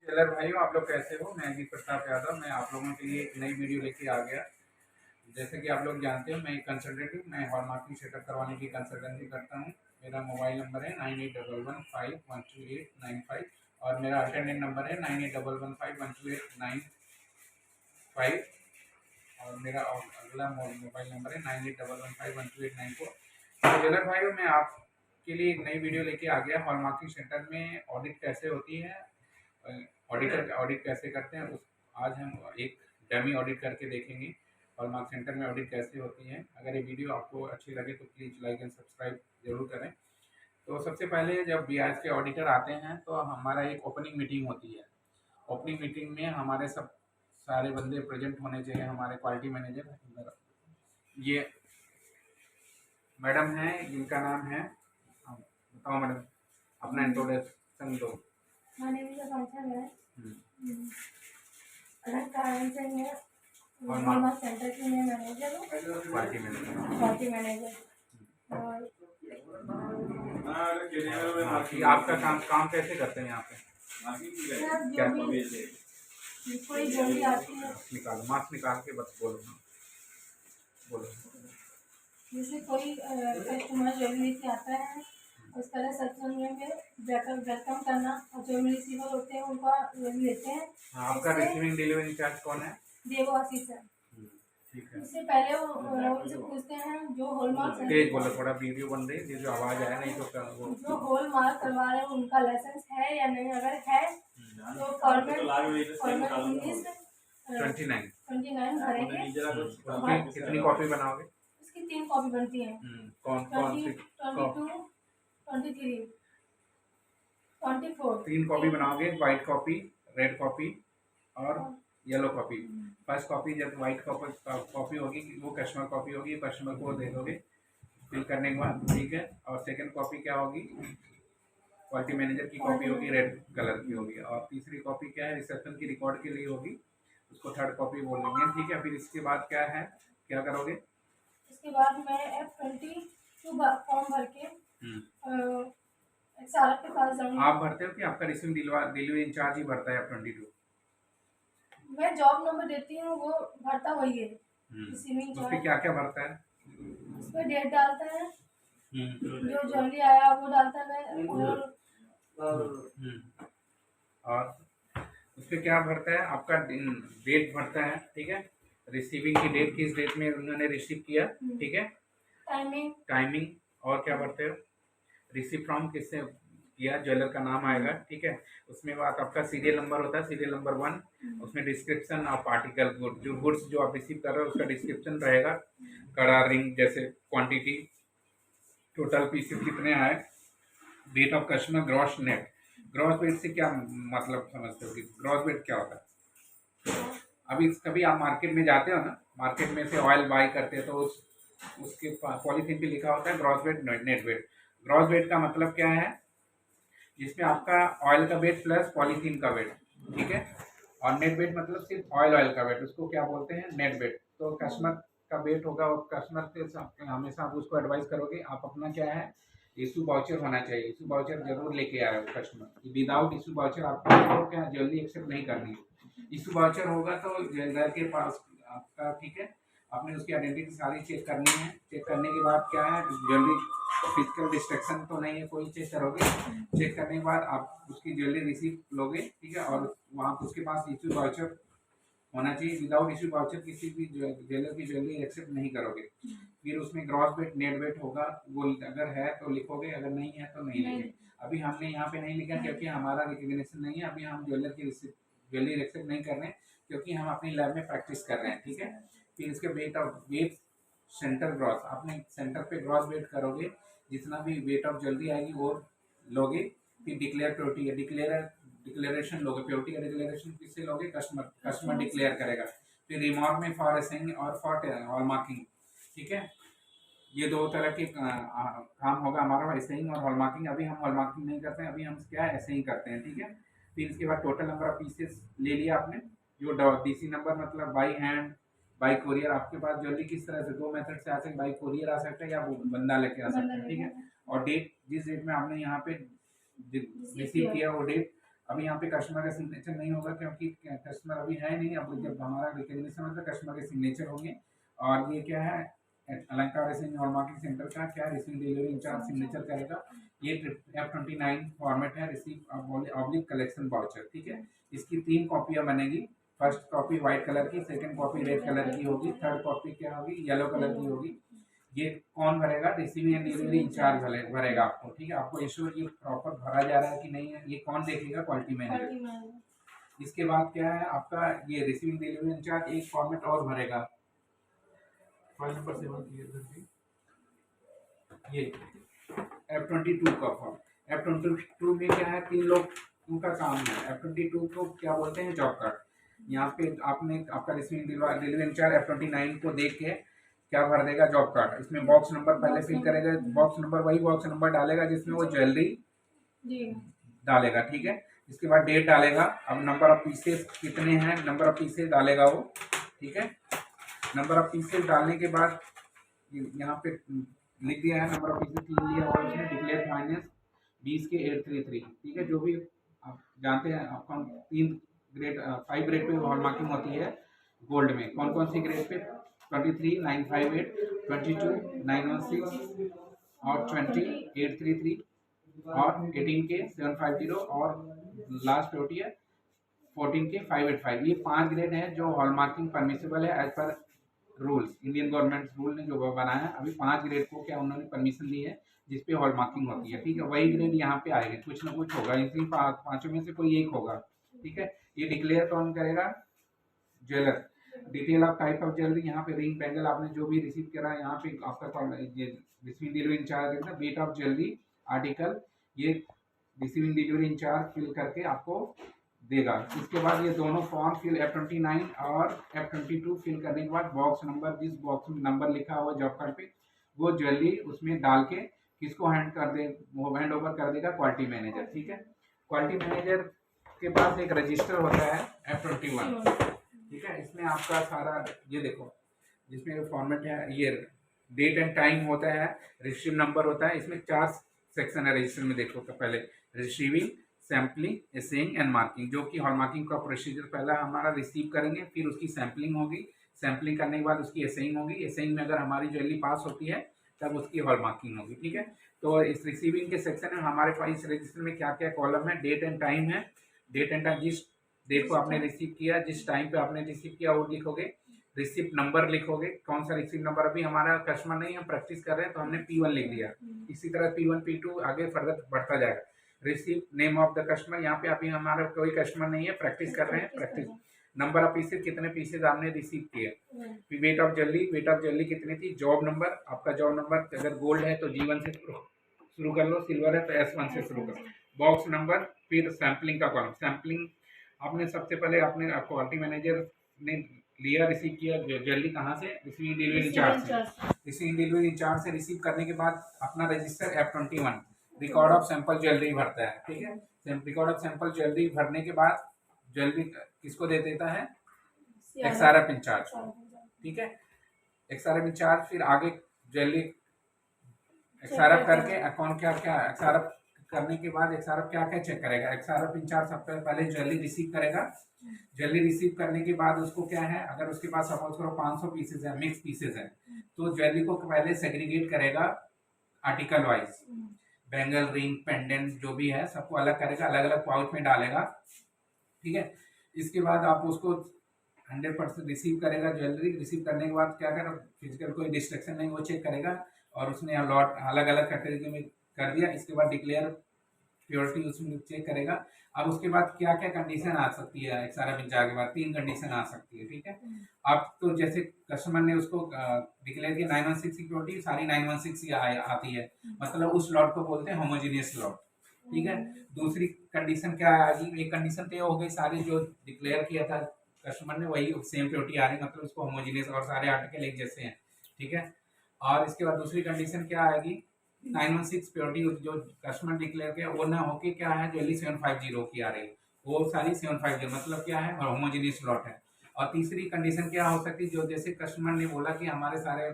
Taylor भाइयों, आप लोग कैसे हो? मैं अजीत प्रताप यादव। मैं आप लोगों के लिए एक नई वीडियो लेके आ गया। जैसे कि आप लोग जानते हो, मैं एक कंसल्टेंट हूँ। मैं हॉल मार्किंग सेटअप करवाने की कंसल्टेंसी करता हूँ। मेरा मोबाइल नंबर है 9811512895 और मेरा अल्टरनेट नंबर है 9811512895 और मेरा अगला मोबाइल नंबर है 9811512894। तो टेलर भाइयों, मैं आपके लिए एक नई वीडियो लेके आ गया। हॉल मार्किंग सेंटर में ऑडिट कैसे होती है, ऑडिटर ऑडिट कैसे करते हैं, उस आज हम एक डमी ऑडिट करके देखेंगे। हॉलमार्क सेंटर में ऑडिट कैसे होती है। अगर ये वीडियो आपको अच्छी लगे तो प्लीज़ लाइक एंड सब्सक्राइब जरूर करें। तो सबसे पहले जब BIS के ऑडिटर आते हैं तो हमारा एक ओपनिंग मीटिंग होती है। ओपनिंग मीटिंग में हमारे सब सारे बंदे प्रेजेंट होने चाहिए। हमारे क्वालिटी मैनेजर, ये मैडम हैं, जिनका नाम है, बताओ मैडम, अपना इंट्रोडक्शन दो। My name is Akansha Nair. हम्म, और हॉलमार्क सेंटर की मैं मैनेजर हूँ, क्वालिटी मैनेजर। Quality manager. और कि आपका काम कैसे करते हैं यहाँ पे? सर क्या जो भी कोई जल्दी आती है, मास्क निकाल के बस बोलो ना, बोलो। जैसे कोई कस्टमर जल्दी लेके आता है, उस तरह सत्संग में वेलकम करना, और जो भी रिसीवर होते हैं उनका जल्दी लेते हैं। हाँ, आपका रिसीविंग डिलीवरी इंचार्ज कौन है? देवाशीष सर। ठीक है। इससे पहले वो उनसे पूछते हैं जो हॉलमार्क तेज बोलो, थोड़ा वीडियो बन रही है, जो आवाज आया नहीं तो वो जो हॉलमार्क करवा रहे हैं उनका लाइसेंस है या नहीं। अगर है तो फॉर्मेट 29 भरेंगे। कितनी कॉपी बनाओगे? उसकी 3 कॉपी बनती है। कौन कौन सी? 22, 23, 24। 3 कॉपी बनाओगे, व्हाइट कॉपी, रेड कॉपी और येलो कॉपी। फर्स्ट कॉपी जब व्हाइट कॉपी होगी वो कस्टमर कॉपी होगी, कस्टमर को दे दोगे फिल करने के बाद, ठीक है। और सेकंड कॉपी क्या होगी? क्वालिटी मैनेजर की कॉपी होगी, रेड कलर की होगी। और तीसरी कॉपी क्या है? रिसेप्शन की रिकॉर्ड के लिए होगी, उसको थर्ड कॉपी बोलेंगे, ठीक है। फिर इसके बाद क्या है, क्या करोगे? इसके बाद मैं F22 फॉर्म भर के SRF के पास जाऊंगी। आप भरते हो कि आपका डिलीवरी इंचार्ज ही भरता है F22? मैं जॉब नंबर देती हूँ, वो भरता वही है। उस पे क्या क्या भरता है? उस पे डेट डालता है, जो जल्दी आया वो डालता है, और उस पे क्या भरता है? आपका डेट भरता है, ठीक है। रिसीविंग की डेट, किस डेट में उन्होंने रिसीव किया, ठीक है। टाइमिंग और क्या भरते हो? रिसीव फ्रॉम किससे किया, ज्वेलर का नाम आएगा, ठीक है। उसमें बाद आपका सीरियल नंबर होता है, सीरियल नंबर 1। उसमें डिस्क्रिप्शन ऑफ आर्टिकल, जो गुड्स जो आप रिसीव कर रहे हो उसका डिस्क्रिप्शन रहेगा। कड़ा, रिंग जैसे क्वांटिटी, टोटल पीसेस कितने आए, weight of customer, gross net. Gross weight से क्या मतलब समझते हो कि ग्रॉस वेट क्या होता है? अभी कभी आप मार्केट में जाते हो ना, मार्केट में से ऑयल बाई करते हैं तो उसके पॉलीथीन पे लिखा होता है gross weight, net weight. Gross weight का मतलब क्या है? जिसमें आपका ऑयल का वेट प्लस पॉलीथीन का वेट, ठीक है। और नेट वेट मतलब सिर्फ ऑयल का वेट, उसको क्या बोलते हैं? Net weight. तो कस्टमर का वेट होगा, और कस्टमर के हमेशा आप उसको एडवाइस करोगे, आप अपना क्या है, इशू वाउचर होना चाहिए। इशू वाउचर जरूर लेके आए हो कस्टमर। विदाउट इशू वाउचर आपको क्या ज्वेलरी एक्सेप्ट नहीं करनी है। इशू वाउचर होगा तो ज्वेलर के पास आपका, ठीक है, आपने उसकी आइडेंटिटी सारी चेक करनी है। चेक करने के बाद क्या है, ज्वेलरी फिजिकल डिस्ट्रक्शन तो नहीं है, कोई चेक करोगे। चेक करने के बाद आप उसकी ज्वेलरी रिसीव लोगे, ठीक है। और वहाँ उसके पास इशू वाउचर होना चाहिए। विदाउट इशू वाउचर किसी भी ज्वेलर की ज्वेलरी एक्सेप्ट नहीं करोगे। फिर उसमें ग्रॉस वेट, नेट वेट होगा, वो अगर है तो लिखोगे, अगर नहीं है तो नहीं लिखे। अभी हमने यहाँ पे नहीं लिखा क्योंकि हमारा रिकग्निशन नहीं है। अभी हम ज्वेलर की ज्वेलरी एक्सेप्ट नहीं कर रहे हैं क्योंकि हम अपनी लैब में प्रैक्टिस कर रहे हैं, ठीक है। फिर इसके वेट सेंटर ग्रॉस, आपने सेंटर पे ग्रॉस वेट करोगे, जितना भी वेट ऑफ ज्वेलरी आएगी वो लोगे। फिर डिक्लेयर प्योरिटी है, डिक्लेरेशन लोगे। प्योरिटी का डिक्लेरेशन किससे लोगे? कस्टमर डिक्लेयर करेगा। फिर रिमार्क में फॉर एसेइंग और फॉर हॉल मार्किंग, ठीक है। ये 2 तरह के काम होगा हमारा, एसेइंग और हॉल मार्किंग। अभी हम हॉल मार्किंग नहीं करते हैं, अभी हम क्या है, एसेइंग करते हैं, ठीक है। फिर इसके बाद टोटल नंबर ऑफ पीसेस ले लिया आपने, जो DC नंबर मतलब बाई हैंड, बाई कोरियर। आपके पास ज्वेलरी किस तरह से 2 मेथड से आ सकते, बाई कोरियर आ सकता है या वो बंदा लेके आ सकता है, ठीक है। और डेट, जिस डेट में आपने यहाँ पे रिसीव किया वो डेट अभी यहाँ पे कस्टमर का सिग्नेचर नहीं होगा क्योंकि कस्टमर अभी है नहीं। अब जब हमारा रिकग्निशन होगा तो कस्टमर के सिग्नेचर होंगे। और ये क्या है, अलंकार रेसिंग हॉलमार्किंग सेंटर का क्या रिसीविंग डिलीवरी इंचार्ज सिग्नेचर करेगा। ये F29 फॉर्मेट है, रिसीव ऑब्लिक कलेक्शन वाउचर, ठीक है। इसकी 3 कॉपियां बनेगी। फर्स्ट कॉपी व्हाइट कलर की, सेकंड कॉपी रेड कलर की होगी, थर्ड कॉपी क्या होगी, येलो कलर की होगी। ये कौन भरेगा, रिसीविंग एंड डिलीवरी इंचार्ज भरेगा आपको, ठीक है। आपको इश्योर ये प्रॉपर भरा जा रहा है कि नहीं है, ये कौन देखेगा, क्वालिटी मैनेजर। इसके बाद क्या है आपका, ये रिसीविंग डिलीवरी इंचार्ज एक फॉर्मेट और भरेगा, फाइल नंबर 7 ये F22 का फॉर्म। F22 में क्या है, 3 लोग उनका काम है। F22 को क्या बोलते हैं, जॉब कार्ड। यहाँ पे आपने आपका रिसीविंग डिलीवरी इंचार्ज F29 को देख के क्या भर देगा, जॉब कार्ड। इसमें बॉक्स नंबर पहले फिल करेगा, बॉक्स नंबर वही बॉक्स नंबर डालेगा जिसमें वो ज्वेलरी डालेगा, ठीक है। इसके बाद डेट डालेगा। अब नंबर ऑफ पीसेस कितने हैं, नंबर ऑफ पीसेस डालेगा वो, ठीक है। नंबर ऑफ पीसेस डालने के बाद यहाँ पे लिख दिया है नंबर ऑफ पीसेस लिख लिया, और उसमें डिक्लेयर फाइनेंस 20 के 833, ठीक है। जो भी आप जानते हैं, आपका 5 ग्रेड पे हॉलमार्किंग होती है गोल्ड में। कौन कौन सी ग्रेड पे, 23, 958, 22, 916 और 20, 833 और 18 के 750 और लास्ट होती है 14 के 585। ये 5 ग्रेड है जो हॉलमार्किंग परमिसिबल है as per rules. Indian government rule ने जो बनाया है, अभी 5 ग्रेड को क्या उन्होंने परमिशन दी है जिसपे हॉलमार्किंग होती है, ठीक है। वही ग्रेड यहाँ पे आएगी, कुछ ना कुछ होगा, इसी 5 में से कोई एक होगा, ठीक है। ये डिक्लेयर कौन करेगा, jeweller. Detail of type of jewellery, यहाँ पे रिंग बैंगल आपने जो भी रिसीव करा है, यहाँ पे आपका रिसीविंग डिलीवरी इंचार्ज है, वेट ऑफ ज्वेलरी आर्टिकल, ये रिसीविंग डिलीवरी इंचार्ज फिल करके आपको देगा। इसके बाद ये दोनों फॉर्म फिल F29 और F22 फिल करने के बाद बॉक्स नंबर, जिस बॉक्स में नंबर लिखा हुआ जॉब कार्ड पे, वो ज्वेलरी उसमें डाल के किसको हैंड कर दे, वो हैंड ओवर कर देगा क्वालिटी मैनेजर, ठीक है। क्वालिटी मैनेजर के पास एक रजिस्टर होता है F21, ठीक है। इसमें आपका सारा ये देखो, जिसमें फॉर्मेट है, ये डेट एंड टाइम होता है, रिसीव नंबर होता है। इसमें 4 सेक्शन है रजिस्टर में, देखो तो पहले receiving, sampling, essaying and marking. जो कि हॉलमार्किंग का प्रोसीजर पहला हमारा रिसीव करेंगे, फिर उसकी सैम्पलिंग होगी, सैम्पलिंग करने के बाद उसकी एसेइंग होगी, एसेइंग में अगर हमारी ज्वेलरी पास होती है तब उसकी हॉलमार्किंग होगी, ठीक है। तो इस रिसीविंग के सेक्शन में हमारे पास इस रजिस्टर में क्या क्या कॉलम है, डेट एंड टाइम है। डेट एंड टाइम, जिस डेट को आपने रिसीव किया, जिस टाइम पे आपने रिसीव किया वो लिखोगे। रिसिप्ट नंबर लिखोगे, कौन सा रिसिप्ट नंबर, अभी हमारा कस्टमर नहीं, हम प्रैक्टिस कर रहे हैं तो हमने P1 लिख दिया। इसी तरह P1 P2 आगे फर्दर बढ़ता जाएगा। Receipt, name of the customer, यहाँ पे अभी हमारा कोई कस्टमर नहीं है, प्रैक्टिस कर रहे हैं, प्रैक्टिस। नंबर ऑफ पीसेज, कितने पीसेज आपने रिसीव किए। फिर wait of jewellery, wait of jewellery कितनी थी। जॉब नंबर, आपका जॉब नंबर अगर गोल्ड है तो G1 से शुरू कर लो, सिल्वर है तो S1 से शुरू करो। बॉक्स नंबर, फिर सैम्पलिंग का कॉलम। सैम्पलिंग आपने सबसे पहले अपने क्वालिटी मैनेजर ने लिया, रिसीव किया ज्वेलरी कहाँ से, रिसीविंग डिलीवरी इंचार्ज से। रिसीविंग डिलीवरी इंचार्ज से रिसीव करने के बाद अपना register F21 record of sample jewellery भरता है, ठीक है। रिकॉर्ड ऑफ सैंपल ज्वेलरी भरने के बाद ज्वेलरी किसको दे देता है, XRF इंचार्ज, ठीक है। XRF इंचार्ज फिर आगे ज्वेलरी XRF करके अकाउंट क्या क्या XRF करने के बाद XRF क्या क्या चेक करेगा। XRF इंचार्ज सबसे पहले ज्वेलरी रिसीव करेगा। ज्वेलरी रिसीव करने के बाद उसको क्या है, अगर उसके पास सपोज करो 500 पीसेज है, मिक्स पीसेज है, तो ज्वेलरी को पहले सेग्रीगेट करेगा article wise. Bangle, ring, pendant जो भी है सबको अलग करेगा, अलग अलग पाउच में डालेगा, ठीक है। इसके बाद आप उसको 100% रिसीव करेगा। ज्वेलरी रिसीव करने के बाद क्या करेगा, फिजिकल कोई डिस्ट्रक्शन नहीं, वो चेक करेगा और उसने लॉट अलग अलग कैटेगरी में कर दिया। इसके बाद डिक्लेयर प्योरिटी उसमें चेक करेगा। अब उसके बाद क्या क्या कंडीशन आ सकती है, XRF इंचार्ज के बाद 3 कंडीशन आ सकती है, ठीक है। अब तो जैसे कस्टमर ने उसको डिक्लेयर किया 916 की प्योरिटी, सारी 916 ही आती है, मतलब उस लॉट को बोलते हैं होमोजीनियस लॉट, ठीक है। दूसरी कंडीशन क्या आएगी, एक कंडीशन तो ये हो गई सारी जो डिक्लेयर किया था कस्टमर ने वही सेम प्योरिटी आ रही, मतलब उसको होमोजीनियस और सारे आर्टिकल एक जैसे हैं, ठीक है। और इसके बाद दूसरी कंडीशन क्या आएगी, 916 प्योरिटी जो कस्टमर डिक्लेयर किया वो ना होके क्या है ज्वेलरी 750 की आ रही, वो सारी 750 मतलब क्या है होमोजीनियस लॉट है। और तीसरी कंडीशन क्या हो सकती है, जो जैसे कस्टमर ने बोला कि हमारे सारे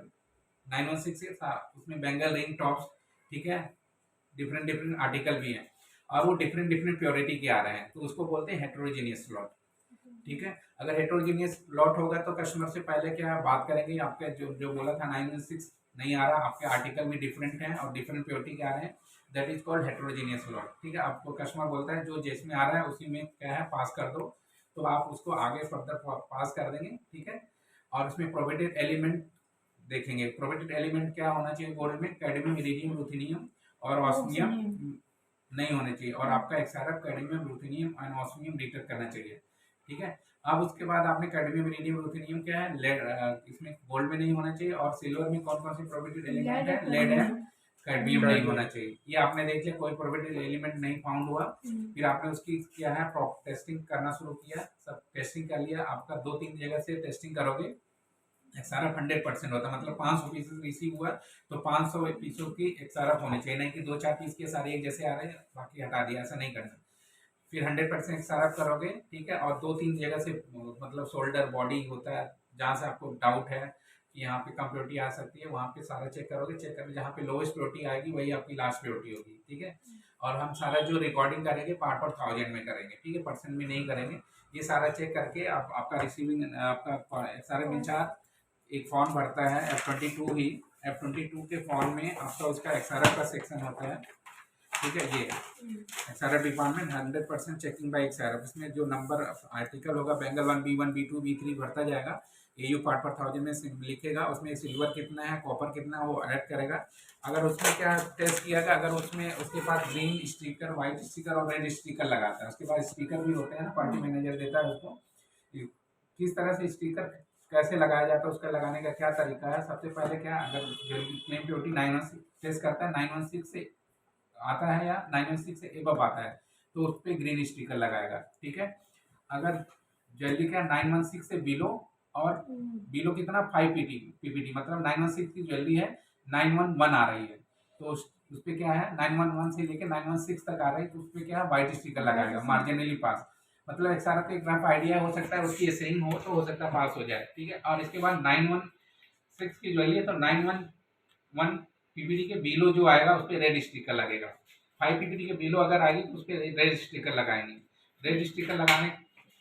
916 उसमें बैंगल, रिंग, टॉप्स, ठीक है, डिफरेंट डिफरेंट आर्टिकल भी हैं। और वो डिफरेंट डिफरेंट प्योरिटी के आ रहे हैं, तो उसको बोलते हैं हेट्रोजीनियस लॉट। ठीक है, अगर हेट्रोजीनियस लॉट होगा तो कस्टमर से पहले क्या बात करेंगे, आपका जो जो बोला था 916 नहीं आ रहा, आपके आर्टिकल भी डिफरेंट हैं और डिफरेंट प्योरिटी के आ रहे हैं, that is called heterogeneous lot. ठीक है, आपको कस्टमर बोलता है जो जिसमें आ रहा है उसी में क्या है पास कर दो, तो आप उसको आगे फर्दर पास कर देंगे। ठीक है, और उसमें प्रोबेटेड एलिमेंट देखेंगे। प्रोबेटेड एलिमेंट क्या होना चाहिए गोल्ड में, कैडमियम, इरिडियम, रुथेनियम और ऑस्मियम नहीं होने चाहिए, और आपका XRF cadmium, ruthenium and osmium detect करना चाहिए। ठीक है, अब उसके बाद आपने कैडमियम, इरिडियम, रुथेनियम क्या है लेड, इसमें गोल्ड में नहीं होना चाहिए, और सिल्वर में कौन कौन से प्रोबेटेड एलिमेंट है, लेड एंड कैडमियम नहीं होना चाहिए। ये आपने देख लिया, कोई प्रोबेटेड एलिमेंट नहीं फाउंड हुआ, फिर आपने उसकी क्या है टेस्टिंग करना शुरू किया, सब टेस्टिंग कर लिया, आपका 2-3 जगह से टेस्टिंग करोगे, एक्सआरएफ 100% होता है, मतलब 500 पीसेस रिसीव हुआ तो 500 पीसों की एक्सआरएफ होनी चाहिए, नहीं कि 2-4 पीस के सारे एक जैसे आ रहे हैं बाकी हटा दिया, ऐसा नहीं करना। फिर 100% एक्सआरएफ करोगे। ठीक है, और 2-3 जगह से मतलब शोल्डर बॉडी होता है जहाँ से आपको डाउट है कि यहाँ पे कम प्योरिटी आ सकती है, वहाँ पे सारा चेक करोगे, चेक करके जहाँ पे लोवेस्ट प्योरिटी आएगी वही आपकी लास्ट प्योरिटी होगी। ठीक है, और हम सारा जो रिकॉर्डिंग करेंगे पार्ट पर 1000 में करेंगे। ठीक है, परसेंट में नहीं करेंगे। ये सारा चेक करके आपका रिसीविंग आपका एक्सआरएफ इंचार्ज एक फॉर्म भरता है F22 ही, F22 के फॉर्म में आपका उसका एक्सआरएफ का सेक्शन होता है। ठीक है, ये एक्सआरएफ डिपार्टमेंट 100% चेकिंग बाय एक्सआरएफ, इसमें जो नंबर आर्टिकल होगा बेंगल 1 B1 B2 B3 भरता जाएगा, एयू पार्ट पर 1000 में लिखेगा, उसमें सिल्वर कितना है, कॉपर कितना है वो ऐड करेगा। अगर उसमें क्या टेस्ट किया, अगर उसमें उसके पास ग्रीन स्टिकर, व्हाइट स्टिकर और रेड स्टिकर लगाता है, उसके पास स्टिकर भी होते हैं ना, पार्टी मैनेजर देता है उसको, किस तरह से स्टिकर कैसे लगाया जाता है, उसका लगाने का क्या तरीका है। सबसे पहले क्या, अगर क्लेम प्योरिटी 916 टेस्ट करता है, 916 से आता है या 916 से एबव आता है तो उस पर ग्रीन स्टिकर लगाएगा। ठीक है, अगर जल्दी क्या 916 से बिलो, और बिलो कितना 5 पीपीटी, मतलब 916 की ज्वेलरी है 911 आ रही है, तो उस पर क्या है 911 से लेके 916 तक आ रही है, तो उस पर क्या है व्हाइट स्टिकर लगाएगा, मार्जिनली पास, मतलब एक सारा तो एक रफ आइडिया हो सकता है, उसकी सेइंग हो तो हो सकता है पास हो जाए। ठीक है, और इसके बाद 916 की ज्वेलरी है तो 911 पीपीटी के बिलो जो आएगा उस पर रेड स्टिकर लगेगा, 5 पीपीटी के बिलो अगर आएगी तो उस पर रेड स्टिकर लगाएंगे। रेड स्टिकर लगाने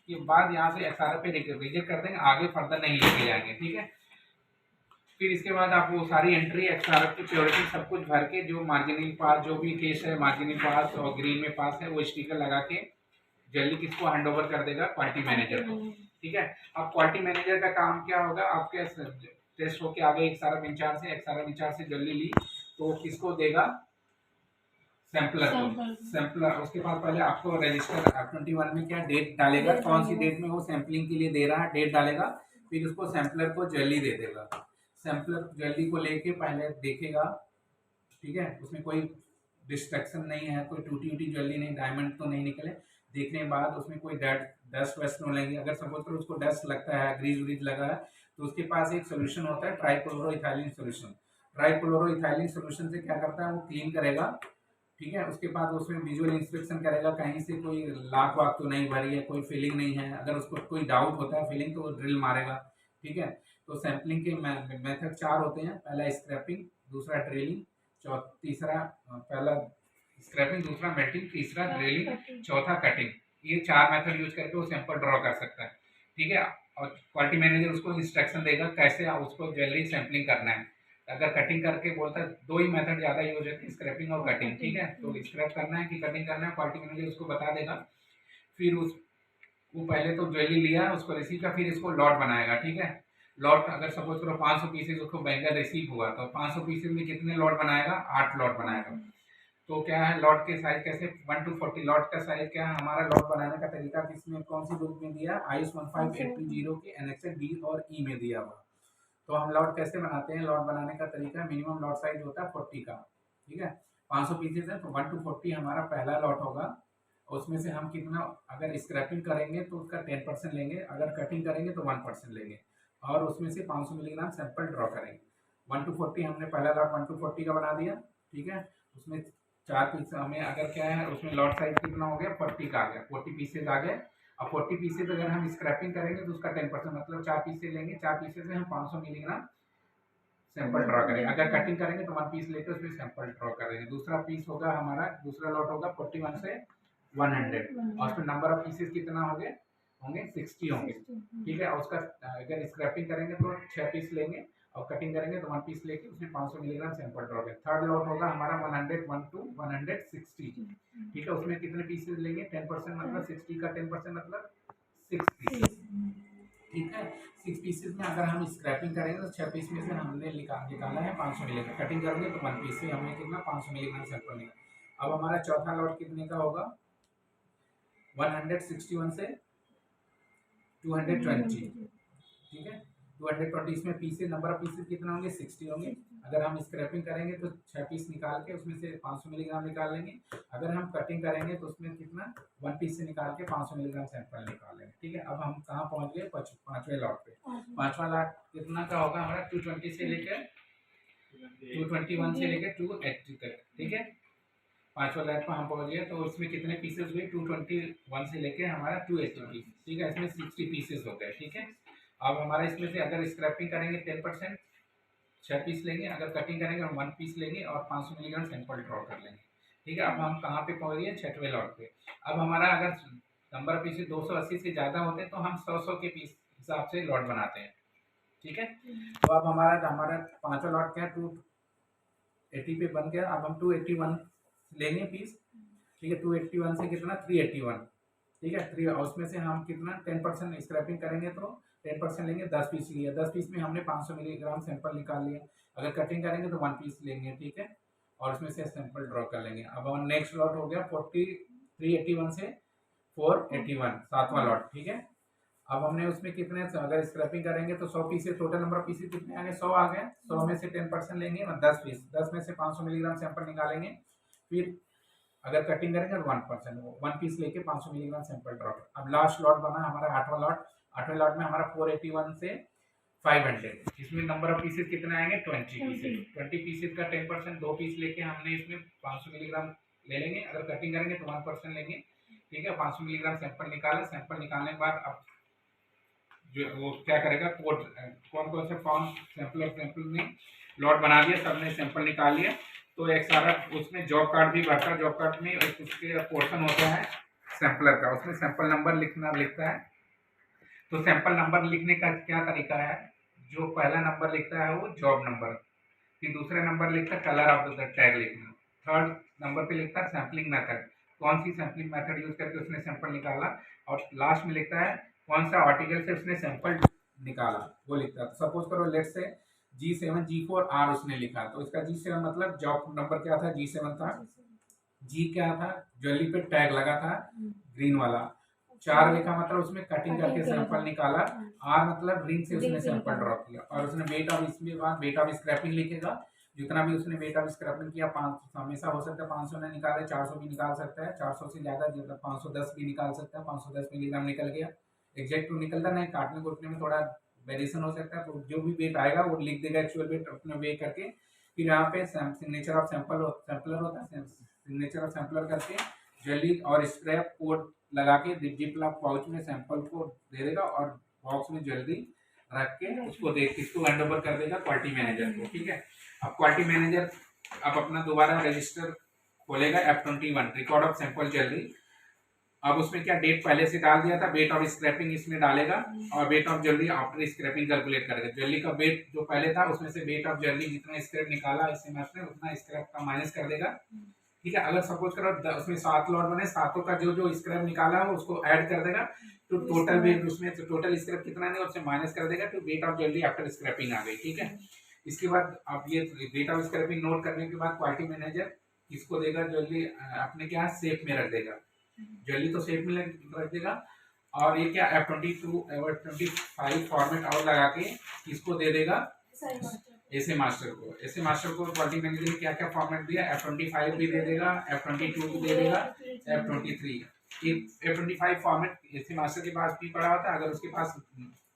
के बाद यहाँ से एक्सआरएफ पे रिजेक्ट कर देंगे, आगे फर्दर नहीं लेके जाएंगे। ठीक है, फिर इसके बाद आप वो सारी एंट्री एक्सआरएफ की प्योरिटी सब कुछ भर के, जो मार्जिनल पास जो भी केस है मार्जिनल पास और ग्रीन में पास है, वो स्टिकर लगा के जल्दी किसको हैंड ओवर कर देगा, क्वालिटी मैनेजर को। ठीक है, अब क्वालिटी मैनेजर का काम क्या होगा, आपके टेस्ट होके आगे एक्सआरएफ इंचार्ज से, एक्सआरएफ इंचार्ज से जल्दी ली तो किसको देगा, सैम्पलर को। सैम्पलर उसके बाद पहले आपको रजिस्टर F21 में क्या डेट डालेगा, कौन सी डेट में वो सैम्पलिंग के लिए दे रहा है, डेट डालेगा, फिर उसको सैम्पलर को जल्दी दे देगा। सैम्पलर जल्दी को लेके पहले देखेगा। ठीक है, उसमें कोई डिस्ट्रक्शन नहीं है, कोई टूटी ज्वेलरी नहीं, डायमंड तो नहीं निकले, देखने के बाद उसमें कोई डस्ट वेस्ट नहीं लगेगी। अगर सपोज करो उसको डस्ट लगता है, ग्रीज व्रीज लगा है, तो उसके पास एक सोल्यूशन होता है ट्राइक्लोरोइथाइलिन सोल्यूशन। ट्राइक्लोरोइथाइलिन सोल्यूशन से क्या करता है, वो क्लीन करेगा। ठीक है, उसके बाद उसमें विजुअल इंस्पेक्शन करेगा, कहीं से कोई लाख वाक तो नहीं भरी है, कोई फीलिंग नहीं है, अगर उसको कोई डाउट होता है फीलिंग तो वो ड्रिल मारेगा। ठीक है, तो सैम्पलिंग के मेथड 4 होते हैं, पहला स्क्रैपिंग, दूसरा ड्रिलिंग, तीसरा पहला स्क्रैपिंग, दूसरा मेल्टिंग, तीसरा ड्रिलिंग, चौथा कटिंग। ये 4 मेथड यूज करके वो सैंपल ड्रॉ कर सकता है। ठीक है, और क्वालिटी मैनेजर उसको इंस्ट्रक्शन देगा कैसे उसको ज्वेलरी सैम्पलिंग करना है। अगर कटिंग करके बोलता है, 2 ही मेथड ज़्यादा यूज होते हैं, स्क्रैपिंग और कटिंग। ठीक है, तो स्क्रैप करना है कि कटिंग करना है, क्वालिटी मैनेजर उसको बता देगा। फिर वो पहले तो ज्वेलरी लिया उसको रिसीव का, फिर इसको लॉट बनाएगा। ठीक है, लॉट अगर सपोज करो 500 पीसेज उसको बैंगल रिसीव हुआ तो 500 पीसेज में कितने लॉट बनाएगा, 8 लॉट बनाएगा। तो क्या है लॉट के साइज कैसे 1 to 40 लॉट का साइज क्या है, हमारा लॉट बनाने का तरीका किसमें कौन सी बुक में दिया, IS 15820 के एनेक्सर डी और ई में दिया हुआ। तो हम लॉट कैसे बनाते हैं, लॉट बनाने का तरीका, मिनिमम लॉट साइज होता है 40 का। ठीक है, 500 पीसेज है तो 1 to 40 हमारा पहला लॉट होगा। उसमें से हम कितना, अगर स्क्रैपिंग करेंगे तो उसका 10% लेंगे, अगर कटिंग करेंगे तो 1% लेंगे, और उसमें से 500 मिलीग्राम सैंपल ड्रॉ करेंगे। 1 to 40 हमने पहला लॉट 1 to 40 का बना दिया। ठीक है, उसमें 4 पीस हमें अगर क्या है, उसमें लॉट साइज कितना हो गया, 40 का आ गया, 40 पीसेज आ गए। अब 40 पीसेज अगर हम स्क्रैपिंग करेंगे तो उसका 10%, मतलब 4 पीसेज लेंगे, 4 पीसेज से हम 500 मिलीग्राम सैंपल ड्रॉ करेंगे। अगर कटिंग करेंगे तो 1 पीस लेकर उसमें सैंपल ड्रॉ करेंगे। दूसरा पीस होगा हमारा, दूसरा लॉट होगा 41 से 100 और उसमें नंबर ऑफ पीसेस कितना होंगे 60 होंगे, ठीक है। और उसका अगर स्क्रैपिंग करेंगे तो 6 पीस लेंगे और कटिंग करेंगे तो 1 पीस लेके उसमें 500 मिलीग्राम सैंपल ड्रॉ करेंगे। थर्ड लॉट होगा हमारा 101 to 160, ठीक है। उसमें कितने पीसेस लेंगे 10% मतलब 60 का 10% मतलब 6 पीसेस, ठीक है। 6 पीसेस में अगर हम स्क्रैपिंग करेंगे तो 6 पीस में से हमने निकाला है 500 मिलीग्राम। कटिंग करेंगे तो 1 पीस से हमने कितना 500 मिलीग्राम सैंपल निकाला। अब हमारा चौथा लॉट कितने का होगा 161 से 220, ठीक है। 220 इसमें पीसेस, नंबर ऑफ पीसेस कितना होंगे 60 होंगे। अगर हम स्क्रैपिंग करेंगे तो 6 पीस निकाल के उसमें से 500 मिलीग्राम निकाल लेंगे। अगर हम कटिंग करेंगे तो उसमें कितना 1 पीस से निकाल के 500 मिलीग्राम सैंपल निकाल लेंगे, ठीक है। अब हम कहाँ पहुँच गए 5वें लॉट पे। 5वां लॉट कितना का होगा हमारा 220 से लेकर 221 से लेकर 280 तक, ठीक है। 5वां लॉट पर हम पहुँच गए तो उसमें कितने पीसेस हुए 221 से लेकर हमारा 280 पीस, ठीक है। इसमें 60 पीसेस हो गए, ठीक है। अब हमारा इसमें से अगर स्क्रैपिंग करेंगे 10% 6 पीस लेंगे, अगर कटिंग करेंगे हम 1 पीस लेंगे और 500 मिलीग्राम सैंपल ड्रॉ कर लेंगे, ठीक है। अब हम कहाँ पे पहुँच गए 6वें लॉट पे। अब हमारा अगर नंबर ऑफ पीसेस 280 से ज़्यादा होते हैं तो हम 100 के पीस हिसाब से लॉट बनाते हैं, ठीक है। तो अब हमारा 5वां लॉट क्या है 280 पे बन गया। अब हम 281 लेंगे पीस, ठीक है। 281 से कितना 381, ठीक है। 3 और उसमें से हम कितना 10% स्क्रैपिंग करेंगे तो 10% लेंगे, 10 पीस लिया। 10 पीस में हमने 500 मिलीग्राम सैंपल निकाल लिया। अगर कटिंग करेंगे तो 1 पीस लेंगे, ठीक है, और उसमें से सैंपल ड्रॉ कर लेंगे। अब हमारा नेक्स्ट लॉट हो गया 381 से 481, 7वां लॉट, ठीक है। अब हमने उसमें कितने, अगर स्क्रैपिंग करेंगे तो 100 pieces, total number of pieces कितने आ गए 100 आ गए। 100 में से 10% लेंगे 10 पीस, 10 में से 500 मिलीग्राम सैंपल निकालेंगे। फिर अगर कटिंग करेंगे तो 1%, 1 पीस लेके 500 मिलीग्राम सैंपल ड्रॉप। अब लास्ट लॉट बना हमारा 8वां लॉट। 8वें लॉट में हमारा 481 से 500, इसमें नंबर ऑफ पीसेस कितने आएंगे 20 पीसेस। 20 पीसेस का 10% 2 पीस लेके हमने इसमें 500 मिलीग्राम ले लेंगे। अगर कटिंग करेंगे तो 1% लेंगे, ठीक है। 500 मिलीग्राम सैंपल निकाला। सैंपल निकालने के बाद अब जो वो क्या करेगा कोड, कौन कौन से फॉर्म सैंपल ने लॉट बना दिया, सबने सैंपल निकाल लिया। तो एक सारा उसमें जॉब कार्ड भी भरता है। जॉब कार्ड में उसके पोर्शन होता है सैंपलर का, उसमें सैंपल नंबर लिखता है। तो सैंपल नंबर लिखने का क्या तरीका है, जो पहला नंबर लिखता है वो जॉब नंबर, फिर दूसरा नंबर लिखता है कलर ऑफ द टैग लिखना, थर्ड नंबर पे लिखता है सैम्पलिंग मेथड, कौन सी सैम्पलिंग मेथड यूज करके उसने सैंपल निकाला, और लास्ट में लिखता है कौन सा आर्टिकल से उसने सैंपल निकाला, वो लिखता है। तो सपोज करो लेट से G7 G4 R उसने लिखा, तो इसका G7 मतलब जॉब नंबर क्या था G7 था। G क्या था, ज्वेलरी पे टैग लगा था ग्रीन वाला। 4 लिखा मतलब उसमें कटिंग करके सैंपल निकाला। R मतलब रिंग से उसने सैंपल ड्रॉ किया। और उसने वेट ऑफ, इसमें बाद वेट ऑफ स्क्रैपिंग लिखेगा, जितना भी उसने वेट ऑफ स्क्रैपिंग किया 500 हमेशा हो सकता है 500 ने निकाले, 400 भी निकाल सकता है, 400 से ज़्यादा 510 भी निकाल सकता है। 510 मिलीग्राम निकल गया, एग्जैक्ट तो निकलता नहीं, काटने कूटने में थोड़ा वेरिएशन हो सकता है। तो जो भी वेट आएगा वो लिख देगा एक्चुअल वेट अपना वे करके। फिर यहाँ पे सिग्नेचर ऑफ सैंपलर होता है, सिग्नेचर ऑफ सैंपलर करके जेली और स्क्रैप कोड लगा के जिप लॉक पाउच में सैंपल को दे देगा और बॉक्स में जल्दी रख के उसको इसको हैंड ओवर कर देगा क्वालिटी मैनेजर को, ठीक है। अब क्वालिटी मैनेजर अब अपना दोबारा रजिस्टर खोलेगा F21 रिकॉर्ड ऑफ सैंपल जल्दी। अब उसमें क्या डेट पहले से डाल दिया था, वेट ऑफ स्क्रैपिंग इसमें डालेगा और वेट ऑफ जल्दी आफ्टर स्क्रैपिंग कैलकुलेट करेगा। जल्दी का वेट जो पहले था उसमें से वेट ऑफ जल्दी जितना स्क्रैप निकाला इससे में उतना स्क्रैप का माइनस कर देगा, ठीक है। अगर सपोज करो उसमें 7 लॉट बने, 7 का जो स्क्रैप निकाला है उसको ऐड कर देगा तो टोटल वेट उसमें टोटल स्क्रैप कितना नहीं उससे माइनस कर देगा, तो वेट ऑफ जल्दी आफ्टर स्क्रैपिंग आ गई, ठीक है। इसके बाद अब ये वेट ऑफ स्क्रैपिंग नोट करने के बाद क्वालिटी मैनेजर इसको देगा जल्दी अपने क्या सेफ में रख देगा, जल्दी तो सेफ में रख देगा। और ये क्या F25 फॉर्मेट और लगा के इसको दे देगा ऐसे मास्टर को क्वालिटी मैनेजर ने क्या क्या फॉर्मेट दिया, F25 भी दे देगा, F22 भी दे देगा, F23 F25 फॉर्मेट ऐसे मास्टर के पास भी पड़ा होता है। अगर उसके पास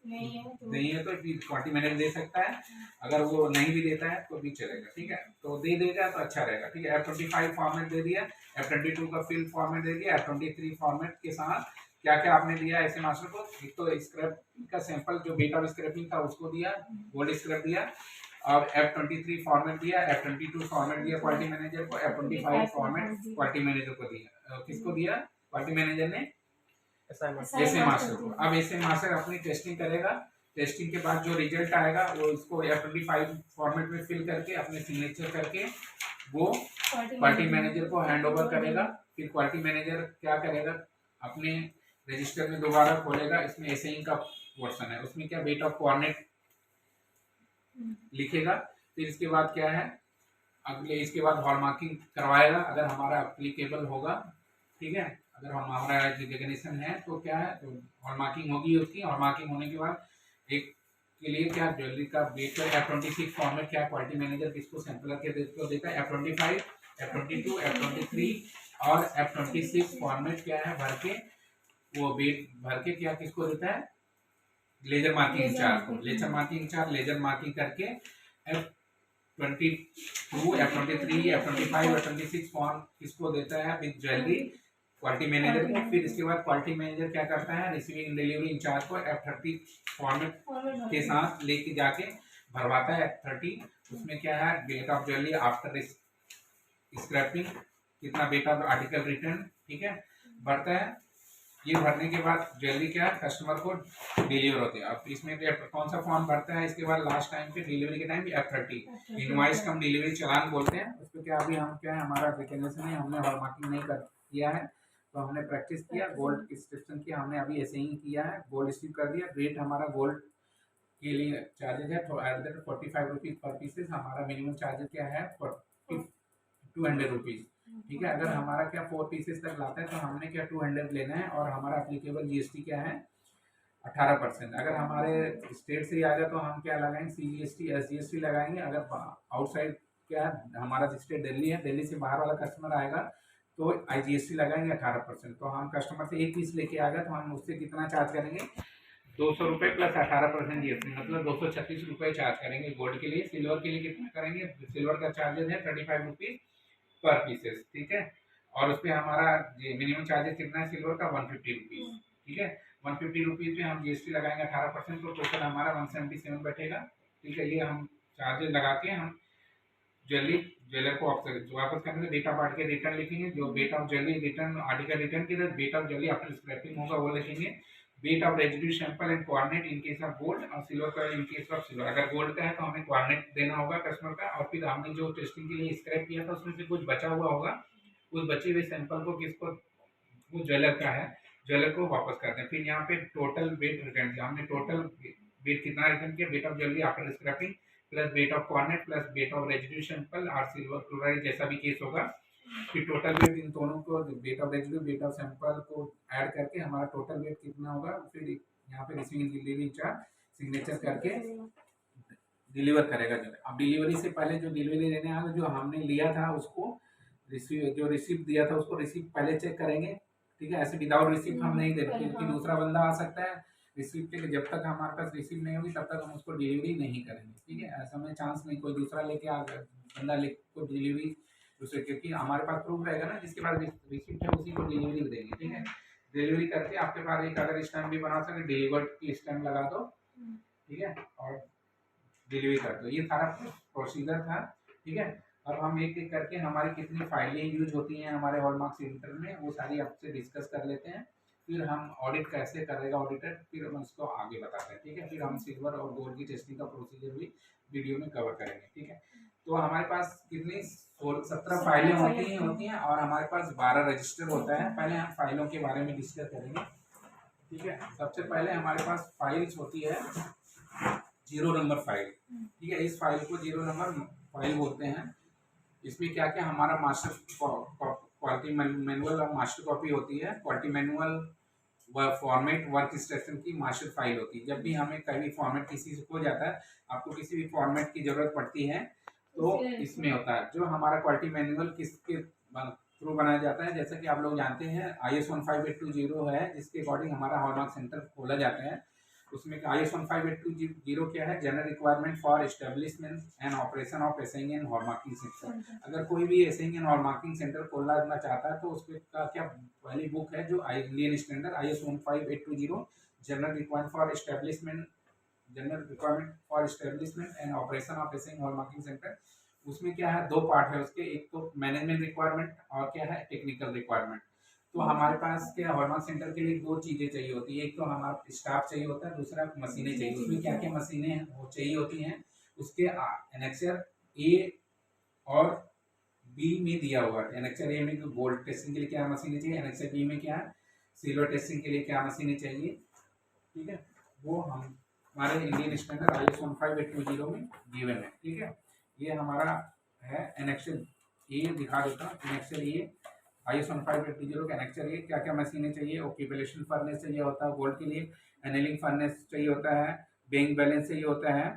नहीं है तो क्वालिटी मैनेजर दे सकता है, अगर वो नहीं भी देता है तो भी चलेगा, ठीक है। तो दे देगा तो अच्छा रहेगा, ठीक है। F25 फॉर्मेट दे दिया, F22 का फिल फॉर्मेट दे दिया, F23 फॉर्मेट के साथ क्या क्या आपने दिया ऐसे मास्टर को, एक तो स्क्रैप का सैंपल जो वेट ऑफ स्क्रैपिंग था उसको दिया, गोल्ड स्क्रैप दिया, और F23 फॉर्मेट दिया, F22 फॉर्मेट दिया क्वालिटी मैनेजर को, F25 फॉर्मेट क्वालिटी मैनेजर को दिया। किसको दिया? क्वालिटी मैनेजर ने एसए मास्टर को। अब एसए मास्टर अपनी टेस्टिंग करेगा, टेस्टिंग के बाद जो रिजल्ट आएगा वो इसको F25 फॉर्मेट में फिल करके अपने सिग्नेचर करके वो क्वालिटी मैनेजर को हैंड ओवर करेगा। फिर क्वालिटी मैनेजर क्या करेगा? अपने रजिस्टर में दोबारा खोलेगा, इसमें एसई का पोर्शन है, उसमें क्या वेट ऑफ कोऑर्डिनेट लिखेगा। फिर इसके बाद क्या है, अगले इसके बाद हॉल मार्किंग करवाएगा अगर हमारा एप्लीकेबल होगा, ठीक है। अगर हमारा रिकग्निशन है तो क्या है, तो हॉल मार्किंग होगी उसकी। हॉल मार्किंग होने के बाद एक के लिए क्या ज्वेलरी का वेट है, F26 फॉर्मेट क्या क्वालिटी मैनेजर किसको सैंपलर के देता है, F25, F22, F23 और F26 फॉर्मेट क्या है भर के, वो वेट भर के क्या किसको देता है, लेजर मार्किंग इंचार्ज को। Laser marking incharge laser marking करके F22, F23, F25, F26 form किसको देता है विद ज्वेलरी, क्वालिटी मैनेजर को। फिर इसके बाद क्वालिटी मैनेजर क्या करता है, रिसीविंग डिलीवरी इंचार्ज को F30 फॉर्मेट के साथ लेके जाके भरवाता है F30। उसमें क्या है, weight of jewellery after scrapping, कितना वेट ऑफ आर्टिकल रिटर्न, ठीक है, भरता है। ये भरने के बाद ज्वेलरी क्या है कस्टमर को डिलीवर होते हैं। अब इसमें कौन सा फॉर्म भरता है, इसके बाद लास्ट टाइम पे डिलीवरी के टाइम F30 इनवॉइस कम डिलीवरी चालान बोलते हैं उसको। क्या अभी हम क्या है, हमारा रिकग्निशन है, हमने हॉल मार्किंग नहीं कर किया है तो हमने प्रैक्टिस किया, गोल्ड इंस्क्रिप्शन किया हमने, अभी ऐसे ही किया है, गोल्ड रिसीव कर दिया। रेट हमारा गोल्ड के लिए चार्जेस है तो एट द 45 रुपीज़ पर पीसेस। हमारा मिनिमम चार्जेस क्या है 200 रुपीज़, ठीक है। अगर हमारा क्या 4 पीसेस तक लाता है तो हमने क्या 200 लेना है और हमारा एप्लीकेबल जीएसटी क्या है 18%। अगर हमारे स्टेट से ही आ जाए तो हम क्या लगाएंगे, CGST SGST लगाएंगे। अगर आउटसाइड क्या हमारा स्टेट दिल्ली है, दिल्ली से बाहर वाला कस्टमर आएगा तो IGST लगाएंगे 18%। तो हम कस्टमर से एक पीस लेके आ गए तो हम उससे कितना चार्ज करेंगे, 200 रुपये प्लस 18% GST, मतलब 236 रुपये चार्ज करेंगे गोल्ड के लिए। सिल्वर के लिए कितना करेंगे, सिल्वर का चार्जेस है 35 रुपीज़ पर पीसेस, ठीक है। और उस पर हमारा मिनिमम चार्जेस कितना है सिल्वर का 150 रुपीज़, ठीक है। 150 रुपीज़ पे हम GST लगाएंगे 18%, तो टोटल हमारा 177 बैठेगा, ठीक है। ये हम चार्जेस लगा के हम ज्वेलर को वापस करेंगे, डेट ऑफ आर्टिकल रिटर्न लिखेंगे, जो date of jewellery return article return की date of jewellery after scrapping होगा वो लिखेंगे। Weight of residue sample and coordinate in case of gold, और सिल्वर का इन केस ऑफ सिल्वर। अगर गोल्ड का है तो हमें कोऑर्डिनेट देना होगा कस्टमर का, और फिर हमने जो टेस्टिंग के लिए स्क्रैप किया था उसमें से कुछ बचा हुआ होगा, उस बचे हुए सैंपल को किसको, वो ज्वेलर का है, ज्वेलर को वापस करते हैं। फिर यहाँ पे टोटल वेट रिटर्न किया हमने, टोटल वेट कितना रिटर्न किया, weight of jewellery after scrapping plus weight of coordinate plus weight of residue sample और सिल्वर क्लोराइड जैसा भी केस होगा। फिर टोटल वेट इन दोनों को, wait of residue wait of sample को ऐड करके हमारा टोटल वेट कितना होगा, फिर यहाँ पे रिसीविंग डिलीवरी चार्ज सिग्नेचर करके डिलीवर करेगा। जो अब डिलीवरी से पहले जो डिलीवरी लेने आया जो हमने लिया था उसको जो रिसिप्ट दिया था उसको रिसिप्ट पहले चेक करेंगे, ठीक है। ऐसे विदाउट रिसिप्ट हम नहीं देते क्योंकि दूसरा बंदा आ सकता है रिसिप्ट के, जब तक हमारे पास रिसिप्ट नहीं होगी तब तक हम उसको डिलीवरी नहीं करेंगे, ठीक है। ऐसा में चांस नहीं कोई दूसरा लेके आ गया बंदा को डिलीवरी दूसरे, क्योंकि हमारे पास प्रूफ रहेगा ना, जिसके पास रिसिप्ट है उसी को डिलीवरी देंगे, ठीक है। डिलीवरी करके आपके पास एक अगर स्टैम्प भी बना सके डिलीवर्ड की स्टैम्प लगा दो, ठीक है, और डिलीवरी कर दो। ये सारा प्रोसीजर था, ठीक है। अब हम एक एक करके हमारी कितनी फाइलें यूज होती हैं हमारे हॉलमार्क सेंटर में वो सारी आपसे डिस्कस कर लेते हैं। फिर हम ऑडिट कैसे करेगा ऑडिटर, फिर हम उसको आगे बताते हैं, ठीक है। फिर हम सिल्वर और गोल्ड की टेस्टिंग का प्रोसीजर भी वीडियो में कवर करेंगे, ठीक है। तो हमारे पास कितनी 17 फाइलें होती हैं और हमारे पास 12 रजिस्टर होता है। पहले हम फाइलों के बारे में डिस्कस करेंगे, ठीक है। सबसे पहले हमारे पास फाइल्स होती है 0 नंबर फाइल, ठीक है। इस फाइल को 0 नंबर फाइल बोलते हैं। इसमें क्या क्या हमारा मास्टर क्वालिटी मैनुअल और मास्टर कॉपी होती है। Quality manual format work instruction की मास्टर फाइल होती है। जब भी हमें कभी फॉर्मेट किसी से हो जाता है, आपको किसी भी फॉर्मेट की जरूरत पड़ती है तो इसमें होता है। जो हमारा क्वालिटी मैनुअल किसके थ्रू बनाया जाता है, जैसा कि आप लोग जानते हैं IS 15820 है, जिसके अकॉर्डिंग हमारा हॉलमार्क सेंटर खोला जाता है। उसमें IS 15820 क्या है, general requirement for establishment and operation of essaying and hallmarking centre. अगर कोई भी एसेइंग एंड हॉलमार्किंग सेंटर खोलना चाहता है तो उसके का क्या पहली बुक है जो Indian standard IS 15820 general requirement for establishment general requirement for establishment and operation of ऐसे हॉल मार्किंग सेंटर। उसमें क्या है, दो पार्ट है उसके, एक तो मैनेजमेंट रिक्वायरमेंट और क्या है टेक्निकल रिक्वायरमेंट। तो हमारे पास क्या हॉलमार्क सेंटर के लिए दो चीजें चाहिए होती है, एक तो हमारा स्टाफ चाहिए होता है, दूसरा मशीनें चाहिए। उसमें क्या क्या मशीनें वो चाहिए होती हैं उसके एनेक्सर ए और बी में दिया हुआ है। एनेक्सर ए में गोल्ड टेस्टिंग के लिए क्या मशीनें चाहिए, एनेक्सर बी में क्या है सिल्वर टेस्टिंग के लिए क्या मशीनें चाहिए, ठीक है। वो हम हमारे इंडियन स्टैंडर्ड IS 15820 में गिवन है, ठीक है। ये हमारा है एनेक्सर ए, दिखा देता हूँ एनेक्सर ए IS 15820 का एनेक्सर ए। क्या क्या मशीनें चाहिए, ऑक्यूपेशन फर्नेस चाहिए होता है गोल्ड के लिए, एनेलिंग फर्नेस चाहिए होता है, बेइंग बैलेंस चाहिए होता है,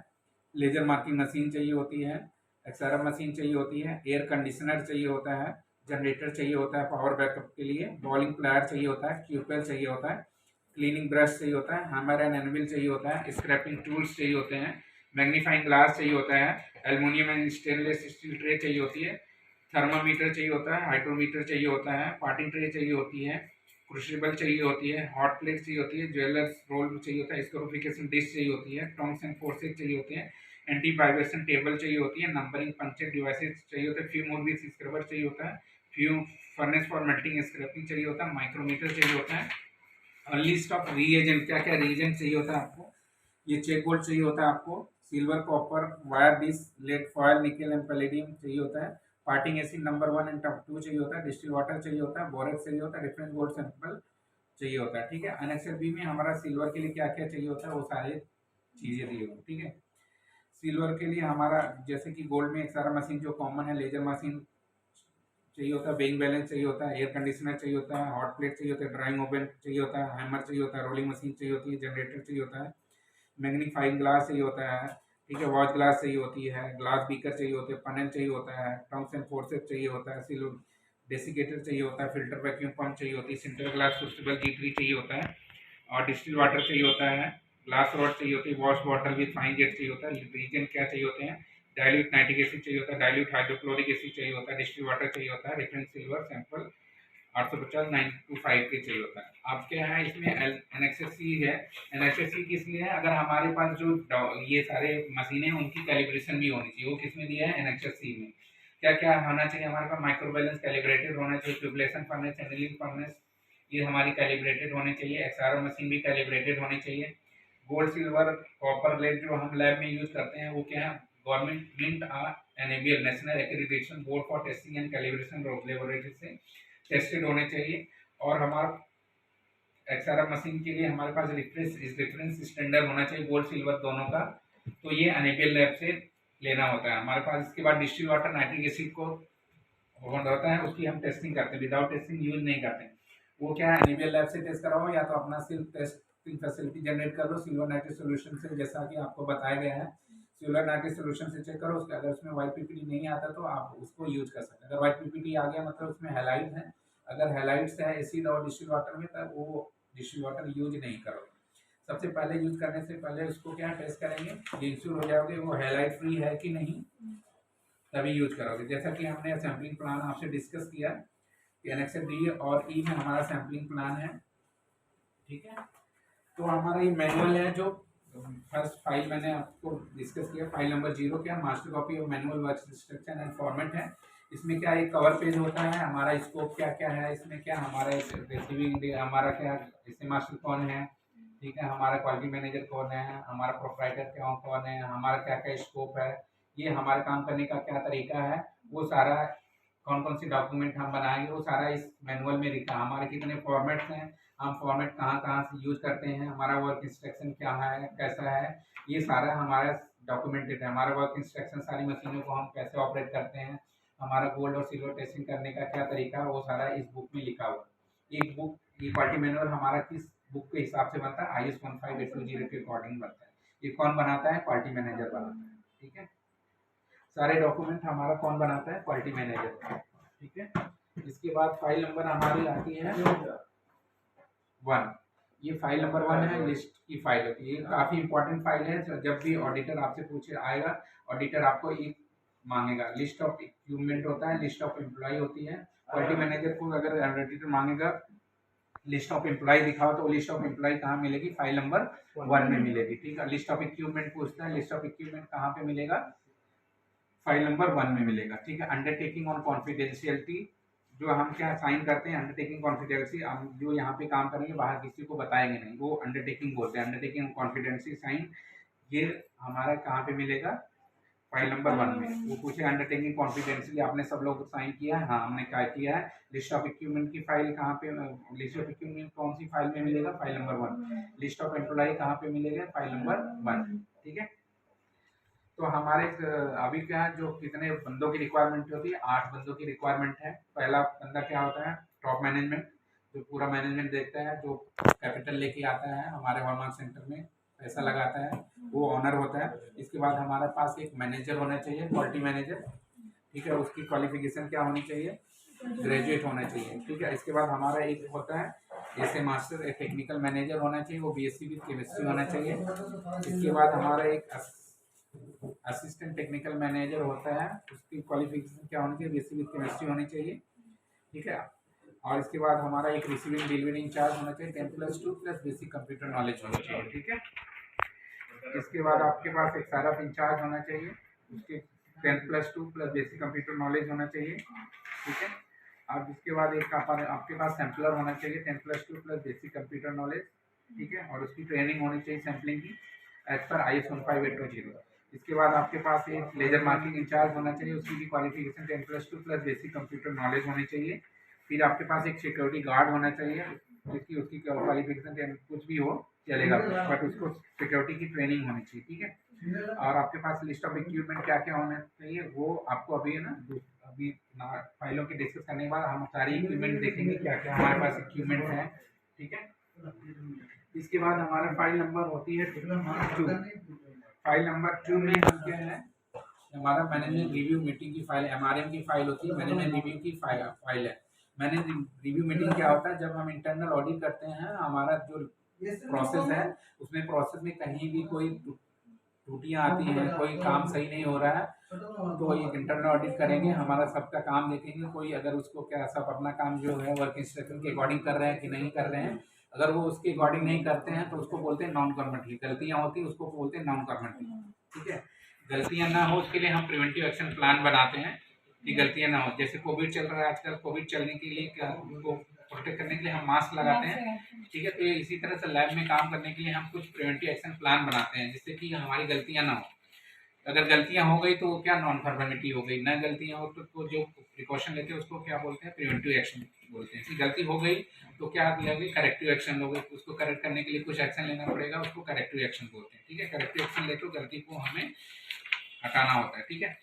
लेजर मार्किंग मशीन चाहिए होती है, एक्सआरएफ मशीन चाहिए होती है, एयर कंडीशनर चाहिए होता है, जनरेटर चाहिए होता है पावर बैकअप के लिए, बॉलिंग प्लायर चाहिए होता है, ट्यूबवेल चाहिए होता है, क्लीनिंग ब्रश चाहिए होता है, हैमर एंड एनविल चाहिए होता है, स्क्रैपिंग टूल्स चाहिए होते हैं, मैग्नीफाइंग ग्लास चाहिए होता है, aluminium and stainless steel tray चाहिए होती है, थर्मामीटर चाहिए होता है, हाइड्रोमीटर चाहिए होता है, पार्टिंग ट्रे चाहिए होती है, क्रूशिबल चाहिए होती है, हॉट प्लेट चाहिए होती है, ज्वेलर्स रोल चाहिए होता है, स्क्रोफिकेशन डिश चाहिए होती है, टोंग्स एंड फोर्सेज चाहिए होते हैं, एंटी वाइब्रेशन टेबल चाहिए होती है, नंबरिंग पंचर डिवाइसेस चाहिए होते हैं, फ्यू मूवीज स्क्रबर चाहिए होता है, few furnace for melting scrapping चाहिए होता है, माइक्रोमीटर चाहिए होता है, और लिस्ट ऑफ रीएजेंट क्या क्या रीएजेंट चाहिए होता है आपको, ये चेक बोर्ड चाहिए होता है आपको, silver copper wire dish lead foil nickel and palladium चाहिए होता है, पार्टिंग एसिड नंबर 1 एंड 2 चाहिए होता है, डिस्टिल वाटर चाहिए होता है, बोरेक्स चाहिए होता है, रेफरेंस गोल्ड सैंपल चाहिए होता है, ठीक है। एनेक्सर बी में हमारा सिल्वर के लिए क्या क्या चाहिए होता है वो सारे चीजें दी होगी, ठीक है। सिल्वर के लिए हमारा जैसे कि गोल्ड में एक सारा मशीन जो कॉमन है, लेजर मशीन चाहिए होता है, बेइंग बैलेंस चाहिए होता है, एयर कंडीशनर चाहिए होता है, हॉट प्लेट चाहिए होता है, ड्राइंग ओवन चाहिए होता है, हैमर चाहिए होता है, रोलिंग मशीन चाहिए होती है, जनरेटर चाहिए होता है, मैग्नीफाइंग ग्लास चाहिए होता है, ठीक है, वॉच ग्लास चाहिए होती है, ग्लास बीकर चाहिए होते हैं, पनल चाहिए होता है, टर्म्स एंड फोर्सेस चाहिए होता है, सिलो डेसिकेटर चाहिए होता है, फिल्टर वैक्यूम पंप चाहिए होती है, सिंटर ग्लास क्रूसिबल G3 चाहिए होता है, और डिस्टिल वाटर चाहिए होता है, ग्लास रॉड चाहिए होती है, wash bottle with fine jet चाहिए होता है, रीजन क्या चाहिए होते हैं, डाइल्यूट नाइट्रिक एसिड चाहिए होता है, डाइल्यूट हाइड्रोक्लोरिक एसिड चाहिए होता है, डिस्टिल वाटर चाहिए होता है, रेफरेंस सिल्वर सैंपल 850-925 के चाहिए होता है। अब क्या है इसमें एनएक्सएससी है, एनएक्सएससी किस लिए है, अगर हमारे पास जो ये सारे मशीनें हैं उनकी कैलिब्रेशन भी होनी चाहिए, वो किस में दिया है एनएक्सएससी में। क्या क्या होना चाहिए हमारे पास, माइक्रो बैलेंस कैलिब्रेटेड होना चाहिए, ट्यूबलेशन फर्नेस, एनिलिंग फर्नेस ये हमारी कैलिब्रेटेड होनी चाहिए, एक्सआरओ मशीन भी कैलिब्रेटेड होनी चाहिए, गोल्ड सिल्वर कॉपर लेड जो हम लैब में यूज करते हैं वो क्या है, government mint NABL national accreditation board for testing and calibration laboratory से टेस्टेड होने चाहिए। और हमारा एक्सआरएफ मशीन के लिए हमारे पास रेफरेंस स्टैंडर्ड होना चाहिए गोल्ड सिल्वर दोनों का, तो ये एनएबीएल लैब से लेना होता है हमारे पास। इसके बाद डिस्टिल वाटर नाइट्रिक एसिड को होता है, उसकी हम टेस्टिंग करते हैं, विदाउट टेस्टिंग यूज नहीं करते हैं। वो क्या है एनएबीएल लैब से टेस्ट कराओ या तो अपना सिर्फ टेस्टिंग फैसिलिटी जनरेट कर लो सिल्वर नाइट्रिक सोल्यूशन से, जैसा कि आपको बताया गया है सिल्वर नाइट्रिक सोल्यूशन से चेक करो, उसके अगर उसमें वाइट पीपीटी नहीं आता तो आप उसको यूज कर सकते हैं। अगर वाइट पीपीटी आ गया मतलब उसमें हैलाइट है, अगर हैलाइट्स है एसिड और डिस्टिल वाटर में तब वो डिस्टिल वाटर यूज नहीं करो। सबसे पहले यूज करने से पहले उसको क्या टेस्ट करेंगे, इंश्योर हो जाओगे वो हैलाइट फ्री है कि नहीं तभी यूज करोगे। जैसा कि हमने सैम्पलिंग प्लान आपसे डिस्कस किया कि एनेक्सर डी और ई में हमारा सैम्पलिंग प्लान है, ठीक है। तो हमारा ये मैनुअल है जो फर्स्ट फाइल मैंने आपको डिस्कस किया, फाइल नंबर 0 क्या master copy of manual work instruction and format है। इसमें क्या एक कवर पेज होता है, हमारा स्कोप क्या क्या है, इसमें क्या हमारा रिसीविंग हमारा क्या इसमें मास्टर कौन है, ठीक है, हमारा क्वालिटी मैनेजर कौन है, हमारा प्रोप्राइटर कौन है, हमारा क्या क्या स्कोप है, ये हमारे काम करने का क्या तरीका है, वो सारा कौन कौन सी डॉक्यूमेंट हम बनाएंगे वो सारा इस मैनुअल में लिखा है। हमारे कितने फॉर्मेट्स हैं, हम फॉर्मेट कहाँ कहाँ से यूज करते हैं, हमारा वर्क इंस्ट्रक्शन क्या है कैसा है, ये सारा हमारा डॉक्यूमेंटेड है। हमारा वर्क इंस्ट्रक्शन सारी मशीनों को हम कैसे ऑपरेट करते हैं, हमारा गोल्ड और सिल्वर टेस्टिंग करने का क्या तरीका है, वो सारा इस बुक में लिखा हुआ है। एक बुक ये क्वालिटी मैनुअल हमारा किस बुक के हिसाब से बनता है, IS 15820 के अकॉर्डिंग बनता है। ये कौन बनाता है, क्वालिटी मैनेजर बनाता है, ठीक है। सारे डॉक्यूमेंट हमारा कौन बनाता है, क्वालिटी मैनेजर, ठीक है। इसके बाद फाइल नंबर हमारी आती है 1, ये फाइल नंबर 1 है, लिस्ट की फाइल होती है, ये काफी इंपॉर्टेंट फाइल है। जब भी ऑडिटर आपसे पूछे आएगा, ऑडिटर आपको एक मांगेगा, लिस्ट ऑफ इक्विपमेंट होता है, लिस्ट ऑफ एम्प्लॉय होती है। क्वालिटी मैनेजर को अगर ऑडिटर मांगेगा लिस्ट ऑफ एम्प्लॉय दिखाओ तो लिस्ट ऑफ एम्प्लॉय कहाँ मिलेगी, फाइल नंबर 1 में मिलेगी। ठीक है, लिस्ट ऑफ इक्विपमेंट पूछता है, लिस्ट ऑफ इक्विपमेंट कहाँ पे मिलेगा, फाइल नंबर 1 में मिलेगा। ठीक है, अंडरटेकिंग ऑन कॉन्फिडेंशियलिटी, जो हम क्या साइन करते हैं, अंडरटेकिंग कॉन्फिडेंशियलिटी, हम जो यहाँ पे काम करेंगे बाहर किसी को बताएंगे नहीं, वो अंडरटेकिंग बोलते हैं, अंडरटेकिंग ऑन कॉन्फिडेंशियलिटी साइन, ये हमारा कहाँ पे मिलेगा, फाइल नंबर 1 में। वो पूछे अंडरटेकिंग कॉन्फिडेंशियली आपने सब लोग साइन किया है, हाँ हमने क्या किया है। लिस्ट ऑफ इक्विपमेंट की फाइल कहाँ पे, लिस्ट ऑफ इक्विपमेंट कौन सी फाइल में मिलेगा, file number 1। List of employee कहाँ पे मिलेगा, फाइल नंबर 1। ठीक है, तो हमारे अभी क्या है, जो कितने बंदों की रिक्वायरमेंट होती है, 8 बंदों की रिक्वायरमेंट है। पहला बंदा क्या होता है, टॉप मैनेजमेंट, जो पूरा मैनेजमेंट देखता है, जो कैपिटल लेके आता है हमारे हॉलमार्क सेंटर में, पैसा लगाता है, वो ऑनर होता है। इसके बाद हमारे पास एक मैनेजर होना चाहिए, क्वालिटी मैनेजर। ठीक है, उसकी क्वालिफिकेशन क्या होनी चाहिए, ग्रेजुएट होना चाहिए। ठीक है, इसके बाद हमारा एक होता है जैसे मास्टर, एक टेक्निकल मैनेजर होना चाहिए, वो बीएससी विद केमिस्ट्री होना चाहिए। इसके बाद हमारा एक असिस्टेंट टेक्निकल मैनेजर होता है, उसकी क्वालिफिकेशन क्या होनी चाहिए, बीएससी विद केमिस्ट्री होनी चाहिए। ठीक है, और इसके बाद हमारा एक रिसीविंग डिलीवरी इंचार्ज होना चाहिए, 10+2 प्लस बेसिक कंप्यूटर नॉलेज होना चाहिए। ठीक है, इसके बाद आपके पास एक सारा इंचार्ज होना चाहिए, उसके 10+2 प्लस बेसिक कंप्यूटर नॉलेज होना चाहिए। ठीक है, अब इसके बाद एक आपके पास सैम्पलर होना चाहिए, 10+2 प्लस बेसिक कंप्यूटर नॉलेज। ठीक है, और उसकी ट्रेनिंग होनी चाहिए सैम्पलिंग की एज पर IS 15820। इसके बाद आपके पास एक लेजर मार्किंग इंचार्ज होना चाहिए, उसकी भी qualification 10+2 plus basic computer knowledge होनी चाहिए। फिर आपके पास एक सिक्योरिटी गार्ड होना चाहिए, जिसकी उसकी क्वालिफिकेशन कुछ भी हो चलेगा, बट उसको सिक्योरिटी की ट्रेनिंग होनी चाहिए। ठीक है, और आपके पास लिस्ट ऑफ इक्विपमेंट क्या क्या होना चाहिए, वो आपको अभी है ना, अभी फाइलों की डिस्कस करने के बाद हम सारी इक्विपमेंट देखेंगे क्या क्या हमारे पास इक्विपमेंट है। ठीक है, इसके बाद हमारा फाइल नंबर होती है 2। फाइल नंबर 2 में हम क्या है, हमारा मैनेजमेंट रिव्यू मीटिंग की फाइल, MRM की फाइल होती है, मैनेजमेंट रिव्यू की फाइल है। मैनेजमेंट रिव्यू मीटिंग क्या होता है, जब हम इंटरनल ऑडिट करते हैं, हमारा जो प्रोसेस है उसमें प्रोसेस में कहीं भी कोई त्रुटियां आती हैं, कोई काम सही नहीं हो रहा है, तो एक इंटरनल ऑडिट करेंगे, हमारा सबका काम देखेंगे, कोई अगर उसको क्या सब अपना काम जो है वर्क इंस्ट्रक्शन के अकॉर्डिंग कर रहे हैं कि नहीं कर रहे हैं। अगर वो उसके अकॉर्डिंग नहीं करते हैं तो उसको बोलते हैं नॉन गवर्नमेंटली, गलतियां होती हैं उसको बोलते हैं नॉन गवर्नमेंटली। ठीक है, गलतियां ना हो उसके लिए हम प्रिवेंटिव एक्शन प्लान बनाते हैं कि गलतियां ना हो। जैसे कोविड चल रहा है आजकल, कोविड चलने के लिए क्या, उनको प्रोटेक्ट करने के लिए हम मास्क लगाते हैं। ठीक है, तो ये इसी तरह से लैब में काम करने के लिए हम कुछ प्रिवेंटिव एक्शन प्लान बनाते हैं, जिससे कि हमारी गलतियां ना हो। अगर गलतियां हो गई तो क्या नॉन कन्फर्मिटी हो गई, ना गलतियां हो तो जो प्रिकॉशन लेते हैं उसको क्या बोलते हैं, प्रिवेंटिव एक्शन बोलते हैं। कि गलती हो गई तो क्या लोगे, करेक्टिव एक्शन लोगे, उसको करेक्ट करने के लिए कुछ एक्शन लेना पड़ेगा, उसको करेक्टिव एक्शन बोलते हैं। ठीक है, करेक्टिव एक्शन लेते हो गलती को हमें हटाना होता है। ठीक है,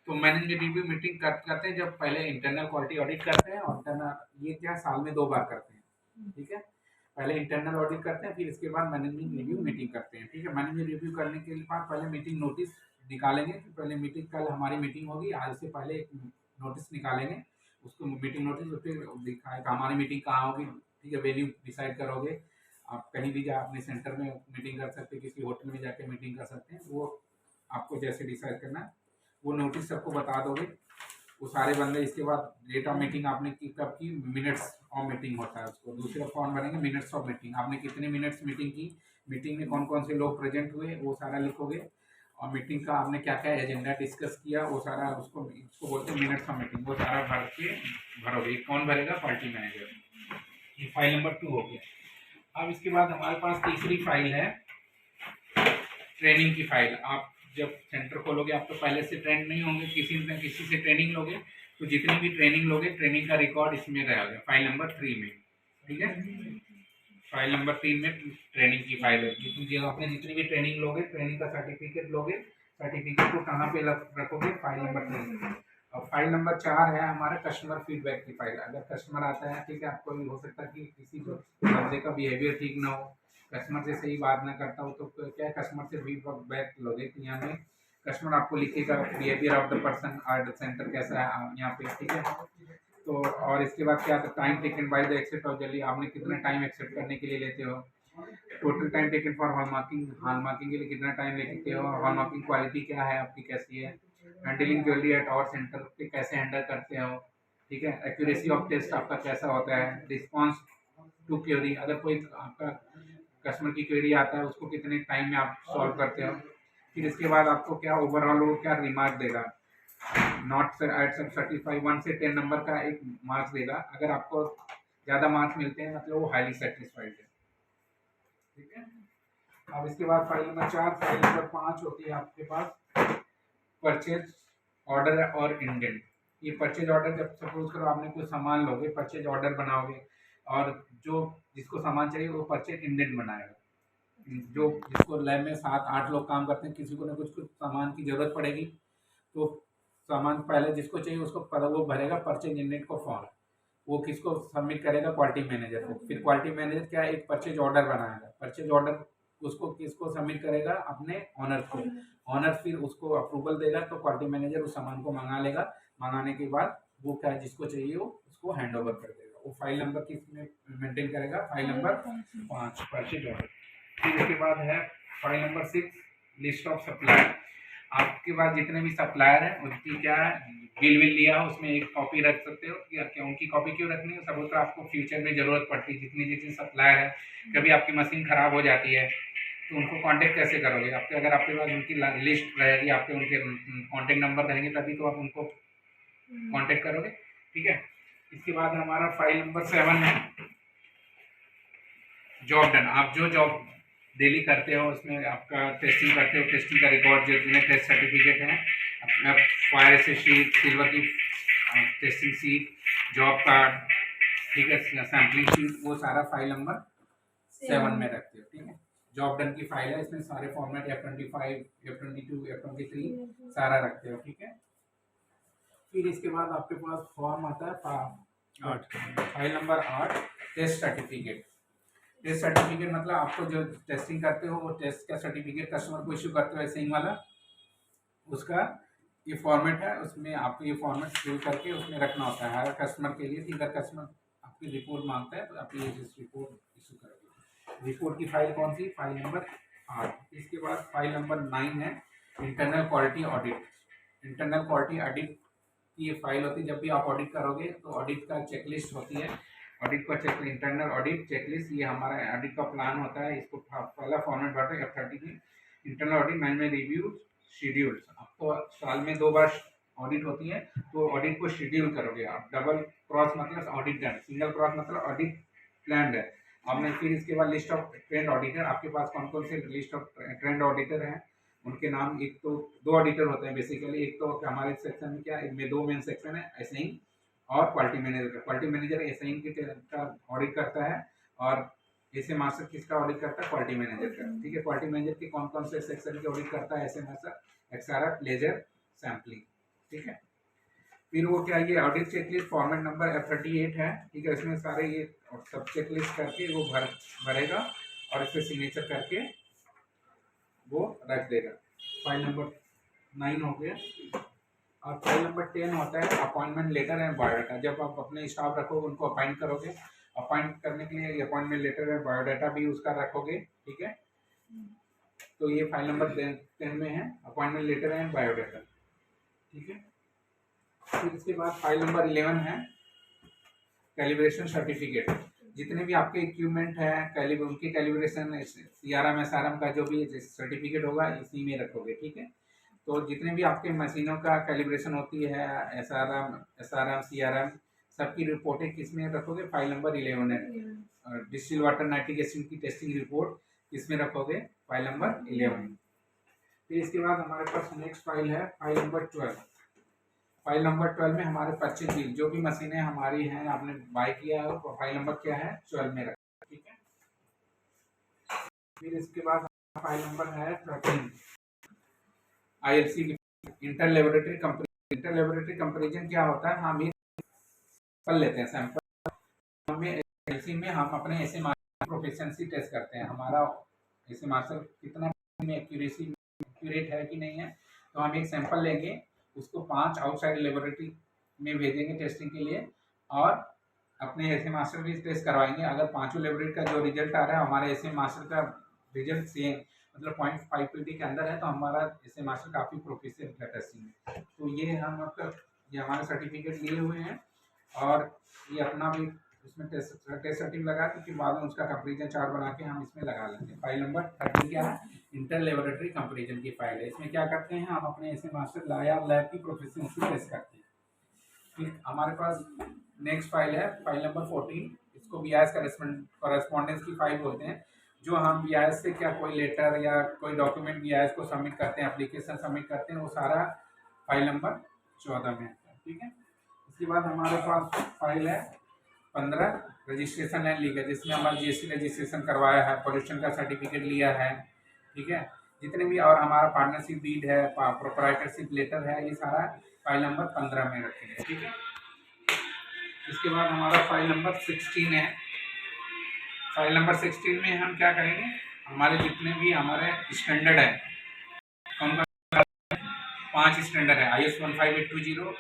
तो मैनेजमेंट रिव्यू मीटिंग करते हैं, जब पहले इंटरनल क्वालिटी ऑडिट करते हैं, और इंटरनल ये क्या साल में 2 बार करते हैं। ठीक है, पहले इंटरनल ऑडिट करते हैं, फिर इसके बाद मैनेजमेंट रिव्यू मीटिंग करते हैं। ठीक है, मैनेजमेंट रिव्यू करने के बाद पहले मीटिंग नोटिस निकालेंगे कि पहले मीटिंग, कल हमारी मीटिंग होगी, आज से पहले एक नोटिस निकालेंगे, उसको मीटिंग नोटिस उस पर दिखाएगा हमारी मीटिंग कहाँ होगी। ठीक है, वेन्यू डिसाइड करोगे, आप कहीं भी जा अपने सेंटर में मीटिंग कर सकते हैं, किसी होटल में जाके मीटिंग कर सकते हैं, वो आपको जैसे डिसाइड करना है वो नोटिस सबको बता दोगे, वो सारे बंदे। इसके बाद डेट ऑफ मीटिंग आपने कब की, मिनट्स ऑफ मीटिंग होता है, उसको दूसरा फॉर्म बनेंगे मिनट्स ऑफ मीटिंग, आपने कितने मिनट्स मीटिंग की, मीटिंग में कौन कौन से लोग प्रेजेंट हुए वो सारा लिखोगे, और मीटिंग का आपने क्या क्या एजेंडा डिस्कस किया वो सारा, उसको बोलते हैं मिनट्स ऑफ मीटिंग, वो सारा भर के भरोगे। कौन भरेगा, पार्टी मैनेजर। ये फाइल नंबर 2 हो गया। अब इसके बाद हमारे पास तीसरी फाइल है ट्रेनिंग की फाइल। आप जब सेंटर खोलोगे, आप तो पहले से ट्रेंड नहीं होंगे, किसी न किसी से ट्रेनिंग लोगे, तो जितनी भी ट्रेनिंग लोगे ट्रेनिंग का रिकॉर्ड इसमें रहेगा, फाइल नंबर 3 में। ठीक है, फाइल नंबर 3 में ट्रेनिंग की फाइल है, जितनी आपने जितनी भी ट्रेनिंग लोगे, ट्रेनिंग का सर्टिफिकेट लोगे, सर्टिफिकेट को कहाँ पे रखोगे, फाइल नंबर 3। और फाइल नंबर 4 है हमारा कस्टमर फीडबैक की फाइल। अगर कस्टमर आता है, ठीक है, आपको हो सकता है कि किसी बंदे का बिहेवियर ठीक ना हो, कस्टमर से सही बात ना करता हो, तो क्या कस्टमर से फीडबैक लोगे, तो यहाँ में कस्टमर आपको लिखेगा behaviour of the person at the centre कैसा है यहाँ पे। ठीक है, तो और इसके बाद क्या था, time taken by the except of जल्दी, आपने कितना टाइम एक्सेप्ट करने के लिए लेते हो, total time taken for hall marking के लिए कितना टाइम लेते हो, हॉल मार्किंग क्वालिटी क्या है आपकी, कैसी है, handling jewellery at our centre पे कैसे हैंडल करते हो। ठीक है, एक्यूरेसी ऑफ टेस्ट आपका कैसा होता है, रिस्पॉन्स टू क्वेरी, अगर कोई आपका कस्टमर की क्वेरी आता है उसको कितने टाइम में आप सॉल्व करते हो। फिर इसके बाद आपको क्या ओवरऑल वो क्या रिमार्क देगा, नॉट एट सेटिस्फाई 1 से 10 नंबर का एक मार्क्स देगा। अगर आपको ज़्यादा मार्क्स मिलते हैं मतलब वो हाईली सेटिस्फाइड है, ठीक है। अब इसके बाद फाइल नंबर 4, फाइल नंबर 5 होती है आपके पास परचेज ऑर्डर और इंडेंट। ये परचेज ऑर्डर, जब सपोज करो आपने कोई सामान लोगे, परचेज ऑर्डर बनाओगे और जो जिसको सामान चाहिए वो परचेज इंडेंट बनाएगा। जो जिसको लैब में 7-8 लोग काम करते हैं, किसी को ना कुछ सामान की जरूरत पड़ेगी तो सामान पहले जिसको चाहिए उसको पता वो भरेगा परचेज इंडेंट को फॉर्म, वो किसको सबमिट करेगा, क्वालिटी मैनेजर को। फिर क्वालिटी मैनेजर क्या एक परचेज ऑर्डर बनाएगा, परचेज ऑर्डर उसको किसको सबमिट करेगा, अपने ऑनर को। ऑनर फिर उसको अप्रूवल देगा तो क्वालिटी मैनेजर उस सामान को मंगा लेगा। मंगाने के बाद वो क्या है जिसको चाहिए वो उसको हैंड ओवर कर देगा। वो फाइल नंबर किस में मेंटेन करेगा, फाइल नंबर 5 परचेज ऑर्डर। फिर इसके बाद है file number 6 list of supplier. आपके पास जितने भी सप्लायर हैं उनकी क्या बिल लिया उसमें एक कॉपी रख सकते हो। क्या उनकी कॉपी क्यों रखनी है, सब तो आपको फ्यूचर में ज़रूरत पड़ती है। जितनी जितनी सप्लायर है, कभी आपकी मशीन ख़राब हो जाती है तो उनको कांटेक्ट कैसे करोगे, आपके अगर आपके पास उनकी लिस्ट रहेगी, आपके उनके कांटेक्ट नंबर रहेंगे तभी तो आप उनको कांटेक्ट करोगे, ठीक है। इसके बाद हमारा फाइल नंबर 7 है जॉब डन। आप जो जॉब डेली करते हो उसमें आपका टेस्टिंग करते हो, टेस्टिंग का रिकॉर्ड जितने टेस्ट सर्टिफिकेट हैं, अपना फायर से शीट, सिल्वर की टेस्टिंग शीट, जॉब कार्ड, ठीक है, सैम्पलिंग शीट, वो सारा फाइल नंबर 7 में रखते हो, ठीक है। जॉब डन की फाइल है, इसमें सारे फॉर्मेट F25, F22, F23 सारा रखते हो, ठीक है। फिर इसके बाद आपके पास फॉर्म आता है 8, file number 8 test certificate. Test certificate मतलब आपको जो टेस्टिंग करते हो वो टेस्ट का सर्टिफिकेट कस्टमर को इशू करते हो ऐसे वाला, उसका ये फॉर्मेट है। उसमें आपको ये फॉर्मेट फिल करके उसमें रखना होता है हर कस्टमर के लिए। अगर कस्टमर आपकी रिपोर्ट मांगता है तो आप ये रिपोर्ट इशू करोगे। रिपोर्ट की फाइल कौन सी, फाइल नंबर 8। इसके बाद फाइल नंबर 9 है internal quality audit. Internal quality audit की ये फाइल होती है। जब भी आप ऑडिट करोगे तो ऑडिट का चेकलिस्ट होती है, ऑडिट का चेक, इंटरनल ऑडिट चेकलिस्ट, ये हमारा ऑडिट का प्लान होता है। इसको पहला फॉर्मेट बढ़ता है F30 की internal audit management review schedules. आपको साल में 2 बार ऑडिट होती है तो ऑडिट को शेड्यूल करोगे आप। डबल क्रॉस मतलब ऑडिट डन, सिंगल क्रॉस मतलब ऑडिट प्लान्ड है आपने। फिर इसके बाद लिस्ट ऑफ ट्रेंड ऑडिटर, आपके पास कौन कौन से लिस्ट ऑफ ट्रेंड ऑडिटर हैं उनके नाम। एक तो 2 ऑडिटर होते हैं बेसिकली, एक तो हमारे सेक्शन में क्या इनमें 2 मेन सेक्शन है, असाइन और क्वालिटी मैनेजर का। क्वालिटी मैनेजर असाइन का ऑडिट करता है और ऐसे मास्टर किसका ऑडिट करता है, क्वालिटी मैनेजर का, ठीक है। क्वालिटी मैनेजर के कौन कौन से सेक्शन के ऑडिट करता है, ऐसे मास्टर, XRF, लेजर, सैम्पलिंग, ठीक है। फिर वो क्या ये audit checklist format number F38 है, ठीक है। इसमें सारे ये सब चेकलिस्ट करके वो भरेगा और इस पर सिग्नेचर करके वो रख देगा। फाइल नंबर 9 हो गया। और फाइल नंबर 10 होता है अपॉइंटमेंट लेटर एंड बायोडाटा। जब आप अपने स्टाफ रखोगे उनको अपॉइंट करोगे, अपॉइंट करने के लिए अपॉइंटमेंट लेटर एंड बायोडाटा भी उसका रखोगे, ठीक है। तो ये फाइल नंबर 10 में है अपॉइंटमेंट लेटर एंड बायोडाटा, ठीक है। फिर इसके बाद फाइल नंबर 11 है कैलिब्रेशन सर्टिफिकेट। जितने भी आपके इक्विपमेंट है उनकी कैलिब्रेशन CRM SRM का जो भी सर्टिफिकेट होगा इसी में रखोगे, ठीक है। तो जितने भी आपके मशीनों का कैलिब्रेशन होती है SRM CRM सबकी रिपोर्टें किस में रखोगे, फाइल नंबर 11 है। डिस्टिल वाटर नाइट्रिक एसिड की टेस्टिंग रिपोर्ट किस में रखोगे, फाइल नंबर 11। फिर इसके बाद हमारे पास नेक्स्ट फाइल है फाइल नंबर 12। फाइल नंबर 12 में हमारे परचेज बिल, जो भी मशीनें हमारी हैं आपने बाय किया है वो फाइल नंबर क्या है 12 में रखा, ठीक है। फिर इसके बाद फाइल नंबर है 13 ILC inter laboratory comparison. Inter laboratory comparison क्या होता है, हम कर लेते हैं सैंपल, हमें ILC में हम अपने ऐसे मास्टर प्रोफिशिएंसी टेस्ट करते हैं, हमारा ऐसे मास्टर कितना एक्यूरेट है कि नहीं है। तो हम एक सैंपल लेंगे, उसको 5 आउटसाइड लेबोरेटरी में भेजेंगे टेस्टिंग के लिए और अपने ऐसे मास्टर भी टेस्ट करवाएंगे। अगर 5 लेबोरेटरी का जो रिजल्ट आ रहा है हमारे ऐसे मास्टर का रिजल्ट सेम मतलब 0.5 PD के अंदर है तो हमारा ऐसे मास्टर काफ़ी प्रोफिशिएंट है टेस्टिंग में। तो ये हम मतलब ये हमारे सर्टिफिकेट लिए हुए हैं और ये अपना भी इसमें टेस्ट सेटिंग लगा तो फिर बाद में उसका कंपेरिजन चार्ट बना के हम इसमें लगा लेंगे। फाइल नंबर 30 क्या है, इंटर लेबोरेटरी कंपेरिजन की फाइल है। इसमें क्या करते हैं, हम अपने ऐसे मास्टर लैब की प्रोफेशनल टेस्ट करते हैं। फिर हमारे पास नेक्स्ट फाइल है फाइल नंबर 14, इसको BIS करस्पॉन्डेंस की फाइल बोलते हैं। जो हम BIS से क्या कोई लेटर या कोई डॉक्यूमेंट BIS को सबमिट करते हैं, एप्लीकेशन सबमिट करते हैं, वो सारा फाइल नंबर 14 में आता है। ठीक है, इसके बाद हमारे पास फाइल है 15 रजिस्ट्रेशन एंड लीगल, जिसमें हमारा GST रजिस्ट्रेशन करवाया है, पोल्यूशन का सर्टिफिकेट लिया है। ठीक है, जितने भी और हमारा पार्टनरशिप डीड है, प्रोप्राइटरशिप लेटर है, ये सारा फाइल नंबर 15 में रखेंगे। ठीक है, इसके बाद हमारा फाइल नंबर 16 है। फाइल नंबर 16 में हम क्या करेंगे, हमारे जितने भी हमारे स्टैंडर्ड है, कौन 5 स्टैंडर्ड है, IS 15820,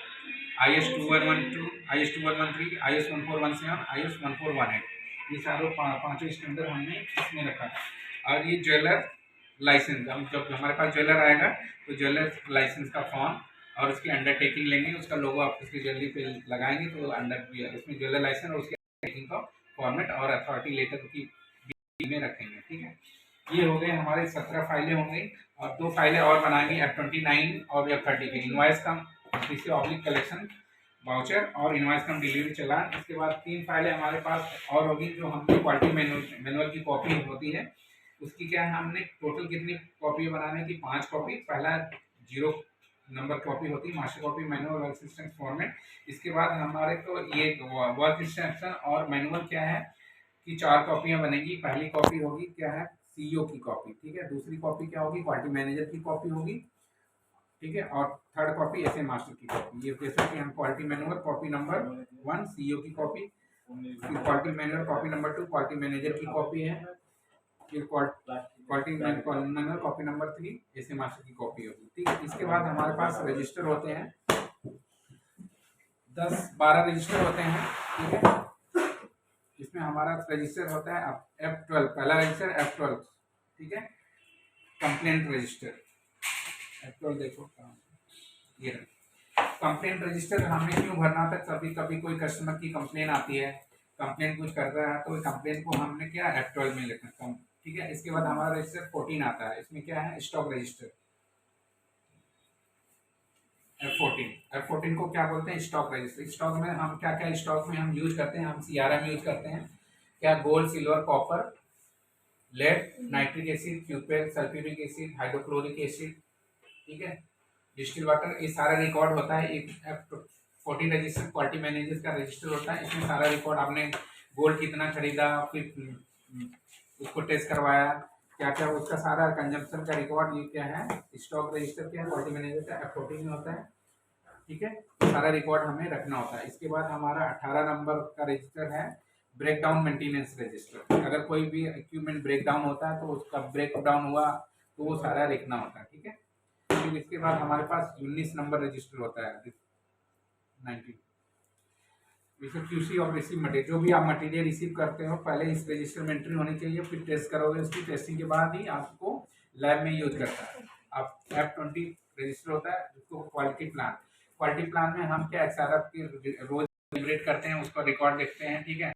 IS 2112, IS 2113, IS 1417, IS 1418, ये सारों पाँचों स्टैंडर्ड हमने इसमें रखा है। और ये ज्वेलर लाइसेंस, हम जब हमारे पास ज्वेलर आएगा तो ज्वेलर लाइसेंस का फॉर्म और उसकी अंडरटेकिंग लेंगे, उसका लोगो आप उसकी ज्वेलरी पे लगाएंगे तो उसमें ज्वेलर लाइसेंस और उसकी अंडरटेकिंग का फॉर्मेट और अथॉरिटी लेटर की में रखेंगे। ठीक है, ये हो गए हमारे 17 फाइलें हो गई, और 2 फाइलें और बनाएंगे F29 और F30 के, इनवाइस कम ऑब्लिक कलेक्शन वाउचर और इनवाइस कम डिलीवरी चालान। इसके बाद 3 फाइलें हमारे पास और होगी, जो हमने क्वालिटी मैनुअल की कॉपी होती है, उसकी क्या है, हमने टोटल कितनी कॉपी बनाने की, 5 कॉपी। पहला 0 नंबर कॉपी होती है, master copy, manual, work instruction format. इसके बाद हमारे को ये वर्क इंस्ट्रक्शन और मैनुअल क्या है कि 4 कॉपियां बनेगी। पहली कॉपी होगी क्या है, CEO की कॉपी। ठीक है, दूसरी कॉपी क्या होगी, क्वालिटी मैनेजर की कॉपी होगी। ठीक है, और थर्ड कॉपी ऐसे मास्टर की कॉपी। ये जैसे कि हम quality manual copy number 1 CEO की copy, quality manual copy number 2 quality manager की कॉपी है, फिर क्वालिटी मैनुअल कॉपी नंबर 3 ऐसे मास्टर की कॉपी होगी। ठीक है, इसके बाद हमारे पास रजिस्टर होते हैं, 10-12 रजिस्टर होते हैं। ठीक है, इसमें हमारा रजिस्टर होता है F12, पहला रजिस्टर F12। ठीक है, कंप्लेंट रजिस्टर F12, देखो ये कंप्लेंट रजिस्टर हमें क्यों भरना था, कभी कभी कोई कस्टमर की कंप्लेन आती है, कंप्लेन कुछ कर रहा है, तो कंप्लेन को हमने क्या F12 में लिखना। ठीक है, इसके बाद हमारा रजिस्टर 14 आता है, इसमें क्या है, स्टॉक रजिस्टर F14 को क्या बोलते हैं, स्टॉक रजिस्टर। स्टॉक में हम क्या क्या स्टॉक में हम यूज करते हैं, हम CRM यूज करते हैं, क्या gold, silver, copper, lead, nitric acid, cupel, sulphuric acid, hydrochloric acid. ठीक है, डिस्टिल वाटर, ये सारा रिकॉर्ड होता है। एक F14 रजिस्टर क्वालिटी मैनेजर का रजिस्टर होता है, इसमें सारा रिकॉर्ड, आपने गोल्ड कितना खरीदा, फिर उसको टेस्ट करवाया, क्या क्या उसका सारा कंजम्पशन का रिकॉर्ड, ये क्या है, स्टॉक रजिस्टर क्या है, क्वालिटी मैनेजर का F14 में होता है। ठीक है, सारा रिकॉर्ड हमें रखना होता है। इसके बाद हमारा 18 नंबर का रजिस्टर है ब्रेकडाउन मेंटेनेंस रजिस्टर। अगर कोई भी इक्विपमेंट ब्रेकडाउन होता है तो उसका ब्रेकडाउन हुआ तो वो सारा लिखना होता है। ठीक है, फिर इसके बाद हमारे पास 19 नंबर रजिस्टर होता है 19, जैसे QC और रिसीव मटेरियल, जो भी आप मटेरियल रिसीव करते हो पहले इस रजिस्टर में एंट्री होनी चाहिए, फिर टेस्ट करोगे, उसकी टेस्टिंग के बाद ही आपको लैब में यूज करता है। अब F20 रजिस्टर होता है, जिसको क्वालिटी प्लान में हम क्या XRF की रोज जनरेट करते हैं, उसका रिकॉर्ड देखते हैं। ठीक है,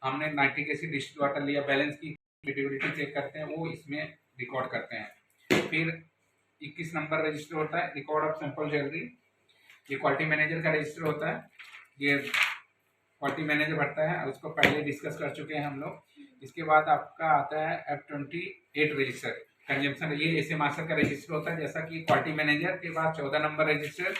हमने नाइट्रिक एसिड डिस्टिल वाटर लिया, बैलेंस की कंपेटिबिलिटी चेक करते हैं, वो इसमें रिकॉर्ड करते हैं। फिर 21 नंबर रजिस्टर होता है रिकॉर्ड ऑफ सैंपल ज्वेलरी, ये क्वालिटी मैनेजर का रजिस्टर होता है, ये क्वालिटी मैनेजर भरता है, उसको पहले डिस्कस कर चुके हैं हम लोग। इसके बाद आपका आता है F28 रजिस्टर कंजम्पशन, ये ऐसे मास्टर का रजिस्टर होता है, जैसा कि क्वालिटी मैनेजर के बाद 14 नंबर रजिस्टर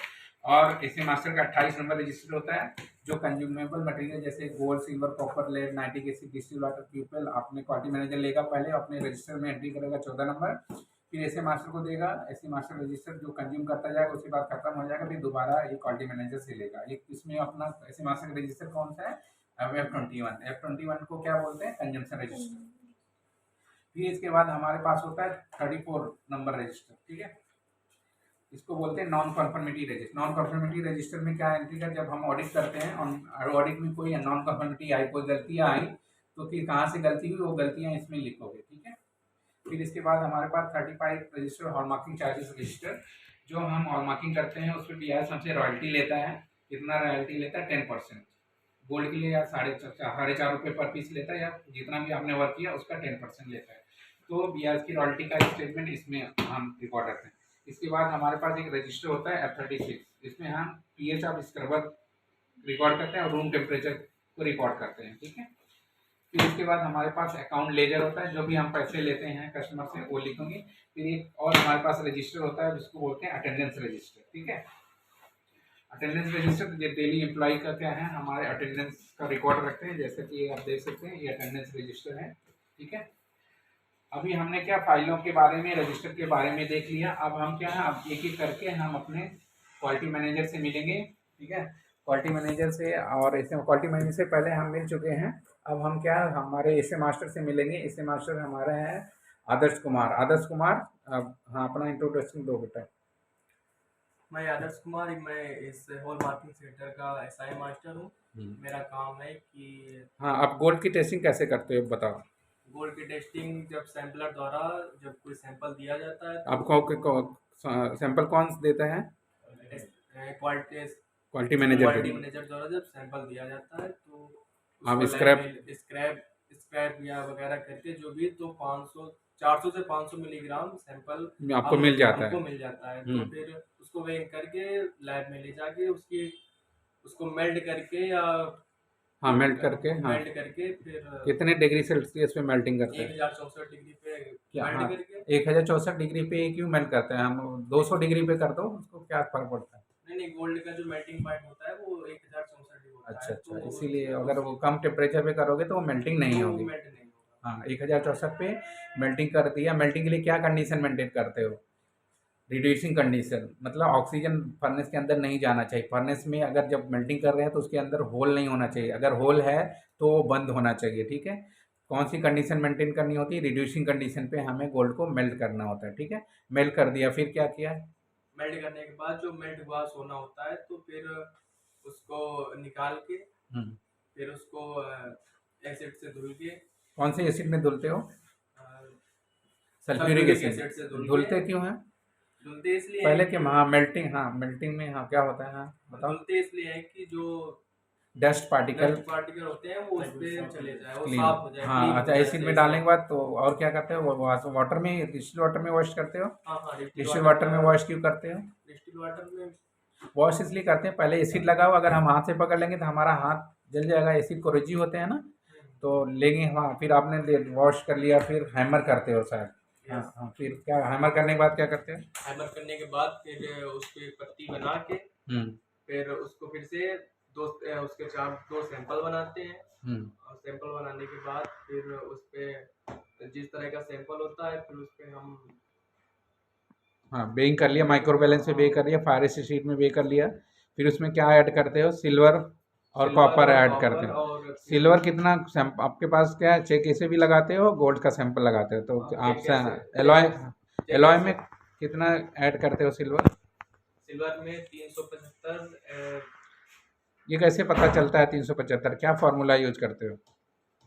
और ऐसे मास्टर का 28 नंबर रजिस्टर होता है, जो कंज्यूमेबल मटेरियल जैसे gold, silver, copper, lead, nitric acid, distil water, cupel, आपने क्वालिटी मैनेजर लेगा, पहले अपने रजिस्टर में एंट्री करेगा 14 नंबर, फिर ऐसे मास्टर को देगा, ऐसे मास्टर रजिस्टर जो कंज्यूम करता जाएगा, उसके बाद खत्म हो जाएगा, फिर दोबारा ये क्वालिटी मैनेजर से लेगा। ये इसमें अपना ऐसे मास्टर का रजिस्टर कौन सा है, F21 को क्या बोलते हैं, कंजम्पशन रजिस्टर। फिर इसके बाद हमारे पास होता है 34 नंबर रजिस्टर। ठीक है, इसको बोलते हैं non conformity register. Non conformity register में क्या एंट्री का, जब हम ऑडिट करते हैं और ऑडिट में कोई नॉन कन्फर्मिटी आई, कोई गलतियाँ आई, तो फिर कहाँ से गलती हुई वो गलतियाँ इसमें लिखोगे। ठीक है, फिर इसके बाद हमारे पास 35 रजिस्टर हॉलमार्किंग चार्जेस रजिस्टर, जो हम हॉलमार्किंग करते हैं उस पर BIS हमसे रॉयल्टी लेता है। कितना रॉयल्टी लेता है, 10%। गोल्ड के लिए या 4.5 रुपये पर पीस लेता है, या जितना भी आपने वर्क किया उसका 10% लेता है। तो ब्याज की रॉयल्टी का स्टेटमेंट इसमें हम रिकॉर्ड करते हैं। इसके बाद हमारे पास एक रजिस्टर होता है F36, इसमें हम pH ऑफ स्क्रबर रिकॉर्ड करते हैं और रूम टेम्परेचर को रिकॉर्ड करते हैं, ठीक है। फिर इसके बाद हमारे पास अकाउंट लेजर होता है, जो भी हम पैसे लेते हैं कस्टमर से वो लिखेंगे। फिर एक और हमारे पास रजिस्टर होता है जिसको बोलते हैं अटेंडेंस रजिस्टर, ठीक है। अटेंडेंस रजिस्टर डेली एम्प्लॉय का क्या है, हमारे अटेंडेंस का रिकॉर्ड रखते हैं, जैसे कि आप देख सकते हैं ये अटेंडेंस रजिस्टर है, ठीक है। अभी हमने क्या फाइलों के बारे में, रजिस्टर के बारे में देख लिया। अब हम क्या है, अब एक एक करके हम अपने क्वालिटी मैनेजर से मिलेंगे, ठीक है। क्वालिटी मैनेजर से, और ऐसे क्वालिटी मैनेजर से पहले हम मिल चुके हैं। अब हम क्या हमारे एसए मास्टर से मिलेंगे। एसए मास्टर हमारा है आदर्श कुमार। आदर्श कुमार, अब हाँ अपना इंट्रोडक्शन दो बेटा। मैं आदर्श कुमार, मैं इस होल मार्किंग सेंटर का एसआई मास्टर हूँ। मेरा काम है कि हाँ, आप गोल्ड की टेस्टिंग कैसे करते हो बताओ। गोल्ड की टेस्टिंग जब सैम्पलर द्वारा जब कोई सैंपल दिया जाता है आपको सैंपल कौन देता है? क्वालिटी मैनेजर द्वारा जब सैंपल दिया जाता है तो आप स्क्रैप या वगैरह करके जो भी, तो 400 से 500 मिलीग्राम सैंपल आपको मिल जाता है। तो फिर उसको वेइंग करके लैब में ले जाके उसको मेल्ट करके या मेल्ट करके फिर कितने डिग्री सेल्सियस पे मेल्टिंग करते हैं? 1064 डिग्री पे क्या? मेल्ट करके 1064 डिग्री पे क्यों मेल्ट करते हैं? हम 200 डिग्री पे कर दो, उसको क्या फर्क पड़ता है? नहीं, गोल्ड का जो मेल्टिंग पॉइंट होता है वो 1064 डिग्री होता है। अच्छा, इसीलिए अगर वो कम टेम्परेचर पे करोगे तो वो मेल्टिंग नहीं होगी। हाँ, 1064 पे मेल्टिंग कर दिया। मेल्टिंग के लिए क्या कंडीशन मेंटेन करते हो? रिड्यूसिंग कंडीशन, मतलब ऑक्सीजन फर्नेस के अंदर नहीं जाना चाहिए। फर्नेस में अगर जब मेल्टिंग कर रहे हैं तो उसके अंदर होल नहीं होना चाहिए, अगर होल है तो वो बंद होना चाहिए, ठीक है। कौन सी कंडीशन मेंटेन करनी होती है? रिड्यूसिंग कंडीशन पे हमें गोल्ड को मेल्ट करना होता है, ठीक है। मेल्ट कर दिया, फिर क्या किया? मेल्ट करने के बाद जो मेल्ट हुआ सोना होता है तो फिर उसको निकाल के फिर उसको एसिड से धुल के। कौन से एसिड में धुलते हो? सल्फ्यूरिक एसिड से धुलते क्यों है? धुलते इसलिए पहले कि मेल्टिंग, मेल्टिंग में क्या होता है? हाँ बताओ। धुलते इसलिए है कि जो डस्ट पार्टिकल होते हैं वो उस पे चले जाए, वो साफ हो जाए। हाँ, अच्छा, एसिड में डालने के बाद तो और क्या करते हो? वाटर में, डिस्टिल वाटर में वॉश करते हो? हाँ, डिस्टिल वाटर में वॉश क्यों करते हो? डिस्टिल वाटर में वॉश इसलिए करते हैं, पहले एसिड लगाओ, अगर हम हाथ से पकड़ लेंगे तो हमारा हाथ जल जाएगा। एसिड कोरोजिव होते हैं ना, तो लेंगे। हाँ, फिर आपने वॉश कर लिया, फिर हैमर करते हो शायद। हाँ, फिर क्या हैमर करने के बाद क्या करते हो? हैमर करने के बाद फिर उसकी पत्ती बना के फिर उसको फिर से उसके 2 सैंपल बनाते हैं। और सैंपल बनाने के बाद फिर उस पे जिस तरह का सैंपल होता है फिर उस पे हम बेइंग कर लिया, माइक्रो बैलेंस में बे कर लिया, फायर शीट में बे कर लिया। फिर उसमें क्या ऐड करते हो? सिल्वर और कॉपर ऐड करते हो। सिल्वर कितना आपके पास क्या है? चेक ऐसे भी लगाते हो, गोल्ड का सैंपल लगाते हो, तो आप एलॉय में कितना ऐड करते हो? सिल्वर में 375। ये कैसे पता चलता है 375? क्या फार्मूला यूज करते हो?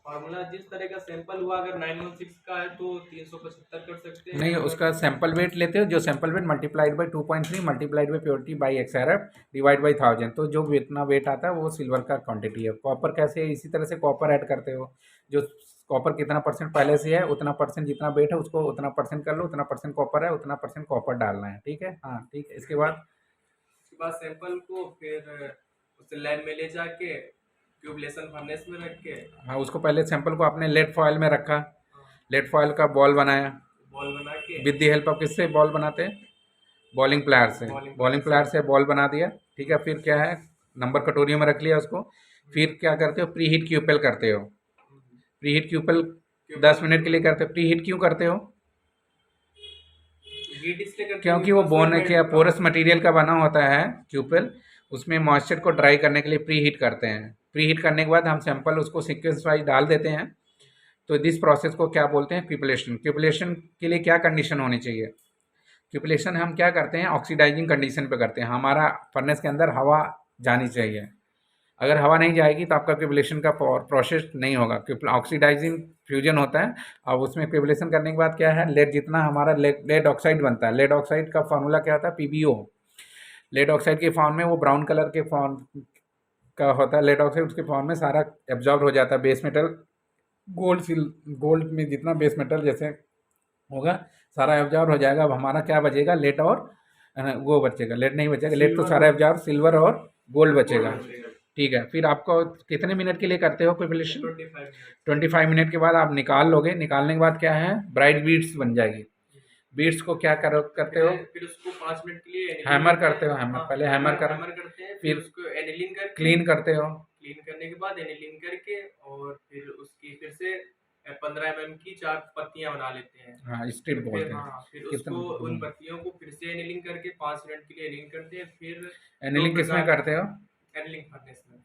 फार्मूला जिस तरह का सैंपल हुआ, अगर 916 का है तो 375 कर सकते हैं। नहीं, उसका सैंपल वेट लेते हो, जो sample weight multiplied by 2.3 multiplied by purity by XRF divide by 1000, तो जो इतना वेट आता है वो सिल्वर का क्वांटिटी है। कॉपर कैसे? इसी तरह से कॉपर ऐड करते हो, जो कॉपर कितना परसेंट पहले से है उतना परसेंट, जितना वेट है उसको उतना परसेंट कर लो, उतना परसेंट कॉपर है उतना परसेंट कॉपर डालना है, ठीक है। हाँ, ठीक है। इसके बाद सैंपल को फिर उसे लैब में ले जाके ट्यूबलेशन फर्नेस में रख के, हाँ, उसको पहले सैंपल को आपने लेड फॉयल में रखा, लेड फॉयल का बॉल बनाया, बॉल बना के विद द हेल्प ऑफ किससे बॉल बनाते हैं? बॉलिंग प्लायर से। बॉलिंग प्लायर से बॉल बना दिया, ठीक है। फिर क्या है? नंबर कटोरियों में रख लिया उसको। फिर क्या करते हो? प्री हीट क्यूपेल करते हो। प्री हीट क्यूपेल 10 मिनट के लिए करते हो। प्री हीट क्यों करते हो? क्योंकि वो बोन क्या पोरस मटेरियल का बना होता है क्यूपेल, उसमें मॉइस्चर को ड्राई करने के लिए प्री हीट करते हैं। प्री हीट करने के बाद हम सैंपल उसको सीक्वेंस वाइज डाल देते हैं। तो दिस प्रोसेस को क्या बोलते हैं? क्यूपलेशन। क्यूपलेशन के लिए क्या कंडीशन होनी चाहिए? क्यूपलेशन हम क्या करते हैं? ऑक्सीडाइजिंग कंडीशन पे करते हैं। हमारा फर्नेस के अंदर हवा जानी चाहिए, अगर हवा नहीं जाएगी तो आपका क्यूपलेशन का प्रोसेस नहीं होगा। ऑक्सीडाइजिंग फ्यूजन होता है। अब उसमें क्यूपलेशन करने के बाद क्या है? लेड जितना हमारा लेड ऑक्साइड बनता है, लेड ऑक्साइड का फार्मूला क्या होता है? PbO। लेड ऑक्साइड के फॉर्म में वो ब्राउन कलर के फॉर्म का होता है लेड ऑक्साइड, उसके फॉर्म में सारा एब्जॉर्ब हो जाता है। बेस मेटल गोल्ड में जितना बेस मेटल जैसे होगा सारा एब्जॉर्ब हो जाएगा। अब हमारा क्या बचेगा, लेड और वो बचेगा, लेड नहीं बचेगा, लेड तो सारा एब्जॉर्ब, सिल्वर और गोल्ड बचेगा। ठीक है, फिर आपको कितने मिनट के लिए करते हो कैलकुलेशन? 25 मिनट के बाद आप निकाल लोगे। निकालने के बाद क्या है, ब्राइट बीड्स बन जाएगी। बीड्स को क्या करते हो, फिर उसको 5 मिनट के लिए हैमर करते हो, हैमर पहले हैमर करते हैं, फिर उसको एनिलिंग करके क्लीन करते हो, क्लीन करने के बाद एनिलिंग करके और फिर उसकी फिर से 15 mm की 4 पत्तियां बना लेते हैं। हाँ स्ट्रिप बोलते हैं। हाँ, फिर उसको उन पत्तियों को फिर से एनिलिंग करके 5 मिनट के लिए एनिलिंग करते हैं। फिर एनिलिंग किस में करते हो? एनिलिंग फर्नेस में।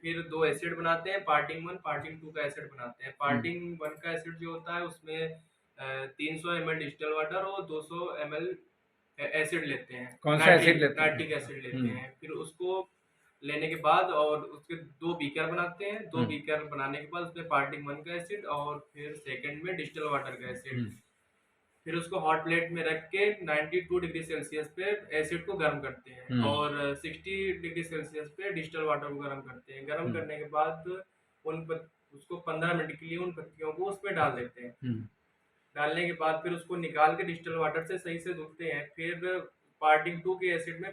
फिर 2 एसिड बनाते हैं, पार्टिंग 1 पार्टिंग 2 का एसिड बनाते हैं। पार्टिंग 1 का एसिड जो होता है उसमें 300 ml डिस्टिल वाटर और 200 ml एसिड लेते हैं। कौन सा एसिड लेते हैं? नाइट्रिक एसिड लेते हैं। फिर उसको लेने के बाद और उसके 2 बीकर बनाते हैं। 2 बीकर बनाने के बाद उसमें पार्टिंग 1 का एसिड और फिर सेकंड में डिस्टिल वाटर का एसिड। फिर उसको हॉट प्लेट में रख के 92 डिग्री सेल्सियस पे एसिड को गर्म करते हैं और 60 डिग्री सेल्सियस पे डिस्टिल वाटर को गर्म करते हैं। गर्म करने के बाद उसको 15 मिनट के लिए उन पत्तियों को उसमें डाल देते हैं। डालने के बाद फिर उसको निकाल के डिस्टिल वाटर से सही से धुलते हैं। फिर पार्टिंग 2 के एसिड में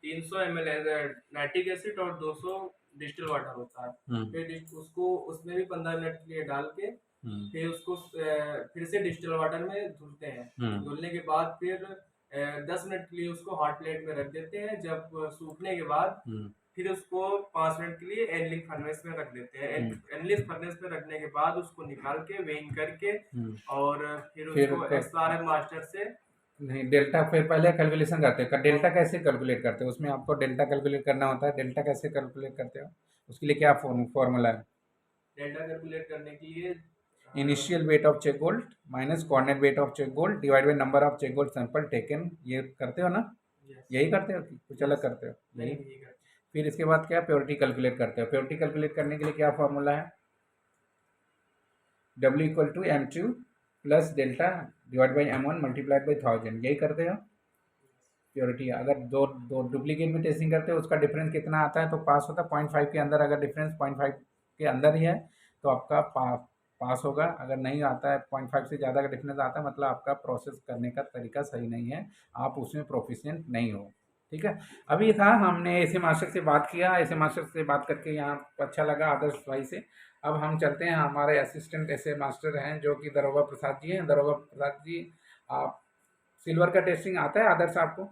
300 ml नाइट्रिक एसिड और 200 डिस्टिल वाटर होता है। फिर उसको उसमें भी 15 मिनट के लिए डाल के फिर उसको फिर से डिस्टिल वाटर में धुलते हैं। धुलने के बाद फिर 10 मिनट के लिए उसको हॉट प्लेट में रख देते हैं। जब सूखने के बाद फिर उसको 5 मिनट के लिए एनिलिंग फर्नेस में रख देते हैं। एनिलिंग फर्नेस में रखने के बाद उसको निकाल के वेइंग करके और फिर उसको XRM मास्टर से नहीं डेल्टा, फिर पहले कैलकुलेशन करते हो। डेल्टा कैसे कैलकुलेट करते हो? उसमें आपको डेल्टा कैलकुलेट करना होता है। डेल्टा कैसे कैलकुलेट करते हो, उसके लिए क्या फॉर्मूला है? डेल्टा कैलकुलेट करने के लिए initial weight of check gold minus coordinate weight of check gold divide by number of check gold sample taken. ये करते हो ना? यही करते हो कि कुछ अलग करते हो? यही। फिर इसके बाद क्या, प्योरिटी कैलकुलेट करते हो। प्योरिटी कैलकुलेट करने के लिए क्या फॉर्मूला है? W equal to M2 plus delta divide by M1 multiplied by 1000। यही करते हो प्योरिटी। अगर दो डुप्लीकेट में टेस्टिंग करते हो उसका डिफरेंस कितना आता है तो पास होता है 0.5 के अंदर। अगर डिफरेंस 0.5 के अंदर ही है तो आपका पास होगा। अगर नहीं आता है 0.5 से ज़्यादा का डिफरेंस आता है मतलब आपका प्रोसेस करने का तरीका सही नहीं है, आप उसमें प्रोफिशिएंट नहीं हो। ठीक है, अभी था हमने ऐसे मास्टर से बात किया, ऐसे मास्टर से बात करके यहाँ अच्छा लगा आदर्श भाई से। अब हम चलते हैं, हमारे असिस्टेंट ऐसे मास्टर हैं जो कि दरोगा प्रसाद जी हैं। दरोगा प्रसाद जी, आप सिल्वर का टेस्टिंग आता है आदर्श आपको?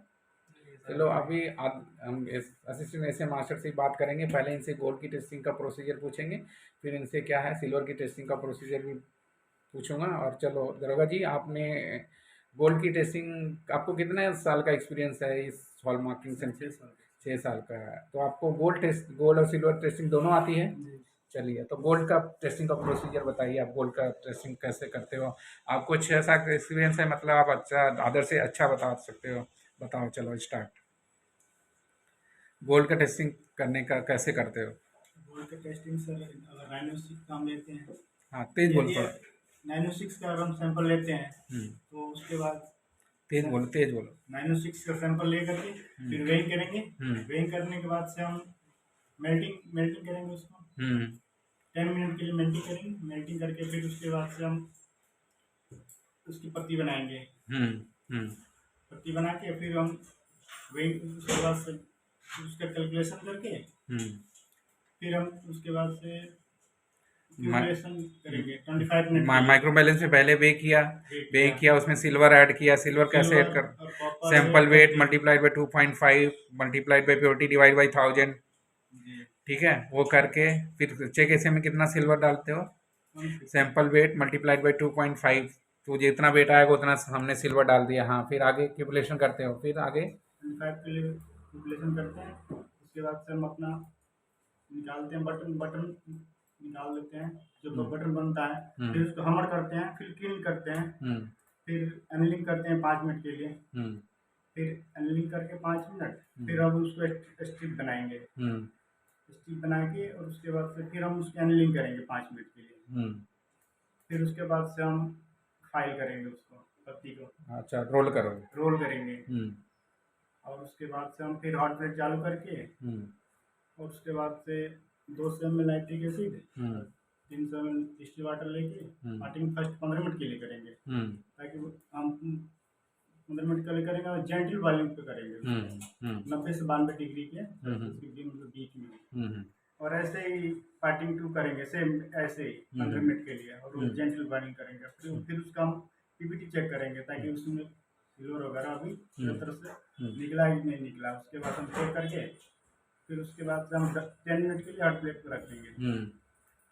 चलो अभी हम असिस्टेंट ऐसे मास्टर से बात करेंगे। पहले इनसे गोल्ड की टेस्टिंग का प्रोसीजर पूछेंगे, फिर इनसे क्या है सिल्वर की टेस्टिंग का प्रोसीजर भी पूछूंगा। और चलो दरोगा जी, आपने गोल्ड की टेस्टिंग, आपको कितने साल का एक्सपीरियंस है इस हॉल मार्किंग से? 6 साल का है। तो आपको गोल्ड और सिल्वर टेस्टिंग दोनों आती है? चलिए, तो गोल्ड का टेस्टिंग का प्रोसीजर बताइए, आप गोल्ड का टेस्टिंग कैसे करते हो? आपको 6 साल का एक्सपीरियंस है, मतलब आप अच्छा आदर से अच्छा बता सकते हो। बताओ, चलो स्टार्ट। गोल्ड का टेस्टिंग करने का कैसे करते हो? गोल्ड का टेस्टिंग सर, अगर 906 का हम लेते हैं, हाँ तेज बोल पड़ो। 906 का अगर हम सैंपल लेते हैं तो उसके बाद तेज बोलो, तेज बोलो। 906 का सैंपल ले करके फिर वेइंग करेंगे। वेइंग करने के बाद से हम मेल्टिंग करेंगे उसको। 10 मिनट के लिए मेल्टिंग करके फिर उसके बाद से हम उसकी पत्ती बनाएंगे। पत्ती बना के फिर हम वेइंग, उसके बाद से उसका कैलकुलेशन करके फिर हम उसके बाद से कैलकुलेशन करेंगे 25 मिनट। माइक्रो बैलेंस में पहले वे किया, उसमें सिल्वर ऐड किया। सिल्वर कैसे ऐड कर? Sample weight multiplied by 2.5 multiplied by purity divide by 1000। ठीक है, वो करके फिर चेक ऐसे में कितना सिल्वर डालते हो? सैंपल वेट मल्टीप्लाइड बाई 2.5, तो जितना वेट आएगा उतना हमने सिल्वर डाल दिया। हाँ, फिर आगे कैलकुलेशन करते हो। फिर आगे कैलकुलेशन करते हैं। उसके बाद से हम अपना निकालते हैं, बटन निकाल लेते हैं जो बटन बनता है। फिर उसको हमर करते हैं, फिर क्लीन करते हैं, फिर एनिलिंग करते हैं 5 मिनट के लिए। फिर एनिलिंग करके 5 मिनट फिर हम उसको स्ट्रिप बनाएंगे। स्ट्रिप बना के और उसके बाद से फिर हम उसकी एनिलिंग करेंगे 5 मिनट के लिए। फिर उसके बाद से हम फाइल करेंगे उसको, पत्ती को। अच्छा, रोल करेंगे। और उसके बाद से हम फिर हॉट प्लेट चालू करके और उसके बाद से 200 ml nitric acid 300 ml distil water लेके पार्टिंग फर्स्ट 15 मिनट के लिए करेंगे, ताकि हम 15 मिनट के लिए करेंगे और जेंटल वॉल्यूम पे करेंगे 90 से 92 डिग्री के मतलब बीच में। और ऐसे ही पार्टिंग 2 करेंगे सेम ऐसे ही 15 मिनट के लिए और जेंटल वॉल्यूम करेंगे। फिर उसका हम पीपीटी चेक करेंगे ताकि उसमें सिल्वर वगैरह अभी तरह से निकला ही नहीं निकला। उसके बाद हम चेक करके फिर उसके बाद से हम 10 मिनट के लिए हॉट प्लेट पर रख देंगे।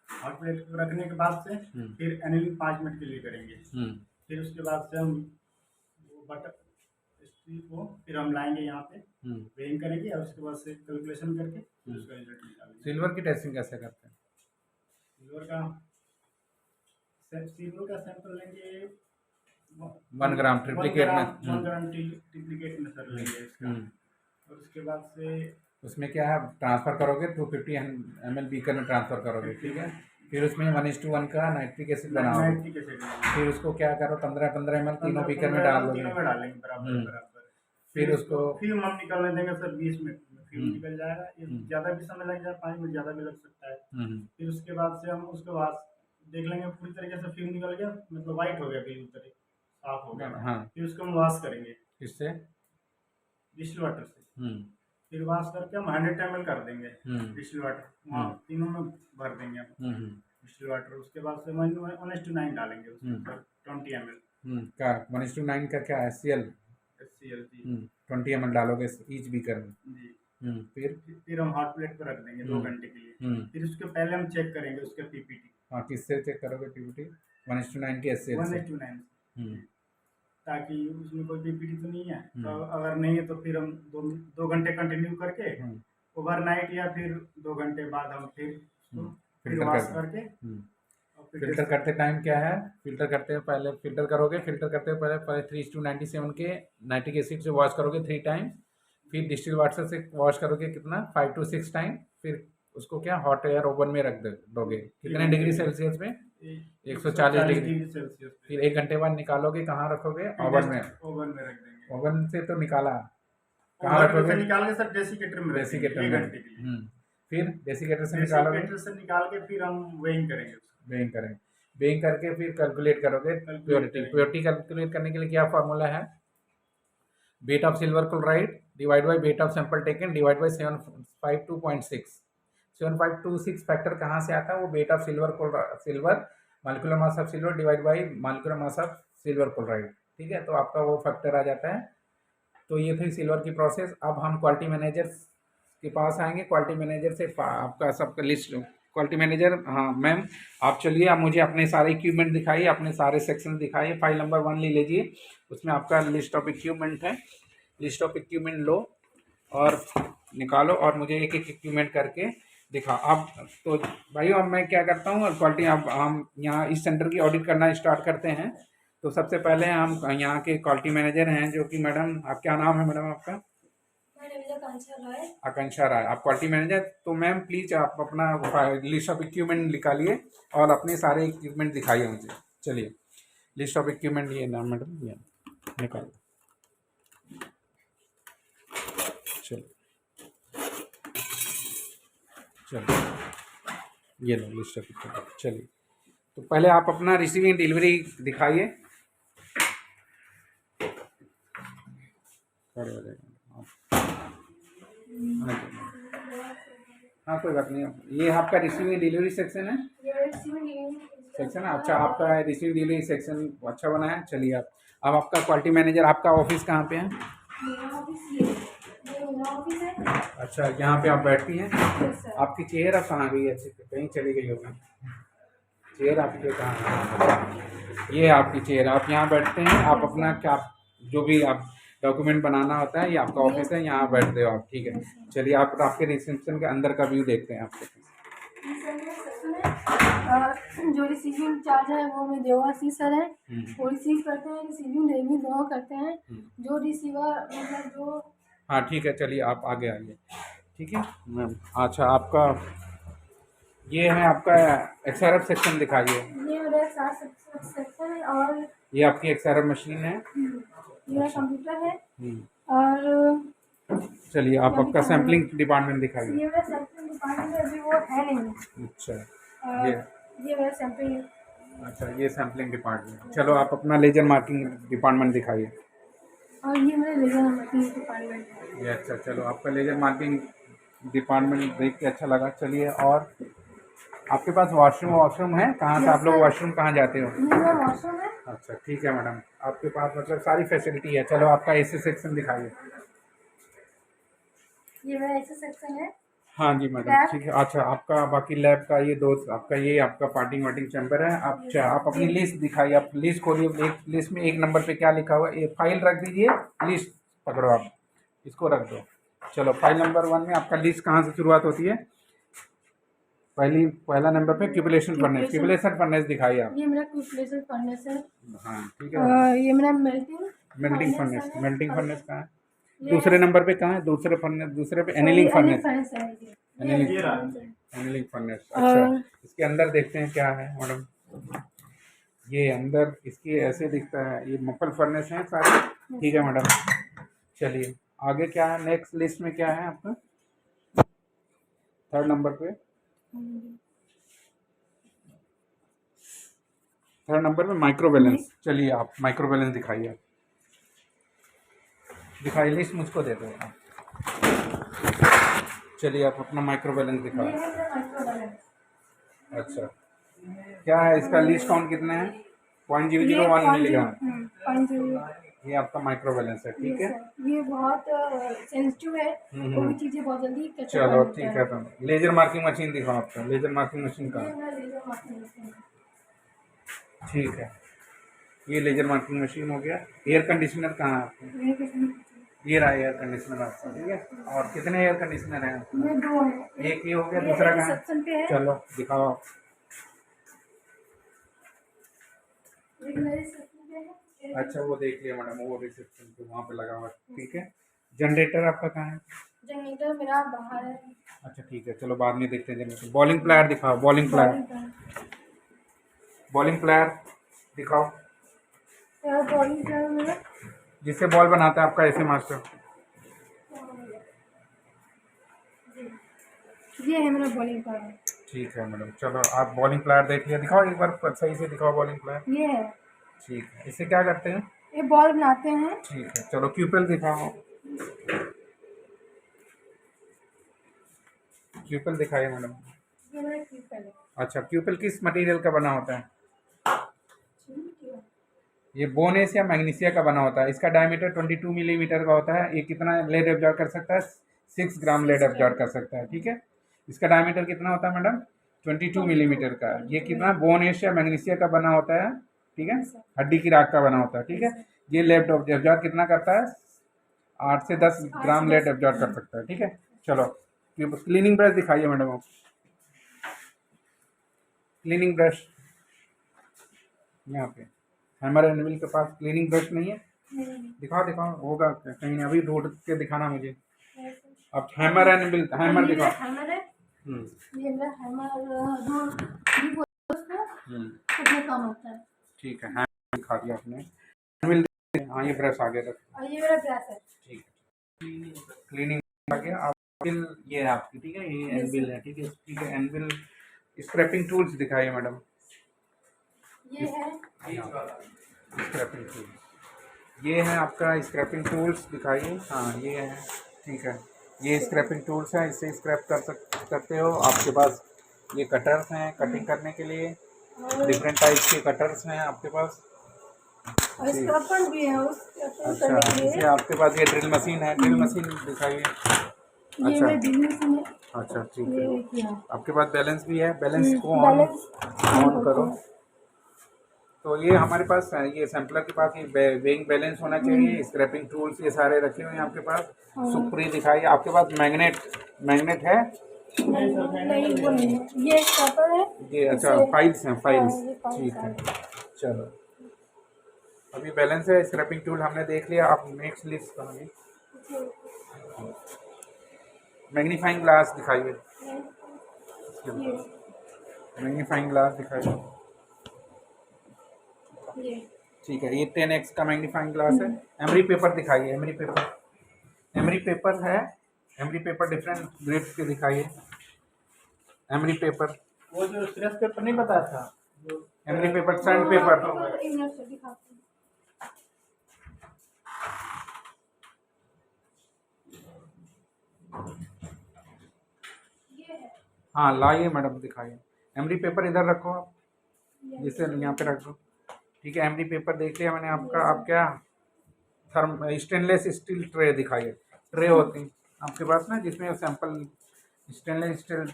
हॉट प्लेट पर रखने के बाद से फिर एनिलिंग 5 मिनट के लिए करेंगे। फिर उसके बाद से हम वो बटर स्टील को फिर हम लाएंगे यहाँ पे वेइंग करेंगे और उसके बाद से कैलकुलेशन करके उसका रिजल्ट निकालेंगे। सिल्वर की टेस्टिंग कैसे करते हैं? सिल्वर का सैंपल लेंगे 1 ग्राम ट्रिप्लिकेट में 1 ग्राम ट्रिप्लिकेट में सर लेंगे इसका। और उसके बाद से उसमें क्या है ट्रांसफ़र करोगे 250 ml बीकर में ट्रांसफ़र करोगे, ठीक है। फिर उसमें 1:1 का नाइट्रिक एसिड बनाओगे। फिर उसको क्या करो 15-15 ml तीनों बीकर में डाल दोगे। डालेंगे बराबर। फिर उसको फिर हम निकलने देंगे सर 20 मिनट में फिर निकल जाएगा। ये ज़्यादा भी समय लग जाए 5 मिनट ज़्यादा भी लग सकता है। फिर उसके बाद से हम उसके बाद देख लेंगे पूरी तरीके से फिल्म निकल गया, मतलब वाइट हो गया, बिल्कुल साफ हो गया। हाँ। फिर उसको हम वॉश करेंगे किससे? डिस्टिल वाटर से। फिर वॉश करके हम 100 ml कर देंगे डिस्टिल वाटर, वहाँ तीनों में भर देंगे हम डिस्टिल वाटर। उसके बाद से 1:9 डालेंगे उसमें 20 ml का 1:9 का क्या SCL 20 ml डालोगे ईच बीकर में जी। फिर हम हॉट प्लेट पर रख देंगे 2 घंटे के लिए। फिर उसके पहले हम चेक करेंगे उसके पीपीटी। हाँ, किससे चेक करोगे पीपीटी? 1:9 के SCL 1:9 ताकि उसमें कोई पीपीटी तो नहीं है। तो अगर नहीं है तो फिर हम 2 घंटे कंटिन्यू करके ओवरनाइट या फिर 2 घंटे बाद हम फिर वॉश करके फिल्टर करते टाइम क्या है, फिल्टर करते पहले फिल्टर करोगे, फिल्टर करते पहले 3:97 के नाइट्रिक एसिड से वॉश करोगे 3 टाइम। फिर डिस्टिल वाटर से वॉश करोगे कितना 5 to 6 टाइम। फिर उसको क्या हॉट एयर ओवन में रख दोगे कितने डिग्री सेल्सियस में? 140 डिग्री सेल्सियस। फिर 1 घंटे बाद निकालोगे, कहाँ रखोगे? ओवन में रख देंगे। ओवन से तो निकाला, कहाँ रखोगे? निकाल के सर डेसिकेटर में डेसिकेटर में। फिर डेसिकेटर से निकाल के फिर हम वेइंग करेंगे। वेइंग करके फिर कैलकुलेट करोगे प्योरिटी कैलकुलेट करने के लिए क्या फार्मूला है? Weight of silver chloride divide by weight of sample taken divide by 752.6। 752.6 factor कहाँ से आता है? वो weight of silver molecular mass of silver divide by molecular mass of silver chloride, ठीक है। तो आपका वो फैक्टर आ जाता है। तो ये थी सिल्वर की प्रोसेस। अब हम क्वालिटी मैनेजर के पास आएंगे। क्वालिटी मैनेजर से आपका सबका लिस्ट, क्वालिटी मैनेजर, हाँ मैम आप चलिए, आप मुझे अपने सारे इक्विपमेंट दिखाइए, अपने सारे सेक्शन दिखाइए। फाइल नंबर 1 ले लीजिए, उसमें आपका लिस्ट ऑफ इक्विपमेंट है। लिस्ट ऑफ इक्विपमेंट लो और निकालो और मुझे एक एक इक्विपमेंट करके दिखा। अब तो भाइयों अब मैं क्या करता हूँ, क्वालिटी अब हम यहाँ इस सेंटर की ऑडिट करना स्टार्ट करते हैं। तो सबसे पहले हम यहाँ के क्वालिटी मैनेजर हैं जो कि मैडम, आप क्या नाम है मैडम आपका? आकांक्षा राय, आप क्वालिटी मैनेजर। तो मैम प्लीज़ आप अपना लिस्ट ऑफ इक्विपमेंट निकालिए और अपने सारे इक्विपमेंट दिखाइए मुझे। चलिए लिस्ट ऑफ इक्विपमेंट ये नाम मैडम, ये निकालिए। चलो ये लो लिस्ट ऑफ इक्विपमेंट। चलिए तो पहले आप अपना रिसीविंग डिलीवरी दिखाइए। हाँ कोई बात नहीं, ये आपका रिसीविंग डिलीवरी सेक्शन है। सेक्शन है, अच्छा आपका रिसीविंग डिलीवरी सेक्शन अच्छा बना है। चलिए अब आपका क्वालिटी मैनेजर, आपका ऑफिस कहाँ पे है? अच्छा यहाँ पे आप बैठती हैं। आपकी चेयर अब कहाँ गई? अच्छी कहीं चली गई होगी चेयर आपकी, कहाँ? ये आपकी चेयर, आप यहाँ बैठते हैं। आप अपना क्या जो भी आप डॉक्यूमेंट बनाना होता है, ये आपका ऑफिस है, यहाँ बैठते हो आप, ठीक है। चलिए आप आपके रिसेप्शन के अंदर का व्यू देखते हैं आपके। जो रिसीविंग चार्ज है वो में देवाशीष सर है, वो रिसीव करते हैं, रिसीविंग डिलीवरी दोनों करते हैं। जो रिसीवर मतलब जो, हाँ ठीक है, चलिए आप आगे आइए, ठीक है मैम। अच्छा आपका ये है आपका XRF सेक्शन दिखाइए। ये मेरा सेक्शन है और ये आपकी XRF मशीन है, ये कंप्यूटर है और चलिए आप आपका सैम्पलिंग डिपार्टमेंट दिखाइए। ये मेरा सैम्पलिंग डिपार्टमेंट अभी वो है नहीं। अच्छा और ये ये मेरा सैम्पलिंग, अच्छा ये सैम्पलिंग डिपार्टमेंट। चलो आप अपना लेजर मार्किंग डिपार्टमेंट दिखाइए। और ये मेरा लेजर मार्किंग डिपार्टमेंट है। ये अच्छा, चलो आपका लेजर मार्किंग डिपार्टमेंट देख के अच्छा लगा। चलिए और आपके पास वॉशरूम है? कहाँ से आप लोग वॉशरूम कहाँ जाते हो? ये मेरा वॉशरूम है। अच्छा ठीक है मैडम, आपके पास मतलब सारी फैसिलिटी है। चलो आपका एसी सेक्शन दिखाइए। ये मेरा ऐसा सेक्शन है। हाँ जी मैडम लैब। ठीक है। अच्छा आपका बाकी लैब का ये दो आपका ये आपका पार्टिंग वार्टिंग चैम्बर है। आप अपनी लिस्ट दिखाइए। आप लिस्ट खोलिए। एक लिस्ट में एक नंबर पे क्या लिखा हुआ है, ये फाइल रख दीजिए। लिस्ट पकड़ो, आप इसको रख दो। चलो फाइल नंबर 1 में आपका लिस्ट कहाँ से शुरुआत होती है? पहला नंबर पे क्यूपुलेशन फर्नेस दिखाइए आप। ये मेरा क्यूपुलेशन फर्नेस है। हाँ ठीक है। ये मेरा मेल्टिंग फर्नेस कहाँ है? दूसरे नंबर पे कहाँ है? दूसरे पे एनीलिंग फर्नेस। Annealing furnace. अच्छा इसके अंदर देखते हैं क्या है मैडम। ये अंदर इसकी ऐसे दिखता है, ये मफल फर्नेस है सारे। ठीक है मैडम, चलिए आगे क्या है? नेक्स्ट लिस्ट में क्या है आपका? 3rd नंबर पे, 3rd नंबर पे माइक्रो बैलेंस। चलिए आप माइक्रो बैलेंस दिखाइए। लिस्ट मुझको दे दो आप। चलिए आप अपना माइक्रो बैलेंस दिखाओ। अच्छा क्या है इसका लिस्ट काउंट कितना है? 0.001 मिलीग्राम। ये आपका माइक्रो बैलेंस है। ठीक है, ये बहुत सेंसिटिव है, वो भी चीजें बहुत जल्दी। चलो ठीक है। तो लेजर मार्किंग मशीन दिखाओ आपका। लेजर मार्किंग मशीन का ठीक है, ये लेजर मार्किंग मशीन हो गया। एयर कंडीशनर कहाँ है आपका? ये रहा एयर कंडीशनर आपका। ठीक है, और कितने एयर कंडीशनर हैं? 2 है। एक ये हो गया, दूसरा कहाँ है? चलो दिखाओ आप। अच्छा वो देख लिया मैडम, वो रिसेप्शन पे वहाँ पे लगा हुआ है। ठीक है, जनरेटर आपका कहाँ है? जनरेटर मेरा बाहर है। अच्छा ठीक है, चलो बाद में देखते हैं जनरेटर। बॉलिंग प्लायर दिखाओ। बॉलिंग प्लायर दिखाओ। जिससे बॉल बनाता है आपका ऐसे मास्टर। ये है मेरा बॉलिंग प्लायर। ठीक है मैडम, चलो आप बॉलिंग प्लायर देख लिया। दिखाओ एक बार सही से दिखाओ बॉलिंग प्लायर। ये है। ठीक है, इससे क्या करते हैं? ये बॉल बनाते हैं। ठीक है, चलो क्यूपल दिखाओ। क्यूपल दिखाइए मैडम। ये मेरा क्यूपल है। अच्छा क्यूपल किस मटेरियल का बना होता है? ये बोनेस या मैग्नीशिया का बना होता है। इसका डायमीटर 22 मिलीमीटर का होता है। ये कितना लेड एब्जॉर्ब कर सकता है? 6 ग्राम लेड एब्जॉर्ब कर सकता है। ठीक है, इसका डायमीटर कितना होता है मैडम? 22 मिलीमीटर का। ये कितना बोनेस या मैग्नीशिया का बना होता है? ठीक है, हड्डी की राख का बना होता है। ठीक है, ये लेड एब्जॉर्ब कितना करता है? 8 से 10 ग्राम लेड एब्जॉर्ब कर सकता है। ठीक है, चलो क्लीनिंग ब्रश दिखाइए मैडम आप। क्लीनिंग ब्रश यहाँ पे हैमर एंड के पास क्लीनिंग ब्रश नहीं है? दिखाओ होगा कहीं, अभी ढूंढ के दिखाना मुझे। अब हैमर एंड हैमर दिखाओ। हैमर है। ये मेरा हैमर कितने काम होता है। ठीक है, हैमर दिखा दिया आपने। एनविल हाँ ये ब्रश आ गया था। ये मेरा ब्रश है। ठीक है, क्लीनिंग आ गया। आप ये है आपकी। ठीक है, ये एनविल है। ठीक है, एनविल। स्क्रैपिंग टूल्स दिखाइए मैडम। ये है स्क्रैपिंग टूल्स। ये है आपका स्क्रैपिंग टूल्स दिखाइए। हाँ ये है। ठीक है, ये स्क्रैपिंग टूल्स है, इससे स्क्रैप करते हो। आपके पास ये कटर्स हैं कटिंग करने के लिए। डिफरेंट टाइप्स के कटर्स हैं आपके पास। और स्क्रैपर भी है अच्छा, इससे आपके पास ये ड्रिल मशीन है। ड्रिल मशीन दिखाइए। ये अच्छा ड्रिल मशीन है। अच्छा ठीक है, आपके पास बैलेंस भी है। बैलेंस को ऑन करो। तो ये हमारे पास ये सैम्पलर के पास ये वेइंग बैलेंस होना चाहिए। स्क्रैपिंग टूल्स ये सारे रखे हुए हैं आपके पास। सुप्री दिखाइए। आपके पास मैग्नेट है? नहीं वो नहीं है। ये स्क्रैपर है। ये अच्छा फाइल्स हैं, फाइल्स। ठीक है, चलो अभी बैलेंस है। स्क्रैपिंग टूल हमने देख लिया। आप नेक्स्ट लिस्ट करेंगे। मैग्नीफाइंग ग्लास दिखाइए। मैग्नीफाइंग ग्लास दिखाइए। ठीक है, ये 10x का मैग्नीफाइंग ग्लास है। एमरी पेपर दिखाइए। एमरी पेपर एमरी पेपर है, एमरी पेपर डिफरेंट ग्रेड के दिखाइए। एमरी पेपर, वो जो स्ट्रेस पेपर नहीं बताया था, एमरी पेपर सैंड पेपर, एक मिनट से दिखाती हूँ। ये है। हाँ लाइए मैडम दिखाइए। एमरी पेपर इधर रखो आप, जिसे यहाँ पे रख दो। ठीक है, एमरी पेपर देख लिया मैंने आपका। आप क्या थर्म स्टेनलेस स्टील ट्रे दिखाइए। ट्रे होती है आपके पास ना, जिसमें सैंपल स्टेनलेस स्टील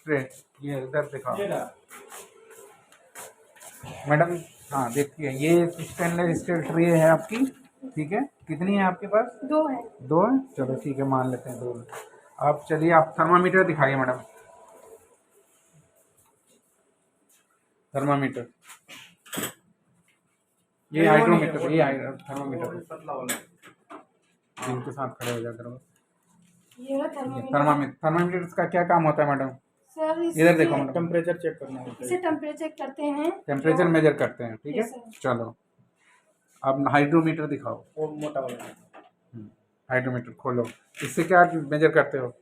ट्रे, ये इधर दिखाओ ये रहा। मैडम। हाँ देखिए, ये स्टेनलेस स्टील ट्रे है आपकी। ठीक है, कितनी है आपके पास? 2 है। 2 है, चलो ठीक है, मान लेते हैं 2। आप चलिए, आप थर्मामीटर दिखाइए मैडम। थर्मामीटर, ये हाइड्रोमीटर, ये थर्मामीटर पतला वाला। इनके साथ खड़े हो जाकर। ये है थर्मामीटर। थर्मामीटर, थर्मामीटर का क्या काम होता है मैडम? सर इधर देखो मैडम, टेम्परेचर चेक करना होता है। इसे टेम्परेचर करते हैं। टेम्परेचर मेजर करते हैं। ठीक है, Yes, sir. चलो अब हाइड्रोमीटर दिखाओ। वो मोटा वाला। हाइड्रोमीटर खोलो, इससे क्या मेजर करते हो?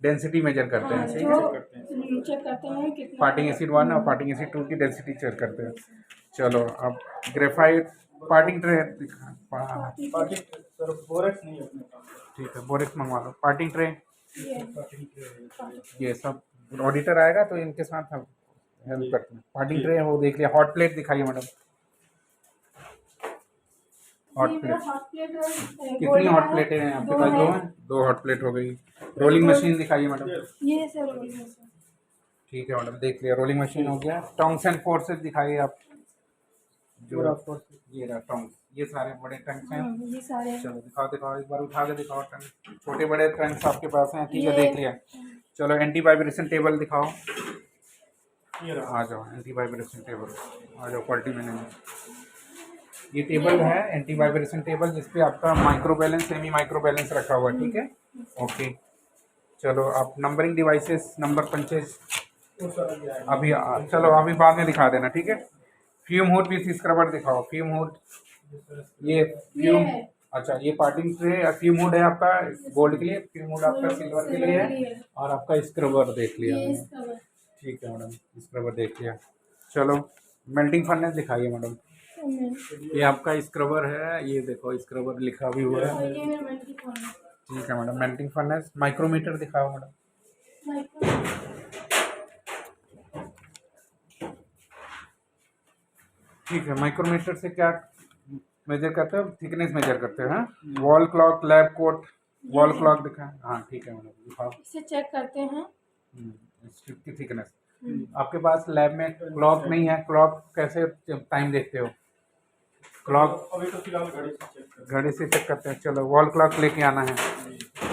डेंसिटी मेजर करते हैं। ठीक है, चेक करते हैं कितना पार्टिंग एसिड 1 और पार्टिंग एसिड 2 की डेंसिटी चेक करते हैं। चलो अब ग्रेफाइट पार्टिंग ट्रे दिखा। बाकी सर बोरेक्स नहीं है अपने पास। ठीक है, बोरेक्स मंगवा लो। पार्टिंग ट्रे, ये पार्टिंग ट्रे है। ये सब ऑडिटर आएगा तो इनके साथ हम हेल्प करते हैं। पार्टिंग ट्रे वो देख लिया। हॉट प्लेट दिखाइए मैडम। हॉट प्लेट, कितनी हॉट प्लेटें हैं आपके पास? 2 हैं, 2 हॉट प्लेट हो गई। रोलिंग मशीन दिखाइए मैडम। ये सर रोलिंग मशीन। ठीक है मैडम, देख लिया, रोलिंग मशीन हो गया। टंग्स एंड फोर्सेस दिखाइए आप। जो ये रहा टंग, ये सारे बड़े टंग्स हैं। ये सारे। चलो दिखाओ दिखाओ, एक बार उठा के दिखाओ टंग। छोटे बड़े टंग्स आपके पास हैं। ठीक है, ये- देख लिया। चलो एंटी वाइब्रेशन टेबल दिखाओ। ये रहा। आ जाओ, एंटी वाइब्रेशन टेबल आ जाओ। क्वालिटी मैनेजर, ये टेबल है एंटी वाइब्रेशन टेबल, जिसपे आपका micro balance, semi micro balance रखा हुआ है। ठीक है, ओके। चलो आप नंबरिंग डिवाइसेस, नंबर पंचेज अभी चलो अभी बाद में दिखा देना। ठीक है, फ्यूम हुड विथ स्क्रबर दिखाओ। फ्यूम हुड, ये फ्यूम, अच्छा ये पार्टिंग ट्रे फ्यूम हुड है आपका गोल्ड के लिए, फ्यूम हुड आपका सिल्वर के लिए है, और आपका स्क्रबर देख लिया ये मैंने। इसका ठीक है मैडम, स्क्रबर देख लिया। चलो मेल्टिंग फर्नेस दिखाइए मैडम। ये आपका स्क्रबर है, ये देखो स्क्रबर लिखा भी हुआ है। ये मेरा मेल्टिंग पॉइंट है। ठीक है मैडम, मेल्टिंग फर्नेस। माइक्रोमीटर दिखाओ मैडम। ठीक है, माइक्रोमीटर से क्या मेजर करते हो? थिकनेस मेजर करते हो। हाँ, wall clock, lab coat, wall clock दिखा। हाँ ठीक है मैडम, दिखाओ। इसे चेक करते हैं। स्ट्रिप की थिकनेस। आपके पास लैब में क्लॉक नहीं है, क्लॉक कैसे टाइम देखते हो? क्लॉक अभी तो फिलहाल घड़ी से चेक कर। घड़ी से चेक करते हैं। चलो वॉल क्लॉक लेके आना है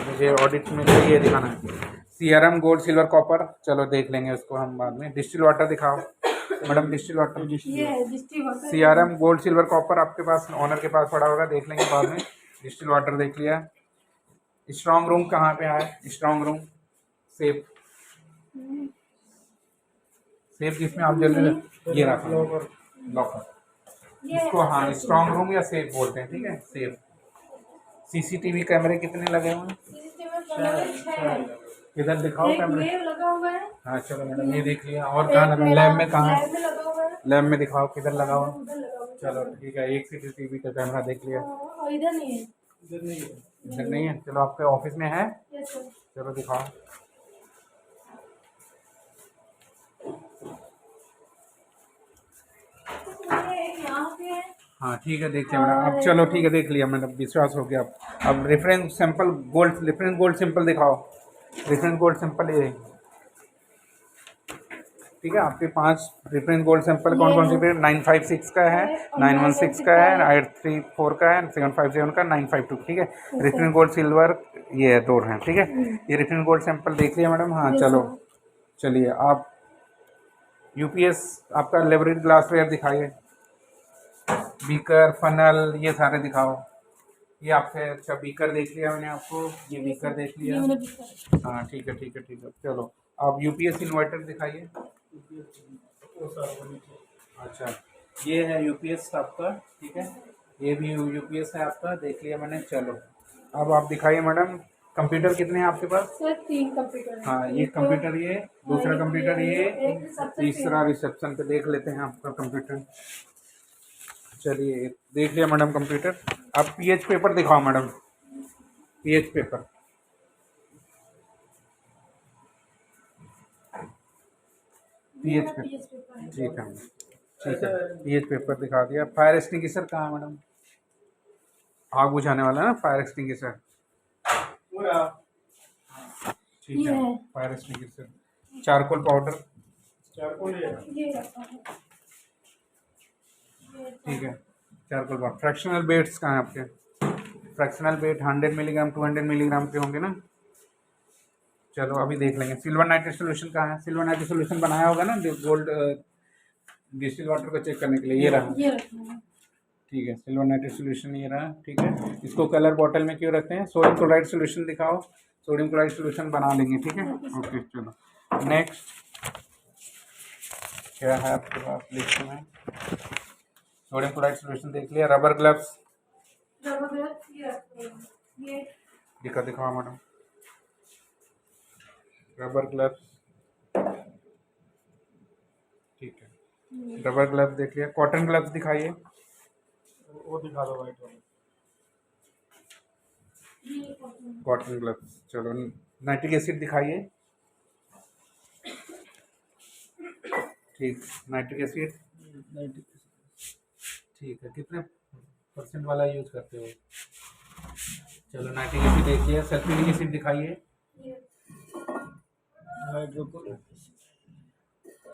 मुझे, ऑडिट में ये दिखाना है। सीआरएम गोल्ड सिल्वर कॉपर, चलो देख लेंगे उसको हम बाद में। डिस्टिल वाटर दिखाओ मैडम। डिस्टिल वाटर, ये है district water. CRM gold silver copper आपके पास, ऑनर के पास पड़ा होगा, देख लेंगे बाद में। डिस्टिल वाटर देख लिया। स्ट्रॉन्ग रूम कहाँ पे है? स्ट्रॉन्ग रूम सेफ, सेफ जिसमें आप जल्दी ये रखा लॉकर, इसको हाँ स्ट्रॉन्ग रूम या सेफ बोलते हैं। ठीक है, सेफ। सीसीटीवी कैमरे कितने लगे हुए हैं? इधर दिखाओ कैमरे। लगा हुआ है। हाँ चलो मैडम, ये देख लिया। और कहाँ लगा? लैब में कहाँ है? लैब में लगा हुआ है। लैब में दिखाओ किधर लगा हुआ। उधर लगा हुआ है। चलो ठीक है, एक सीसीटीवी का कैमरा देख लिया। और इधर नहीं है। इधर नहीं है। इधर नहीं है, चलो आपके ऑफिस में है, यस सर। चलो दिखाओ। यहाँ पे है। हाँ ठीक है, देख लिया मैडम। अब चलो ठीक है, देख लिया मैडम, विश्वास हो गया। अब reference sample gold, reference gold sample दिखाओ। रेफरेंस गोल्ड सैंपल ये, ठीक है, आपके 5 रेफरेंस गोल्ड सैंपल कौन कौन से? 956 का है, 916 का है, 834 का है, 757 का, 952। ठीक है, रेफरेंस गोल्ड सिल्वर ये 2 हैं। ठीक है, ये रेफरेंस गोल्ड सैंपल देख लिया मैडम। हाँ चलो चलिए, आप यूपीएस आपका लेबोरेटरी ग्लासवेयर दिखाइए। बीकर, फनल, ये सारे दिखाओ। ये आपसे, अच्छा बीकर देख लिया मैंने आपको, ये बीकर देख लिया। हाँ ठीक है ठीक है ठीक है, चलो आप यूपीएस इन्वर्टर दिखाइए। अच्छा ये है यूपीएस आपका। ठीक है, ये भी यूपीएस है आपका, देख लिया मैंने। चलो अब आप दिखाइए मैडम, कंप्यूटर कितने हैं आपके पास? सर 3 कंप्यूटर है। हाँ, ये कंप्यूटर, ये दूसरा कंप्यूटर, ये एक रिसेप्शन तीसरा रिसेप्शन पे। देख लेते हैं आपका कंप्यूटर। चलिए देख लिया मैडम कंप्यूटर। अब पीएच पेपर दिखाओ madam, pH paper. PH paper, ठीक है, ठीक है। पीएच पेपर दिखा दिया। फायर एक्सटिंग्विशर कहाँ है मैडम? आग बुझाने वाला है ना, फायर एक्सटिंग्विशर पूरा, ठीक है। Fire extinguisher, charcoal powder, charcoal ये रखा है। ठीक है। Charcoal powder. फ्रैक्शनल बेट्स कहाँ हैं आपके? फ्रैक्शनल बेट 100 मिलीग्राम 200 मिलीग्राम के होंगे ना। चलो अभी देख लेंगे। सिल्वर नाइट्रेट सोल्यूशन कहाँ है? सिल्वर नाइट्रेट सोल्यूशन बनाया होगा ना गोल्ड डिस्टिल वाटर को चेक करने के लिए। ये रहा, ठीक है। सिल्वर नाइट्रेट सोल्यूशन ये रहा, ठीक है। इसको कलर बॉटल में क्यों रखते हैं? सोडियम क्लोराइड सोल्यूशन दिखाओ। सोडियम क्लोराइड सोल्यूशन बना लेंगे, ठीक है। ओके चलो नेक्स्ट क्या है आपके पास लिस्ट में? सोडियम क्लोराइड सोल्यूशन देख लिया। रबर ग्लव्स, ये दिखाओ मैडम। रबर ग्लव्स, ठीक है। रबर ग्लव्स देख लिया। कॉटन ग्लव्स दिखाइए। वो दिखा दो वाइट वाला। कॉटन ग्लव्स, चलो। नाइट्रिक एसिड दिखाइए। ठीक, नाइट्रिक एसिड, ठीक है। कितने % वाला यूज करते हो? चलो नाइट्रिक एसिड देख लिया। सल्फ्यूरिक एसिड दिखाइए।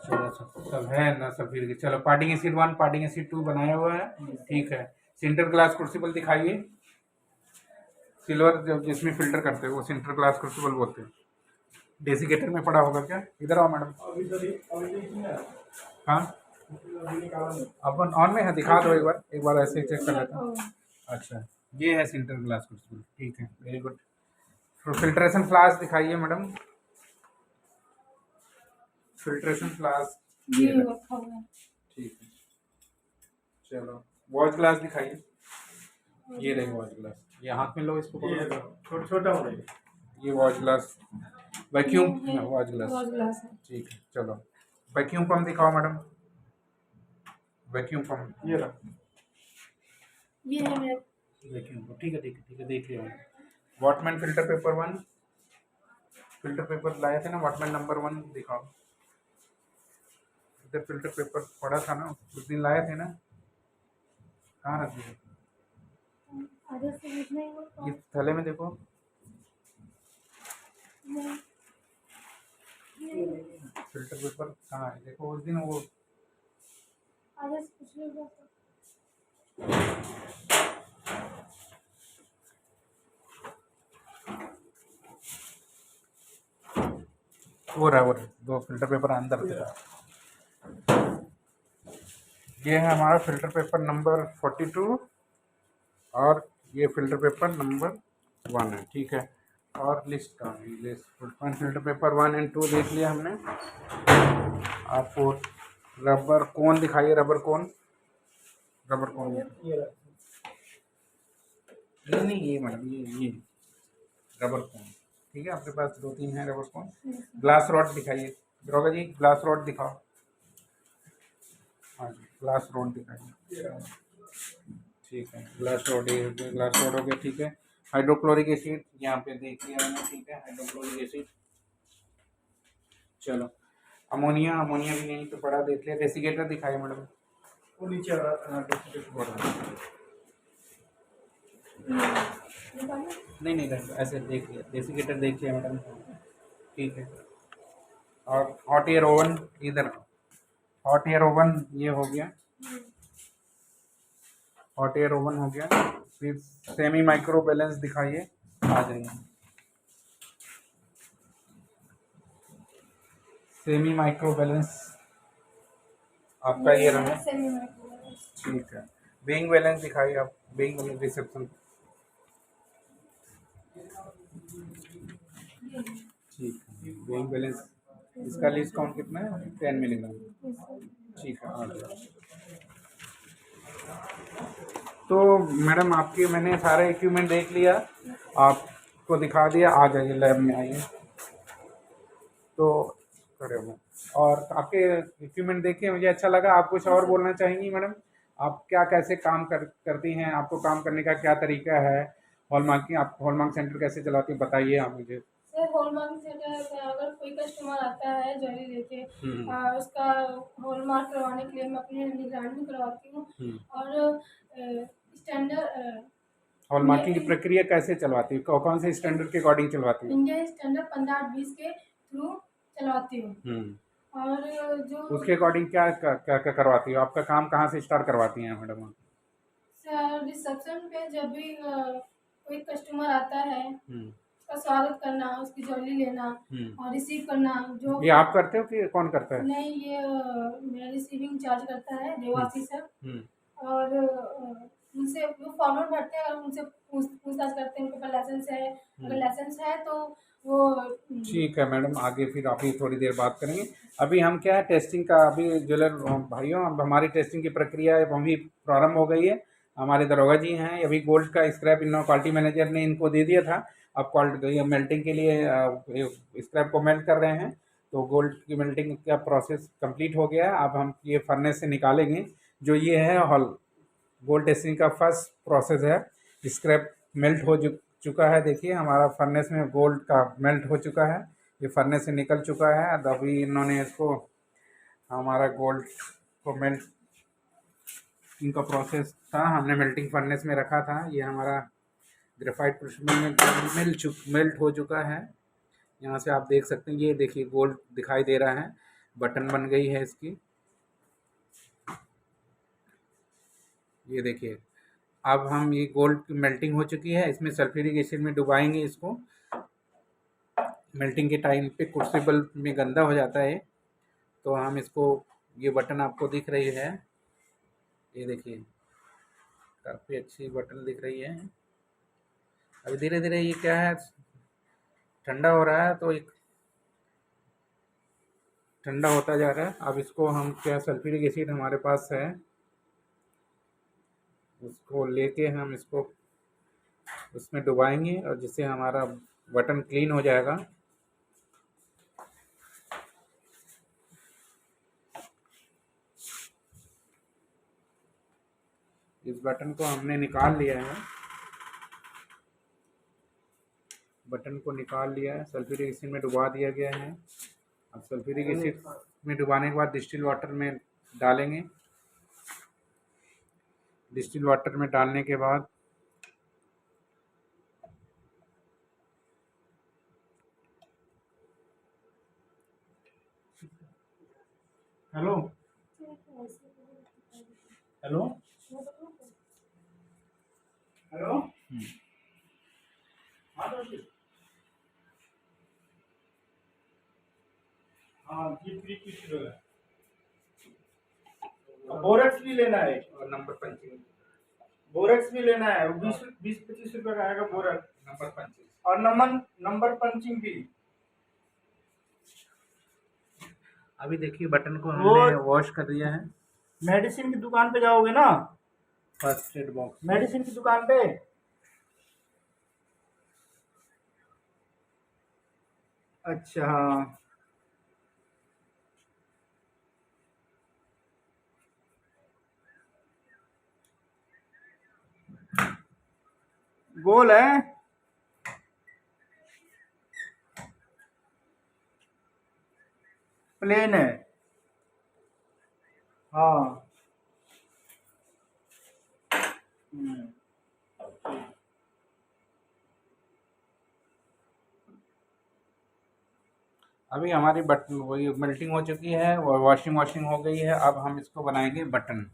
चलो सब है ना सल्फ्यूरिक। चलो पार्टिंग एसिड 1, पार्टिंग एसिड 2 बनाया हुआ है, ठीक है। सिंटर ग्लास क्रूसिबल दिखाइए। सिल्वर जब जिसमें फिल्टर करते हैं वो सिंटर ग्लास क्रूसिबल बोलते हैं। डेसिकेटर में पड़ा होगा क्या? इधर आओ मैडम। हाँ अपन ऑन में है, दिखा दो एक बार ऐसे चेक कर लेता हूँ। अच्छा, ये है सिंटर ग्लास क्रूसिबल, ठीक है, वेरी गुड। फिल्ट्रेशन फ्लास्क दिखाइए मैडम। फिल्ट्रेशन फ्लास्क ये रखा हुआ है, ठीक है। चलो वॉच ग्लास दिखाइए। ये रही वॉच ग्लास, ये हाथ में लो, इसको पकड़ो, छोटा हो जाएगा। ये watch glass. Vacuum watch glass, watch glass है। ठीक है। चलो वैक्यूम पंप दिखाओ मैडम। वैक्यूम पंप ये है मेरा वैक्यूम पंप, ठीक है, ठीक है, ठीक है, देख लिया। वॉटमैन फिल्टर पेपर 1, फिल्टर पेपर लाए थे ना, वॉटमैन नंबर 1 दिखाओ। इधर फिल्टर पेपर पड़ा था ना, उस दिन लाए थे ना, कहाँ रख दिए? आधे से जितना ही वो इस थैले में देखो। फिल्टर पेपर कहाँ है? देखो उस दिन वो आधे से कुछ नहीं हुआ। वो रहा 2 फिल्टर पेपर अंदर था। ये है हमारा फिल्टर पेपर नंबर 42 और ये फिल्टर पेपर नंबर 1 है, ठीक है। और लिस्ट का फिल्टर पेपर 1 और 2 देख लिया हमने। आपको रबर कोन दिखाइए। रबर कोन, रबर कोन नहीं ये मैडम, ये रबर कोन, ठीक है। आपके पास 2-3 है रबर कोन। ग्लास रॉड दिखाइए दरोगा जी, ग्लास रॉड दिखाओ। हाँ जी, ग्लास रॉड दिखाइए, ठीक है। ग्लास रॉड, ग्लास रॉड हो गया, ठीक है। हाइड्रोक्लोरिक एसिड यहाँ पे देख लिया मैंने, ठीक है, हाइड्रोक्लोरिक एसिड। चलो अमोनिया, अमोनिया भी यहीं पे पड़ा, देख लिया। डेसिकेटर दिखाइए मैडम। वो नीचे आ रहा है। नहीं ऐसे देख लिया, डेसिकेटर देख लिया मैडम, ठीक है। और हॉट एयर ओवन, इधर हॉट एयर ओवन ये हो गया, हॉट एयर ओवन हो गया। फिर सेमी माइक्रो बैलेंस दिखाइए, आ जाइए। सेमी माइक्रो बैलेंस आपका ये रहा, ठीक है। बेइंग बैलेंस दिखाइए आप, बेइंग बैलेंस रिसेप्शन, ठीक है। बेइंग बैलेंस, इसका लीस्ट काउंट कितना है? 10 मिलीग्राम, ठीक है, आ गया। तो मैडम आपके मैंने सारा इक्विपमेंट देख लिया आपको दिखा दिया। आ जाइए लैब में आइए। तो करे वो और आपके इक्विपमेंट देखिए मुझे अच्छा लगा। आप कुछ और बोलना चाहेंगी मैडम? आप क्या कैसे काम करती हैं? आपको काम करने का क्या तरीका है? हॉलमार्किंग, आप हॉलमार्क सेंटर कैसे चलाती हैं बताइए आप मुझे। सर हॉलमार्क सेंटर अगर कोई कस्टमर आता है ज्वेलरी लेके उसका हॉलमार्क करवाने के लिए मैं अपनी निगरानी करवाती हूँ। और स्टैंडर्ड हॉलमार्किंग की प्रक्रिया कैसे चलवाती है? कौन से स्टैंडर्ड के अकॉर्डिंग चलवाती है? इंडियन स्टैंडर्ड 15-20 के थ्रू चलवाती हूँ। और जो उसके अकॉर्डिंग क्या क्या क्या करवाती हो? आपका काम कहाँ से स्टार्ट करवाती हैं मैडम? सर रिसेप्शन पे जब भी कोई कस्टमर आता है उसका स्वागत करना, उसकी ज्वेलरी लेना और रिसीव करना। जो ये आप करते हो कि कौन करता है? नहीं, ये मेरा रिसीविंग चार्ज करता है देवासी सर। और उनसे वो फॉर्मेट भरते हैं और उनसे पूछताछ करते हैं उनके पास लाइसेंस है। अगर लाइसेंस है तो वो ठीक है मैडम, आगे फिर आप ही थोड़ी देर बात करेंगे। अभी हम क्या है टेस्टिंग का, अभी ज्वेलर भाइयों अब हमारी टेस्टिंग की प्रक्रिया अभी प्रारंभ हो गई है। हमारे दरोगा जी हैं, अभी गोल्ड का स्क्रैप इन क्वालिटी मैनेजर ने इनको दे दिया था। अब क्वालिटी मेल्टिंग के लिए स्क्रैप को मेल्ट कर रहे हैं। तो गोल्ड की मेल्टिंग का प्रोसेस कंप्लीट हो गया है। अब हम ये फर्नेस से निकालेंगे। जो ये है हॉल गोल्ड टेस्टिंग का फर्स्ट प्रोसेस है। स्क्रैप मेल्ट हो चुका है। देखिए हमारा फर्नेस में गोल्ड का मेल्ट हो चुका है। ये फर्नेस से निकल चुका है। अभी इन्होंने इसको हमारा गोल्ड को मेल्ट इनका प्रोसेस था, हमने मेल्टिंग फर्नेस में रखा था। ये हमारा ग्रेफाइट में मेल्ट हो चुका है। यहाँ से आप देख सकते हैं, ये देखिए गोल्ड दिखाई दे रहा है। बटन बन गई है इसकी, ये देखिए। अब हम ये गोल्ड की मेल्टिंग हो चुकी है, इसमें सल्फ्यूरिक एसिड में डुबाएंगे इसको। मेल्टिंग के टाइम पे क्रूसिबल में गंदा हो जाता है, तो हम इसको, ये बटन आपको दिख रही है, ये देखिए काफ़ी अच्छी बटन दिख रही है। अभी धीरे धीरे ये क्या है ठंडा हो रहा है, तो एक ठंडा होता जा रहा है। अब इसको हम क्या, सल्फ्यूरिक एसिड हमारे पास है, उसको लेके हम इसको उसमें डुबाएंगे और जिससे हमारा बटन क्लीन हो जाएगा। इस बटन को हमने निकाल लिया है, बटन को निकाल लिया है, सल्फ्यूरिक एसिड में डुबा दिया गया है। अब सल्फ्यूरिक एसिड में डुबाने के बाद डिस्टिल वाटर में डालेंगे। डिस्टिल वाटर में डालने के बाद हेलो हेलो हेलो हाँ जी, फ्री कुछ है। बोरेक्स भी लेना है और नंबर पंचिंग, बोरेक्स भी लेना है। 20-25 रुपये का आएगा बोरेक्स, नंबर पंचिंग और नंबर पंचिंग भी। अभी देखिए बटन को हमने वॉश कर दिया है। मेडिसिन की दुकान पे जाओगे ना, फर्स्ट एड बॉक्स, मेडिसिन की दुकान पे। अच्छा हाँ, गोल है, प्लेन है। हाँ अभी हमारी बटन वही मेल्टिंग हो चुकी है और वॉशिंग हो गई है। अब हम इसको बनाएंगे बटन,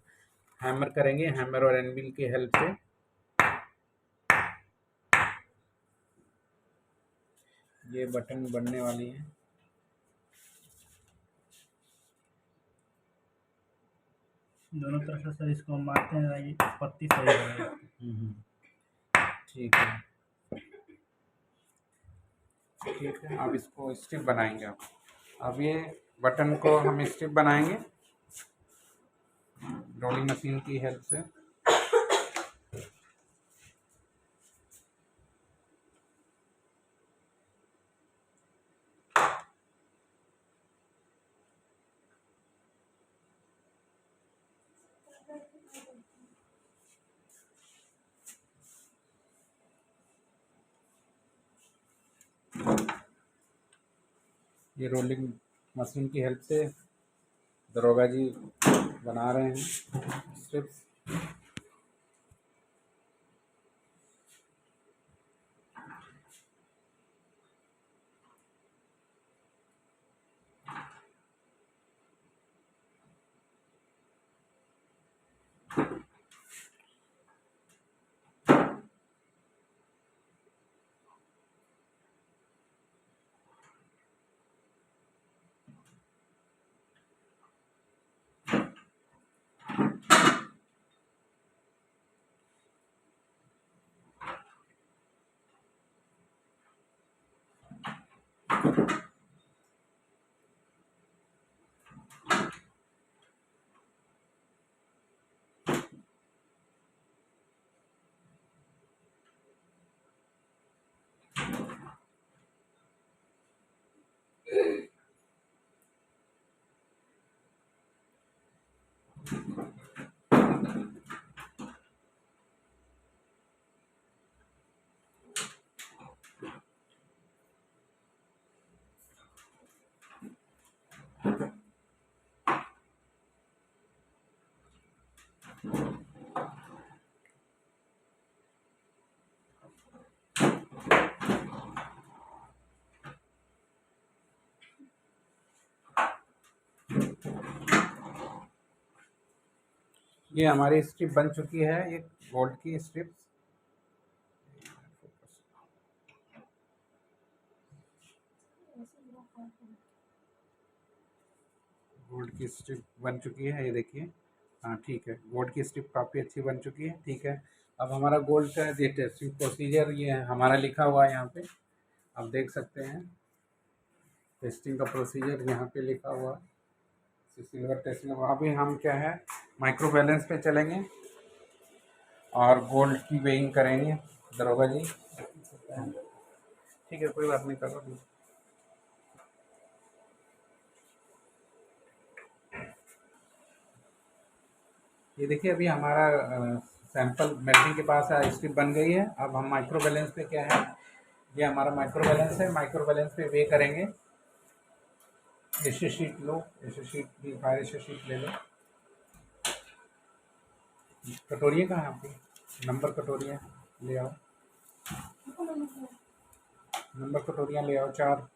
हैमर करेंगे, हैमर और एनविल की हेल्प से। ये बटन बनने वाली है। दोनों तरफ से सर इसको मारते हैं, ये पत्ती सही है। ठीक है, ठीक है। अब इसको स्ट्रिप बनाएंगे। अब ये बटन को हम स्ट्रिप बनाएंगे रोलिंग मशीन की हेल्प से। ये रोलिंग मशीन की हेल्प से दरोगा जी बना रहे हैं स्ट्रिप्स। ये हमारी स्ट्रिप बन चुकी है, ये गोल्ड की स्ट्रिप्स। गोल्ड की स्ट्रिप बन चुकी है, ये देखिए। हाँ ठीक है, गोल्ड की स्ट्रिप काफ़ी अच्छी बन चुकी है। ठीक है, अब हमारा गोल्ड का ये टेस्टिंग प्रोसीजर ये हमारा लिखा हुआ है यहाँ पे, आप देख सकते हैं। टेस्टिंग का प्रोसीजर यहाँ पे लिखा हुआ है, सिल्वर टेस्टिंग। अभी हम क्या है, माइक्रो बैलेंस पे चलेंगे और गोल्ड की वेइंग करेंगे दरोगा जी। ठीक है, कोई बात नहीं, करो। ये देखिए, अभी हमारा सैंपल मेल्टिंग के पास स्ट्रिप बन गई है। अब हम माइक्रो बैलेंस पे क्या है, ये हमारा माइक्रो बैलेंस है। माइक्रो बैलेंस पे वे करेंगे। एशे शीट लो, एशे शीट भी, फायर एशे शीट ले लो। कटोरियाँ कहाँ है आपकी? नंबर कटोरियाँ ले आओ, नंबर कटोरियाँ ले आओ 4।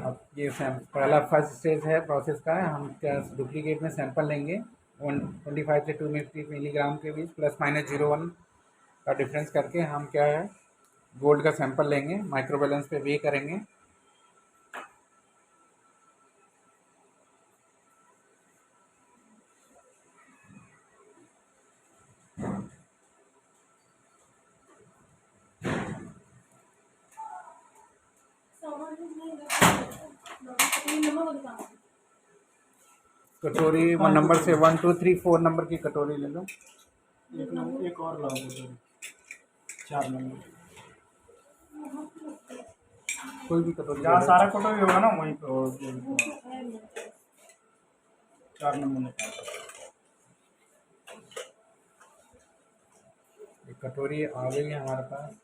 अब ये पहला फर्स्ट स्टेज है प्रोसेस का। हम क्या डुप्लीकेट में सैंपल लेंगे 125 से 250 मिलीग्राम के बीच, ±01 का डिफरेंस करके हम क्या है, गोल्ड का सैंपल लेंगे, माइक्रो बैलेंस पे वे करेंगे। कटोरी नंबर से 1 2 3 4 नंबर की कटोरी ले लो। एक और लाओ, 4 नंबर। कोई भी कटोरी जहाँ सारा कटोरी होगा ना वहीं पे, और 4 नंबर निकाल। कटोरी आ गई है हमारे पास।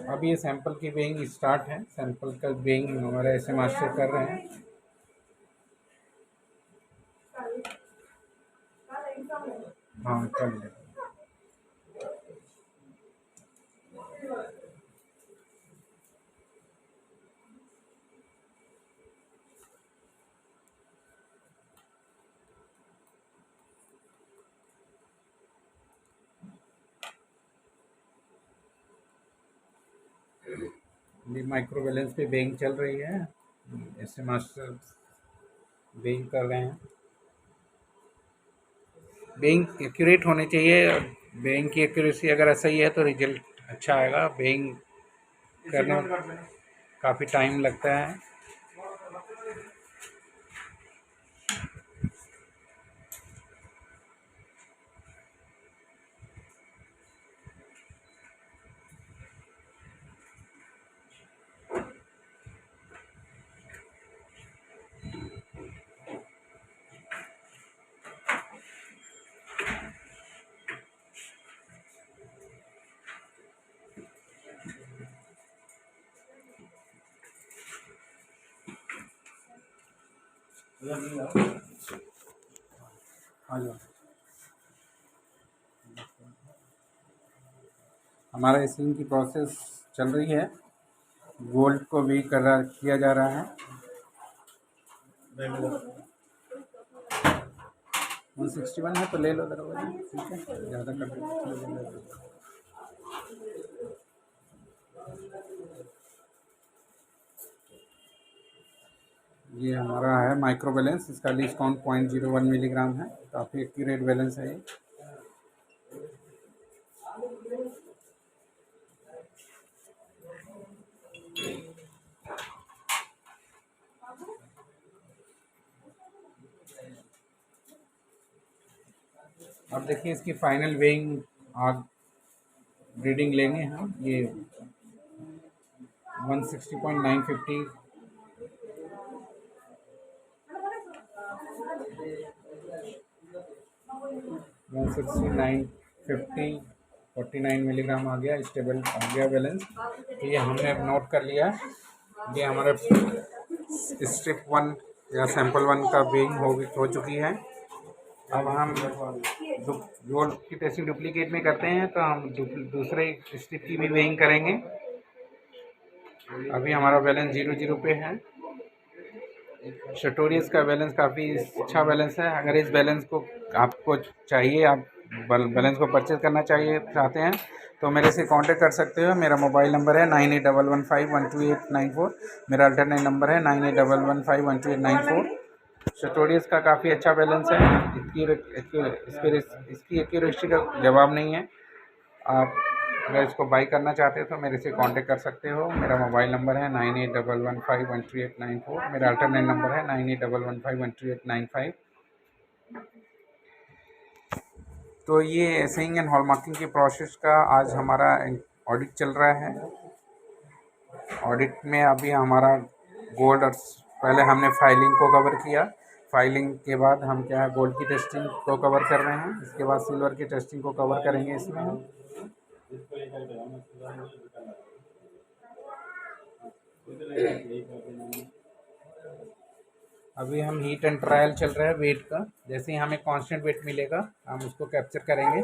अब ये सैंपल की वेइंग स्टार्ट है। सैंपल का वेइंग हमारे ऐसे मास्टर कर रहे हैं। हाँ, कर ले। अभी माइक्रो बैलेंस पे वेइंग चल रही है, ऐसे मास्टर वेइंग कर रहे हैं। वेइंग एक्यूरेट होनी चाहिए। वेइंग की एक्यूरेसी अगर सही है तो रिजल्ट अच्छा आएगा। वेइंग करने में काफ़ी टाइम लगता है। आ जाओ। हमारा इसिंग की प्रोसेस चल रही है, गोल्ड को भी किया जा रहा है। 161 है तो ले लो दरवाजा, ठीक है, ज़्यादा कर दो। ये हमारा है माइक्रो बैलेंस, इसका लीस्ट काउंट 0.01 मिलीग्राम है, काफ़ी एक्यूरेट बैलेंस है ये। अब देखिए इसकी फाइनल वेइंग और रीडिंग लेंगे हम। ये 160.950 49 मिलीग्राम आ गया, स्टेबल आ गया बैलेंस। तो ये हमने नोट कर लिया। ये हमारे स्ट्रिप 1 या सैंपल 1 का वेइंग हो चुकी है। अब हम गोल्ड की टेस्टिंग डुप्लीकेट में करते हैं तो हम दूसरे स्ट्रिप की भी वेइंग करेंगे। अभी हमारा बैलेंस 0 पे है। शटोरियस का बैलेंस काफ़ी अच्छा बैलेंस है। अगर इस बैलेंस को आपको चाहिए, आप बैलेंस को परचेज करना चाहते हैं तो मेरे से कांटेक्ट कर सकते हो। मेरा मोबाइल नंबर है 9811512894। मेरा अल्टरनेट नंबर है 9811512894। शटोरियस का काफ़ी अच्छा बैलेंस है। इसकी एक्यूरेसी का जवाब नहीं है। आप अगर इसको बाई करना चाहते हो तो मेरे से कांटेक्ट कर सकते हो। मेरा मोबाइल नंबर है 9811513894। मेरा अल्टरनेट नंबर है 9811513895। तो ये एसिंग एंड हॉलमार्किंग की प्रोसेस का आज हमारा ऑडिट चल रहा है। ऑडिट में अभी हमारा गोल्ड और पहले हमने फाइलिंग को कवर किया। फाइलिंग के बाद हम क्या है गोल्ड की टेस्टिंग को कवर कर रहे हैं। इसके बाद सिल्वर की टेस्टिंग को कवर करेंगे इसमें हम। अभी हम हीट एंड ट्रायल चल रहा है वेट का। जैसे ही हमें कांस्टेंट वेट मिलेगा हम उसको कैप्चर करेंगे।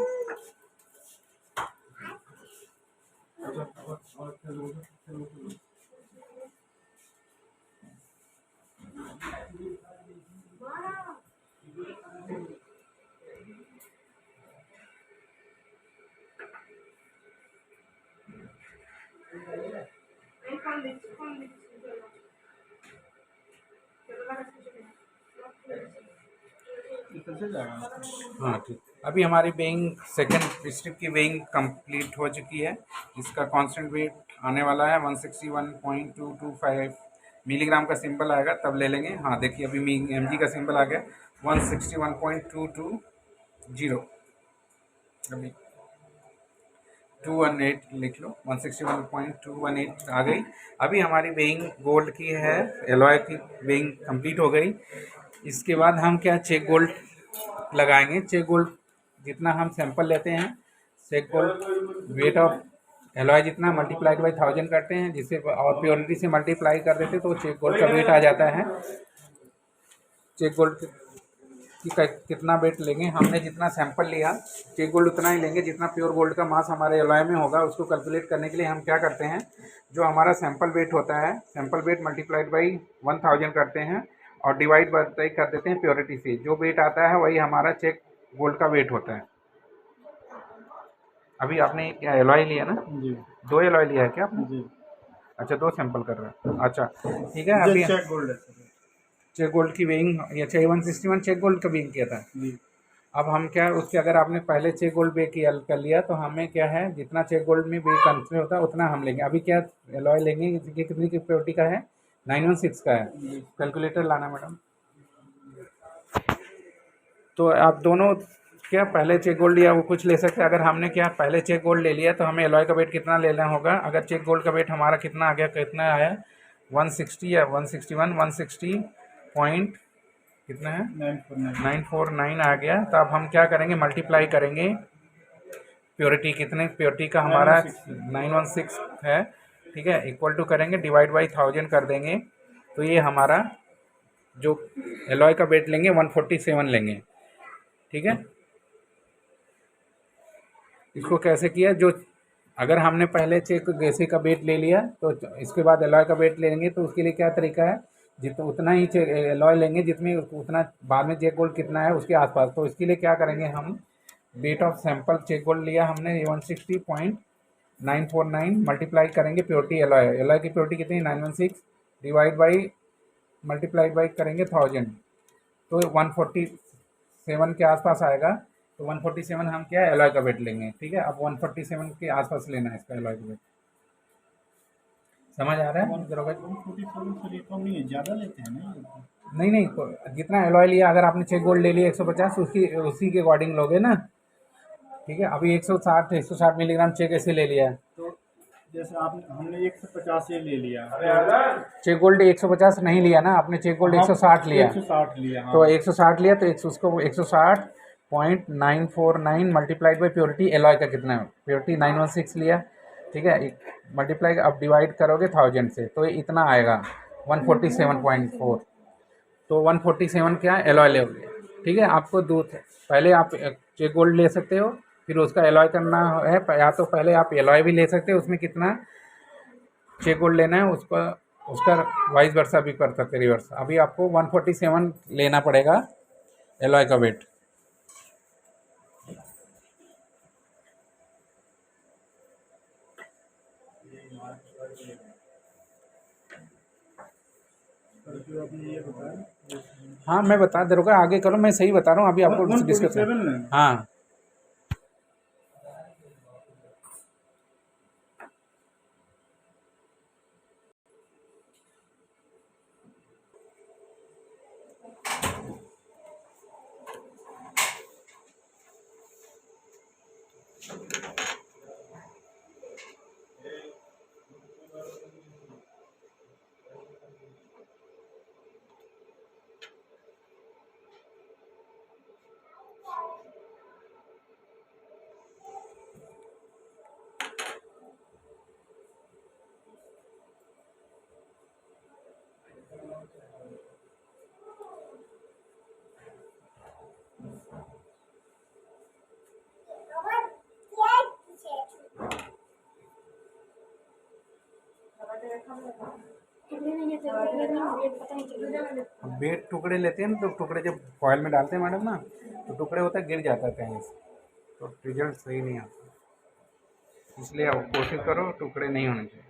हाँ ठीक। अभी हमारी वेइंग सेकंड स्ट्रिप की वेइंग कंप्लीट हो चुकी है। इसका कांस्टेंट वेट आने वाला है 161.225 मिलीग्राम का सिंबल आएगा तब ले लेंगे। हाँ देखिए अभी mg का सिंबल आ गया 161.220। अभी 218 लिख लो, 161.218 आ गई। अभी हमारी वेइंग गोल्ड की है, एलॉय की वेइंग कंप्लीट हो गई। इसके बाद हम क्या चेक गोल्ड लगाएंगे। चेक गोल्ड जितना हम सैंपल लेते हैं, check gold weight of alloy जितना मल्टीप्लाइड बाई 1000 करते हैं, जिससे और प्योरिटी से मल्टीप्लाई कर देते तो चेक गोल्ड का वेट आ जाता है। चेक गोल्ड की कितना वेट लेंगे, हमने जितना सैंपल लिया चेक गोल्ड उतना ही लेंगे जितना प्योर गोल्ड का मास हमारे एलॉय में होगा। उसको कैलकुलेट करने के लिए हम क्या करते हैं, जो हमारा सैंपल वेट होता है, सैंपल वेट मल्टीप्लाइड बाई 1000 करते हैं और डिवाइड बाई कर देते हैं प्योरिटी से। जो वेट आता है वही हमारा चेक गोल्ड का वेट होता है। अभी आपने क्या एलॉय लिया ना जी? 2 एलॉय लिया है क्या आपने जी? अच्छा 2 सैंपल कर रहे हैं। अच्छा ठीक है। अभी चेक गोल्ड है, चेक गोल्ड की वेइंग अच्छा 161 चेक गोल्ड का वेइंग किया था जी। अब हम क्या उसके अगर आपने पहले चेक गोल्ड पे कर लिया तो हमें क्या है जितना चेक गोल्ड में वेट कंसिडर होता है उतना हम लेंगे। अभी क्या एलॉय लेंगे, ये कितनी की प्योरिटी का है, 916 का है। कैलकुलेटर लाना मैडम। तो आप दोनों क्या पहले चेक गोल्ड लिया वो कुछ ले सकते हैं। अगर हमने क्या पहले चेक गोल्ड ले लिया तो हमें एलॉय का वेट कितना लेना होगा। अगर चेक गोल्ड का वेट हमारा कितना आ गया, कितना आया 160 या 161 160 पॉइंट कितना है 949 आ गया। तो अब हम क्या करेंगे, मल्टीप्लाई करेंगे प्योरिटी, कितने प्योरिटी का हमारा 916 है, ठीक है, इक्वल टू करेंगे डिवाइड बाई 1000 कर देंगे। तो ये हमारा जो एलॉय का वेट लेंगे 147 लेंगे, ठीक है। इसको कैसे किया, जो अगर हमने पहले चेक गैसे का वेट ले लिया तो इसके बाद एलॉय का वेट लेंगे, तो उसके लिए क्या तरीका है, जितना उतना ही एलॉय लेंगे जितने उतना बाद में चेक गोल्ड कितना है उसके आसपास। तो इसके लिए क्या करेंगे, हम weight of sample check gold लिया हमने 160.949 मल्टीप्लाई करेंगे प्योरिटी एलॉय, एलॉय की प्योरिटी कितनी 916 डिवाइड बाई मल्टीप्लाई बाई करेंगे 1000, तो 147 के आसपास आएगा। तो 147 हम क्या एलॉय का वेट लेंगे, ठीक है। अब 147 के आसपास लेना है इसका एलॉय का वेट, समझ आ रहा है। 147 से ये कम नहीं है, ज़्यादा लेते हैं ना। नहीं नहीं, जितना एलॉय लिया, अगर आपने चेक गोल्ड ले लिया 150, उसी के अकॉर्डिंग लोगे ना, ठीक है। अभी 160 मिलीग्राम चेक ऐसे ले लिया है, तो जैसे हमने 150 ही ले लिया, चेक गोल्ड 150 नहीं लिया ना आपने, चेक गोल्ड 160 लिया, 160 लिया, हाँ। तो 160 लिया तो उसको 160.949 मल्टीप्लाइड बाई प्योरिटी एलॉय का कितना है, प्योरिटी 916 लिया, ठीक है। मल्टीप्लाई अब डिवाइड करोगे 1000 से तो इतना आएगा 147.4। तो 147 क्या एलॉय लोगे, ठीक है। आपको दूध पहले आप चेक गोल्ड ले सकते हो, फिर उसका एलॉय करना है, या तो पहले आप एलॉय भी ले सकते हो, उसमें कितना चेक गोल्ड लेना है उसका वाइस वर्सा भी कर सकते रिवर्स। अभी आपको 147 लेना पड़ेगा एलॉय का वेट। हाँ मैं बता दे रहा हूँ, आगे करो, मैं सही बता रहा हूँ अभी आपको डिस्कस। हाँ वेट टुकड़े लेते हैं ना, तो टुकड़े जब फॉइल में डालते हैं मैडम ना, तो टुकड़े होता है गिर जाता है कहीं से, तो रिजल्ट सही नहीं आता, इसलिए आप कोशिश करो टुकड़े नहीं होने चाहिए।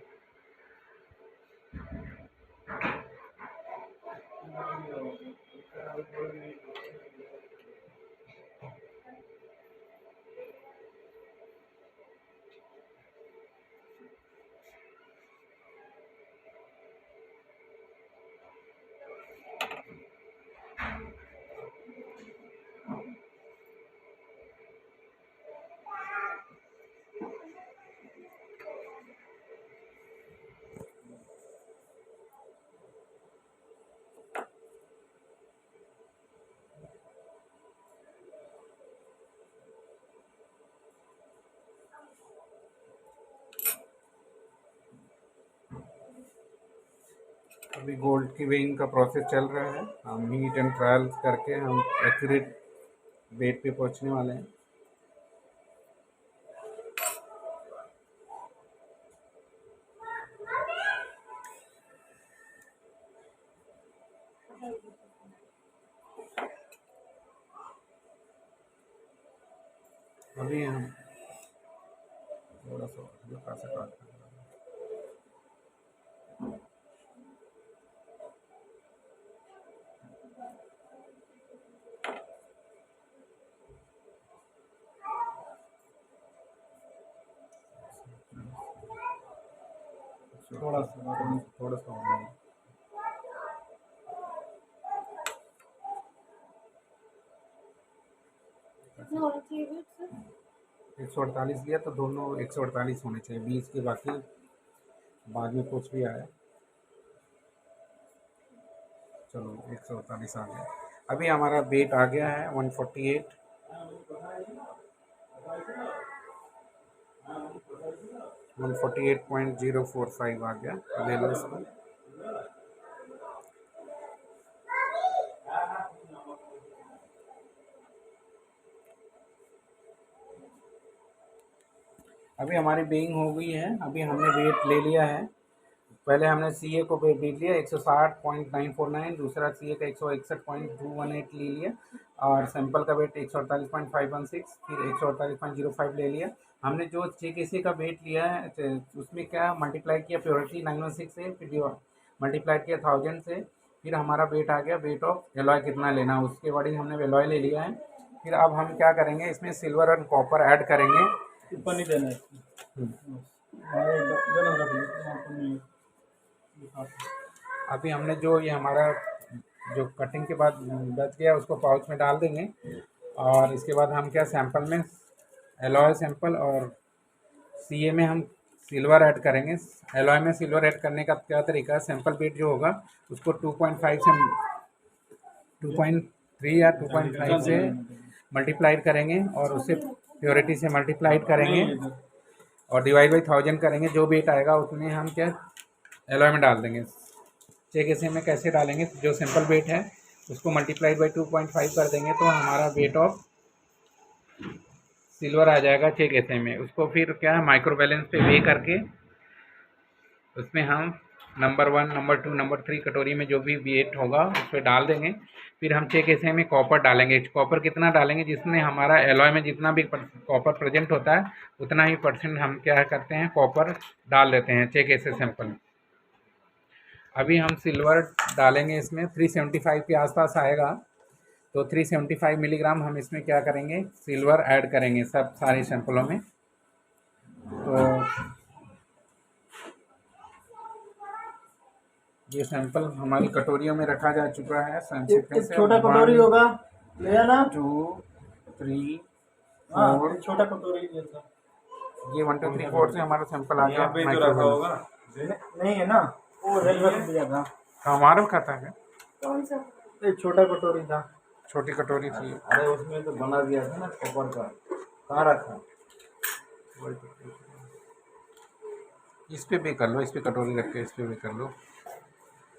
अभी गोल्ड की वेइंग का प्रोसेस चल रहा है, हम हीट एंड ट्रायल्स करके हम एक्यूरेट वेट पे पहुंचने वाले हैं। अभी हम थोड़ा सा हल्का सा काट देंगे। 148 लिया तो दोनों 148 होने चाहिए, 20 के बाकी बाद में कुछ भी आया। चलो 148 आ गया। अभी हमारा वेट आ गया है 148, 148.045 आ गया। ले लो इसको। अभी हमारी बेइंग हो गई है। अभी हमने वेट ले लिया है। पहले हमने CA को वेट लिया 160.949, दूसरा CA का 161.218 ले लिया और सैंपल का वेट 148.516, फिर 148.05 ले लिया। हमने जो 6 KC का वेट लिया है उसमें क्या मल्टीप्लाई किया प्योरिटी 916 से, फिर मल्टीप्लाई किया 1000 से, फिर हमारा वेट आ गया। वेट ऑफ एलॉय कितना लेना है उसके अकॉर्डिंग हमने एलॉय ले लिया है। फिर अब हम क्या करेंगे, इसमें सिल्वर और कॉपर ऐड करेंगे। ऊपर नहीं देना है। अभी हमने जो ये हमारा जो कटिंग के बाद बच गया उसको पाउच में डाल देंगे और इसके बाद हम क्या सैंपल में एलॉय सैंपल और CA में हम सिल्वर ऐड करेंगे। एलॉय में सिल्वर ऐड करने का क्या तरीका है, सैंपल वेट जो होगा उसको 2.5 से 2.3 या 2.5 से मल्टीप्लाइड करेंगे और उससे प्योरिटी से मल्टीप्लाइड करेंगे और डिवाइड बाई 1000 करेंगे। जो वेट आएगा उसमें हम क्या एलॉय में डाल देंगे। 6 KC में कैसे डालेंगे, जो सिंपल वेट है उसको मल्टीप्लाइड बाई 2.5 कर देंगे तो हमारा वेट ऑफ सिल्वर आ जाएगा 6 KC में। उसको फिर क्या माइक्रो बैलेंस पे वे करके उसमें हम नंबर 1, नंबर 2, नंबर 3 कटोरी में जो भी वेट होगा उस पर डाल देंगे। फिर हम 6 KC में कॉपर डालेंगे। कॉपर कितना डालेंगे, जिसमें हमारा एलॉय में जितना भी कॉपर प्रेजेंट होता है उतना ही % हम क्या करते हैं कॉपर डाल देते हैं 6 KC सैंपल। अभी हम सिल्वर डालेंगे इसमें 375 के आसपास आएगा तो 375 मिलीग्राम हम इसमें क्या करेंगे सिल्वर ऐड करेंगे सब सारे सैंपलों में। तो ये सैंपल हमारी कटोरियों में रखा जा चुका है। एक छोटा कटोरी होगा ले आना। 2, 3, 4 छोटा कटोरी जैसा ये 1, 2, 3, 4 से हमारा सैंपल आ गया। नहीं है ना, वो रेलवे दिया था हमारा खाता है। कौन सा? एक छोटा कटोरी था, छोटी कटोरी थी। अरे उसमें तो बना दिया था ना कॉपर का, कहाँ रखा? इस पे भी कर लो, इस पे कटोरी रख के इस पे भी कर लो।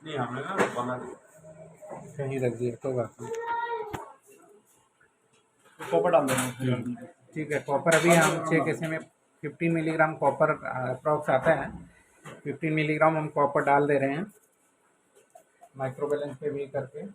नहीं हमने ना बना दिया, कहीं रख दिया तो बात नहीं। कॉपर डाल देना। ठीक है, कॉपर अभी हम 6 KC में 15 मिलीग्राम कॉपर अप्रॉक्स आता है। 15 मिलीग्राम हम कॉपर डाल दे रहे हैं माइक्रो बैलेंस पे भी करके।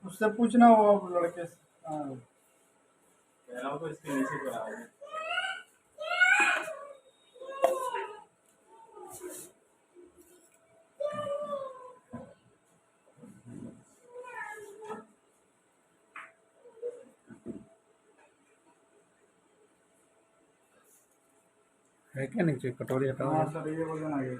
उससे पूछना वो लड़के से। कह रहा हूँ तो इसके नीचे करा है। है क्या नीचे कटोरी हटाओ। हाँ सर, ये वजन आ गया।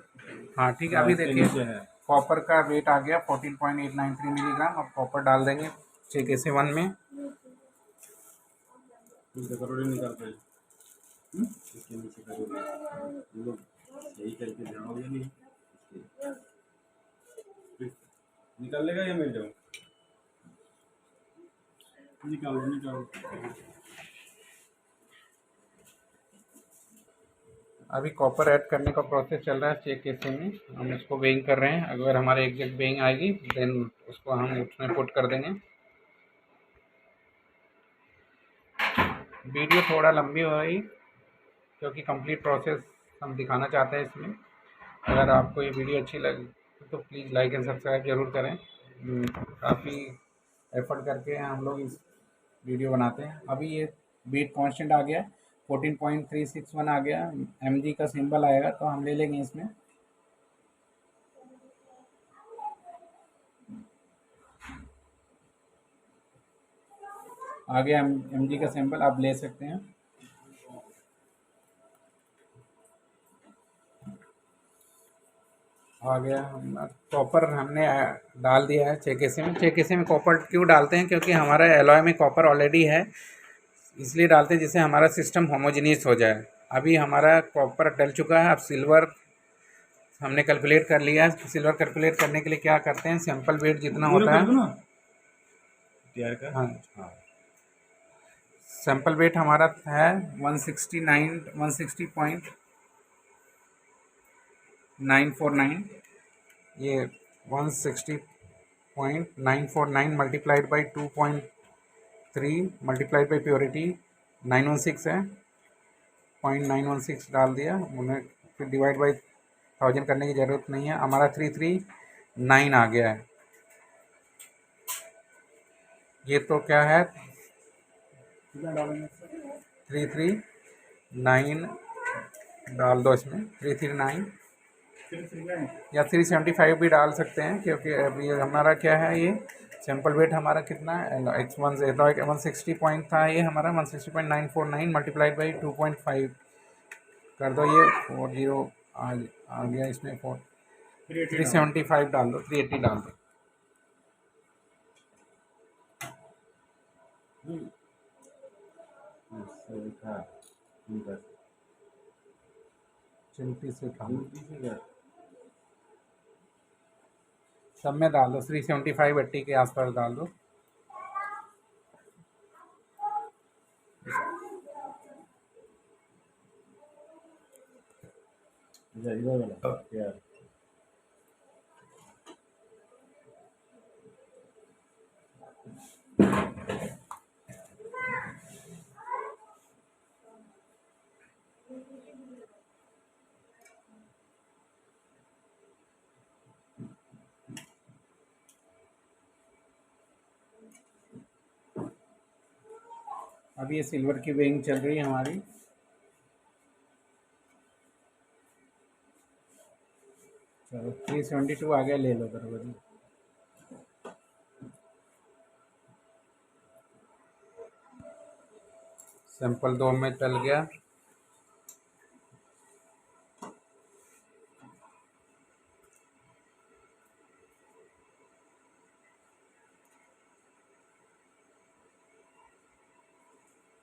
हाँ ठीक है, अभी इसके देखिए नीचे है। कॉपर का वेट आ गया 14.893 मिलीग्राम। अब कॉपर डाल देंगे 6 KC 1 में। कटोरी निकाल कर इसके नीचे कटोरी लोग यही करके जाओगे नहीं, निकाल लेगा या मिल जाओ? निकालो निकालो। अभी कॉपर ऐड करने का प्रोसेस चल रहा है 6 KC में। हम इसको वेइंग कर रहे हैं। अगर हमारे एग्जैक्ट वेइंग आएगी देन उसको हम उसमें पुट कर देंगे। वीडियो थोड़ा लंबी हो गई क्योंकि कंप्लीट प्रोसेस हम दिखाना चाहते हैं इसमें। अगर आपको ये वीडियो अच्छी लगी तो प्लीज़ लाइक एंड सब्सक्राइब ज़रूर करें। काफ़ी एफर्ट करके हम लोग इस वीडियो बनाते हैं। अभी ये वेट कांस्टेंट आ गया 14.361 आ गया। mg का सिंबल आएगा तो हम ले लेंगे इसमें। आ गया mg का सिंबल, आप ले सकते हैं। आ गया कॉपर हमने डाल दिया है 6 KC में। 6 KC में कॉपर क्यों डालते हैं, क्योंकि हमारा एलॉय में कॉपर ऑलरेडी है, इसलिए डालते हैं जिससे हमारा सिस्टम होमोजीनियस हो जाए। अभी हमारा कॉपर डल चुका है। अब सिल्वर हमने कैलकुलेट कर लिया है। सिल्वर कैलकुलेट करने के लिए क्या करते हैं, सैंपल वेट जितना होता है तैयार कर। हाँ, सैंपल वेट हमारा है 160.949। ये 160.949 multiplied by 2.3 multiplied by purity 916 है, 0.916 डाल दिया। उन्हें फिर डिवाइड बाई 1000 करने की ज़रूरत नहीं है, हमारा 339 आ गया है। ये तो क्या है 339 डाल दो इसमें, 339 या 375 भी डाल सकते हैं, क्योंकि अभी हमारा क्या है, ये सैंपल वेट हमारा कितना है, x1 से 160 पॉइंट था, ये हमारा 160.949 मल्टीप्लाइड बाई 2.5 कर दो, ये 40 आ गया। इसमें 375 डाल दो, 380 डाल दो। चिमटी से सब में डाल दो, 375 80 के आसपास डाल दो। अब ये सिल्वर की वेइंग चल रही है हमारी। चलो 372 आ गया, ले लो बराबर जी। सैंपल 2 में चल गया।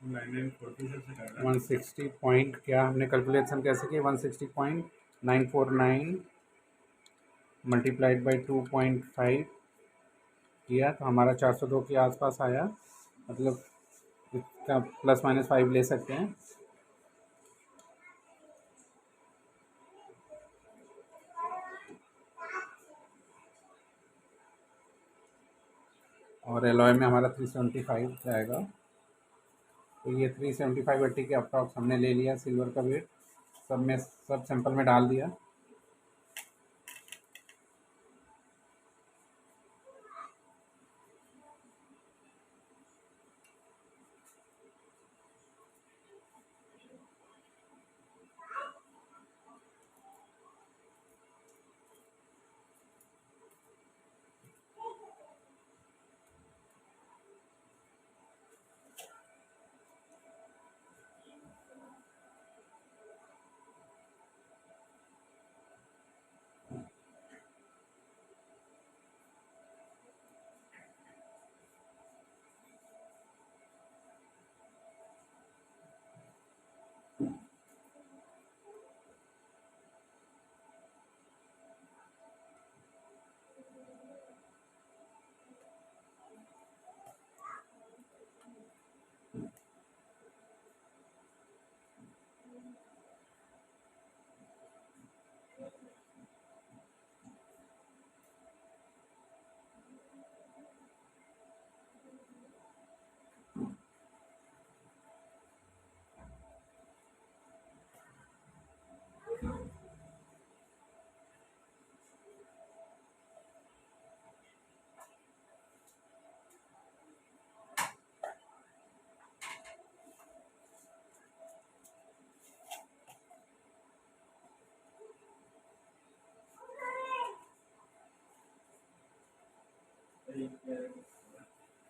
से 160 पॉइंट, क्या हमने कैलकुलेशन कैसे की, 160.949 मल्टीप्लाइड बाई 2.5 किया तो हमारा 402 के आसपास आया। मतलब इसका प्लस माइनस 5 ले सकते हैं। और एलॉय में हमारा 375 जाएगा। तो ये 375 80 के अप्रॉक्स हमने ले लिया सिल्वर का वेट, सब सैंपल में डाल दिया।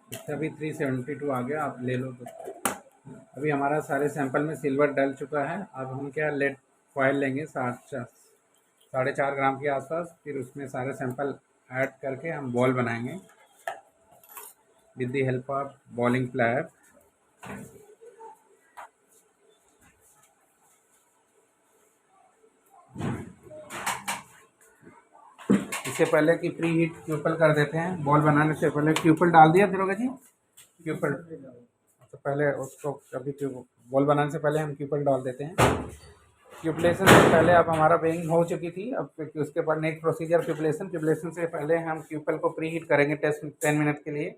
इसका भी 372 आ गया, आप ले लो। तो अभी हमारा सारे सैंपल में सिल्वर डल चुका है। अब हम क्या लेड फॉयल लेंगे 4.5 ग्राम के आसपास, फिर उसमें सारे सैंपल ऐड करके हम बॉल बनाएंगे with the help of bowling plier. इससे पहले कि प्री हीट क्यूपल कर देते हैं, बॉल बनाने से पहले क्यूपल डाल दिया दरोगा जी, क्यूपल। तो पहले उसको अभी बॉल बनाने से पहले हम क्यूपल डाल देते हैं। क्यूपलेशन से पहले अब हमारा वेइंग हो चुकी थी। अब उसके बाद नेक्स्ट प्रोसीजर क्यूपलेशन से पहले हम क्यूपल को प्री हीट करेंगे 10 मिनट के लिए।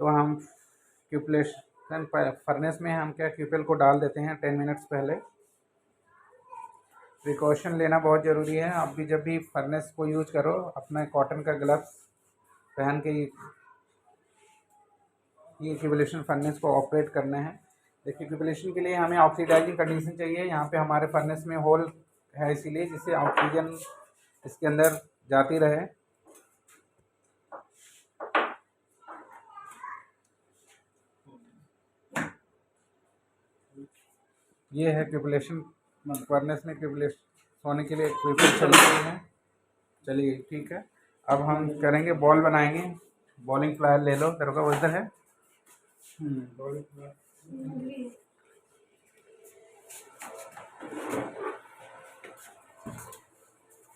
तो हम क्यूपलेशन फर्नेस में हम क्या क्यूपल को डाल देते हैं 10 मिनट्स पहले। प्रिकॉशन लेना बहुत ज़रूरी है। आप भी जब भी फर्नेस को यूज करो अपना कॉटन का ग्लव्स पहन के ये क्यूपलेशन फर्नेस को ऑपरेट करना है। देखिए क्यूपलेशन के लिए हमें ऑक्सीडाइजिंग कंडीशन चाहिए। यहाँ पे हमारे फर्नेस में होल है इसीलिए जिससे ऑक्सीजन इसके अंदर जाती रहे। ये है क्यूपलेशन फर्नेस में क्यूपलेशन होने के लिए इक्विपमेंट चल रही है। चलिए ठीक है, अब हम करेंगे बॉल बनाएंगे। बॉलिंग प्लायर ले लो, तेरे का उधर है। बॉलिंग प्लायर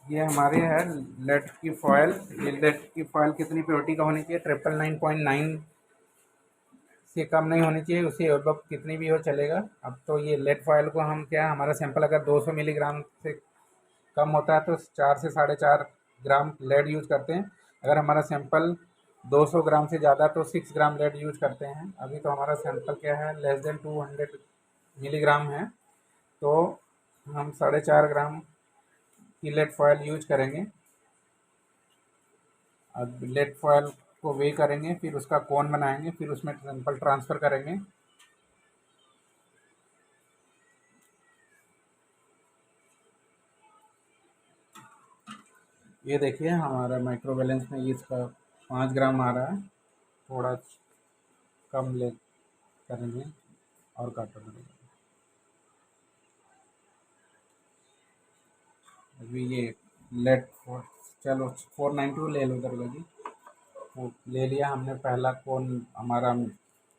ये हमारे है लेड की फॉयल। ये लेड की फॉयल कितनी प्योरिटी का होनी चाहिए? 999.9 से कम नहीं होनी चाहिए। उसी अब कितनी भी हो चलेगा। अब तो ये लेड फॉयल को हम क्या, हमारा सैंपल अगर 200 मिलीग्राम से कम होता है तो 4 से 4.5 ग्राम लेड यूज करते हैं। अगर हमारा सैंपल 200 ग्राम से ज़्यादा तो 6 ग्राम लेड यूज करते हैं। अभी तो हमारा सैंपल क्या है, लेस देन 200 मिलीग्राम है, तो हम 4.5 ग्राम की लेड फॉयल यूज करेंगे। अब लेड फॉयल को वे करेंगे, फिर उसका कोन बनाएंगे, फिर उसमें सैंपल ट्रांसफ़र करेंगे। ये देखिए हमारा माइक्रो बैलेंस में इसका 5 ग्राम आ रहा है। थोड़ा कम ले करेंगे और काट करेंगे। अभी ये लेट चलो 492 ले लो दरगा जी। वो ले लिया हमने। पहला कोन हमारा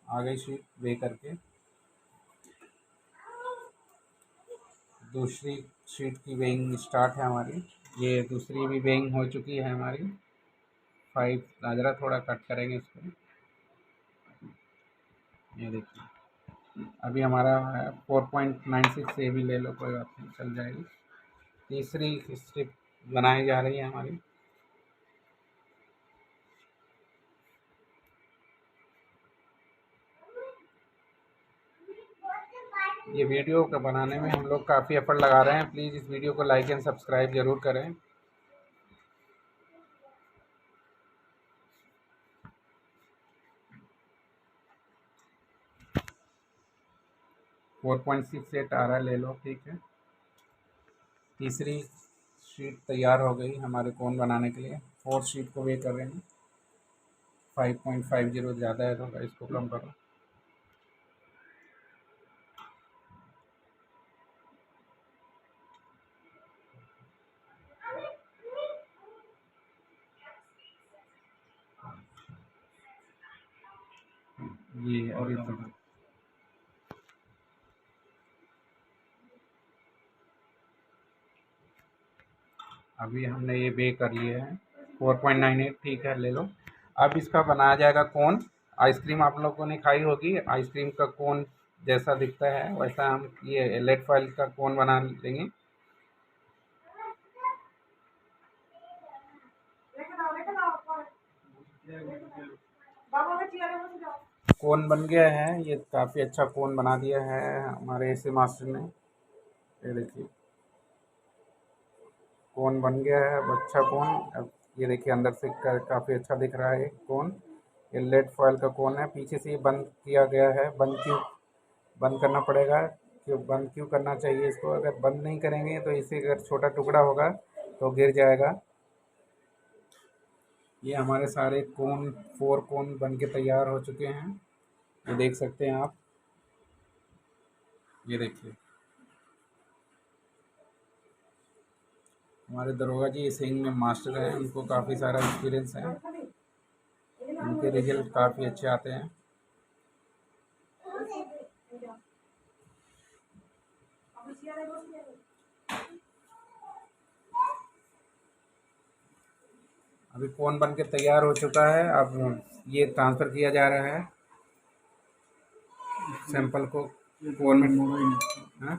आ गई शीट वे करके। दूसरी शीट की वेइंग स्टार्ट है हमारी। ये दूसरी भी वेइंग हो चुकी है हमारी। 5 ज़रा थोड़ा कट करेंगे इसको। ये देखिए अभी हमारा है 4.96 से भी ले लो, कोई बात नहीं, चल जाएगी। तीसरी स्ट्रिप बनाई जा रही है हमारी। ये वीडियो का बनाने में हम लोग काफ़ी एफर्ट लगा रहे हैं। प्लीज़ इस वीडियो को लाइक एंड सब्सक्राइब ज़रूर करें। फोर 4.68 आ रहा है, ले लो, ठीक है। तीसरी शीट तैयार हो गई हमारे कोन बनाने के लिए। फोर्थ शीट को वे कर रहे हैं। 5.50 ज़्यादा है, तो इसको कम करो। ये और इतना अभी हमने ये बे कर लिए हैं। 4.98 ठीक है, ले लो। अब इसका बनाया जाएगा कोन। आइसक्रीम आप लोगों ने खाई होगी, आइसक्रीम का कोन जैसा दिखता है वैसा हम ये लेड फॉइल का कोन बना लेंगे। कोन बन गया है। ये काफ़ी अच्छा कोन बना दिया है हमारे ऐसे मास्टर ने। ये देखिए कोन बन गया है, अब अच्छा कोन। अब ये देखिए अंदर से काफ़ी अच्छा दिख रहा है कोन। ये लेड फॉयल का कोन है। पीछे से ये बंद किया गया है। बंद करना पड़ेगा। बंद क्यों करना चाहिए इसको? अगर बंद नहीं करेंगे तो इसे अगर छोटा टुकड़ा होगा तो गिर जाएगा। ये हमारे सारे कोन 4 कोन बन के तैयार हो चुके हैं। ये देख सकते हैं आप। ये देखिए हमारे दरोगा जी सिंह में मास्टर हैं, उनको काफ़ी सारा एक्सपीरियंस है। उनके रिजल्ट काफ़ी अच्छे आते हैं। अभी कोन बन के तैयार हो चुका है। अब ये ट्रांसफ़र किया जा रहा है। सैंपल को फोन में हाँ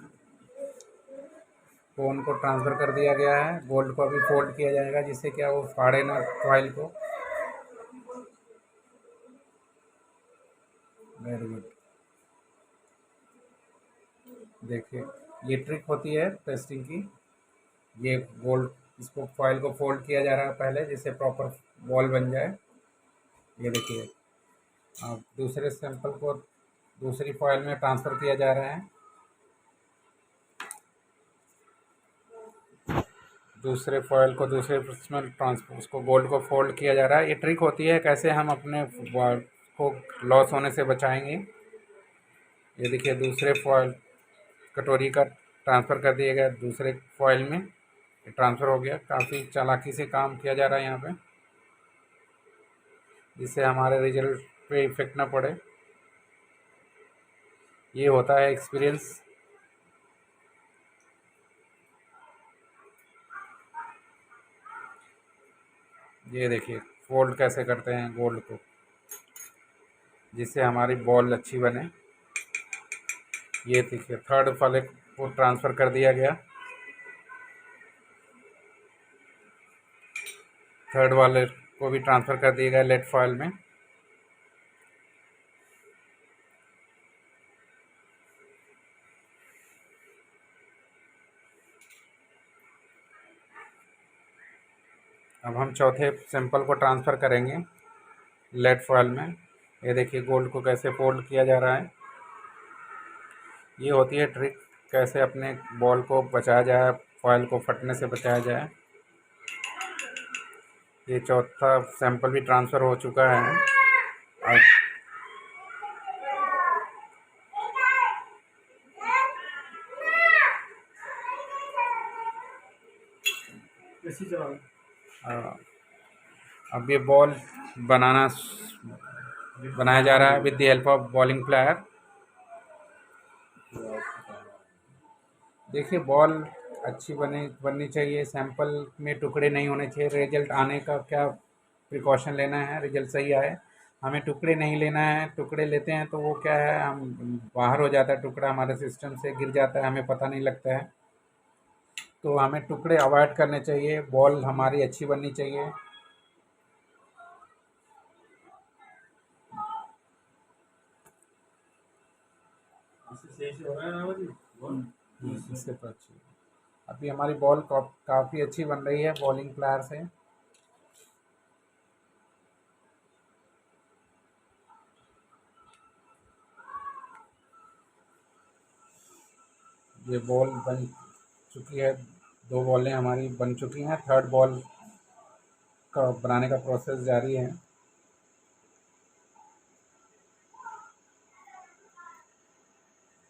फोन को ट्रांसफ़र कर दिया गया है। गोल्ड को अभी फोल्ड किया जाएगा जिससे क्या वो फाड़े ना फॉइल को। Very good. देखिए ये ट्रिक होती है टेस्टिंग की। ये गोल्ड इसको फॉइल को फोल्ड किया जा रहा है पहले जिससे प्रॉपर बॉल बन जाए। ये देखिए अब दूसरे सैंपल को दूसरी फॉइल में ट्रांसफ़र किया जा रहा है। दूसरे फॉइल को दूसरे में ट्रांसफर उसको गोल्ड को फोल्ड किया जा रहा है। ये ट्रिक होती है कैसे हम अपने को लॉस होने से बचाएंगे। ये देखिए दूसरे फॉइल कटोरी का ट्रांसफ़र कर दिया गया दूसरे फॉइल में, ट्रांसफ़र हो गया। काफ़ी चालाकी से काम किया जा रहा है यहाँ पे जिससे हमारे रिजल्ट पे इफेक्ट ना पड़े। ये होता है एक्सपीरियंस। ये देखिए फोल्ड कैसे करते हैं गोल्ड को जिससे हमारी बॉल अच्छी बने। ये देखिए थर्ड वाले को ट्रांसफ़र कर दिया गया, थर्ड वाले को भी ट्रांसफ़र कर दिया गया लेट फॉइल में। अब हम चौथे सैंपल को ट्रांसफ़र करेंगे लेट फॉइल में। ये देखिए गोल्ड को कैसे फोल्ड किया जा रहा है। ये होती है ट्रिक कैसे अपने बॉल को बचाया जाए, फॉइल को फटने से बचाया जाए। ये चौथा सैंपल भी ट्रांसफ़र हो चुका है। अब अब ये बॉल बनाया जा रहा है with the help of bowling player. देखिए बॉल अच्छी बननी चाहिए, सैंपल में टुकड़े नहीं होने चाहिए। रिजल्ट आने का क्या प्रिकॉशन लेना है, रिजल्ट सही आए। हमें टुकड़े नहीं लेना है, टुकड़े लेते हैं तो वो क्या है हम बाहर हो जाता है, टुकड़ा हमारे सिस्टम से गिर जाता है, हमें पता नहीं लगता है। तो हमें टुकड़े अवॉइड करने चाहिए, बॉल हमारी अच्छी बननी चाहिए। इससे तो अच्छी अभी हमारी बॉल काफ़ी अच्छी बन रही है बॉलिंग प्लेयर से। ये बॉल बन चुकी है, 2 बॉलें हमारी बन चुकी हैं। थर्ड बॉल का बनाने का प्रोसेस जारी है।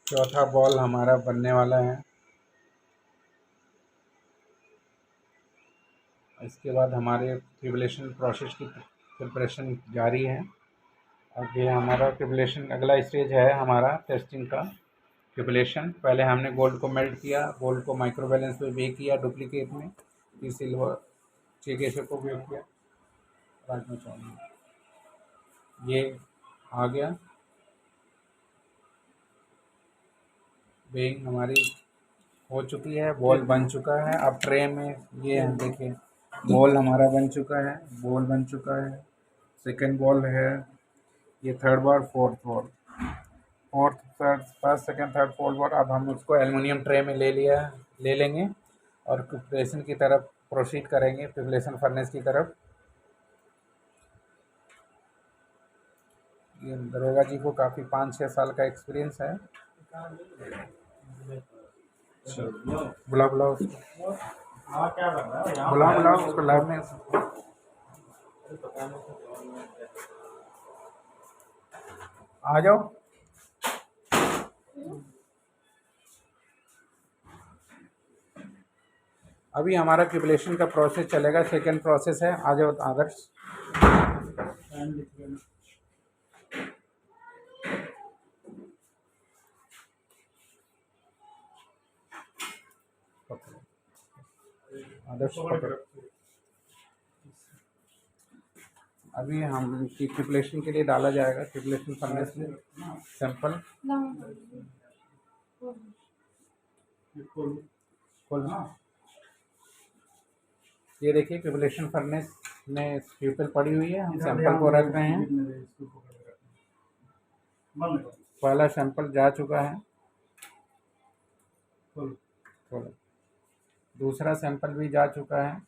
चौथा बॉल हमारा बनने वाला है। इसके बाद हमारे ट्रिबुलेशन प्रोसेस की प्रिपरेशन जारी है। अब ये हमारा ट्रिबुलेशन अगला स्टेज है हमारा टेस्टिंग का। ट्रिबुलेशन पहले हमने गोल्ड को मेल्ट किया, गोल्ड को माइक्रो बैलेंस में बेक किया डुप्लीकेट में, फिर सिल्वर चेकेशर को बेक किया। राजमा चावल ये आ गया, बेइंग हमारी हो चुकी है, बॉल बन चुका है। अब ट्रे में ये है देखिए बॉल हमारा बन चुका है, बॉल बन चुका है। सेकंड बॉल है, ये third ball, fourth third first second third fourth ball. अब हम उसको एल्युमिनियम ट्रे में ले लेंगे और प्रिपरेशन की तरफ प्रोसीड करेंगे, प्रिपरेशन फर्नेस की तरफ। ये दरोगा जी को काफ़ी 5-6 साल का एक्सपीरियंस है। बुलाओ उसको, बुलाओ उसको लैब में। आ जाओ। अभी हमारा ट्रिबुलेशन का प्रोसेस चलेगा, सेकंड प्रोसेस है। आ जाओ आदर्श। आदर्श अभी हम ट्रिपलेशन के लिए डाला जाएगा ट्रिपलेशन फर्नेस में सैंपल खोलना। ये देखिए ट्रिपलेशन फर्नेस में प्यूपल पड़ी हुई है, हम सैंपल को रख रहे हैं। पहला सैंपल जा चुका है, दूसरा सैंपल भी जा चुका है,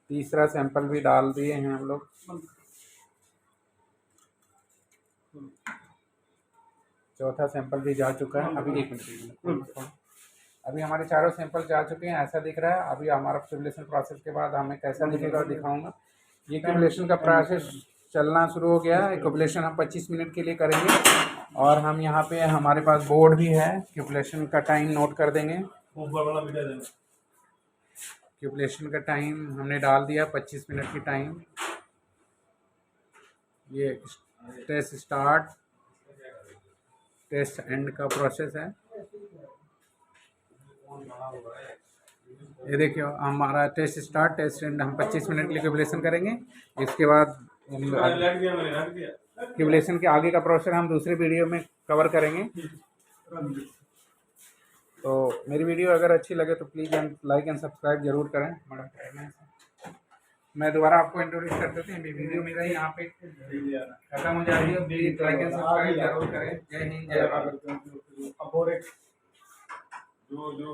तीसरा सैंपल भी डाल दिए हैं हम लोग, चौथा सैंपल भी जा चुका है। अभी 1 मिनट, अभी हमारे चारों सैंपल जा चुके हैं, ऐसा दिख रहा है। अभी हमारा ट्रिपलेशन प्रोसेस के बाद हमें कैसा दिखेगा दिखाऊंगा। ये ट्रिपलेशन का प्रोसेस चलना शुरू हो गया है। ट्रिपलेशन हम 25 मिनट के लिए करेंगे और हम यहाँ पे हमारे पास बोर्ड भी है, ट्रिपलेशन का टाइम नोट कर देंगे। ट्रिपलेशन का टाइम हमने डाल दिया 25 मिनट की टाइम। ये टेस्ट स्टार्ट टेस्ट एंड का प्रोसेस है। ये देखिए हमारा टेस्ट स्टार्ट टेस्ट एंड हम 25 मिनट के लिए ट्रिपलेशन करेंगे। इसके बाद ट्रिपलेशन के आगे का प्रोसेस हम दूसरे वीडियो में कवर करेंगे। तो मेरी वीडियो अगर अच्छी लगे तो प्लीज़ लाइक एंड सब्सक्राइब जरूर करें। मैं दोबारा आपको इंट्रोड्यूस कर देते हैं। वीडियो मेरा यहाँ पे खत्म हो जाती है। प्लीज़ लाइक एंड सब्सक्राइब जरूर करें। जय हिंद जय भारत। जो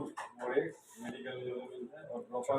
मेडिकल जो मिलता है और प्रॉपर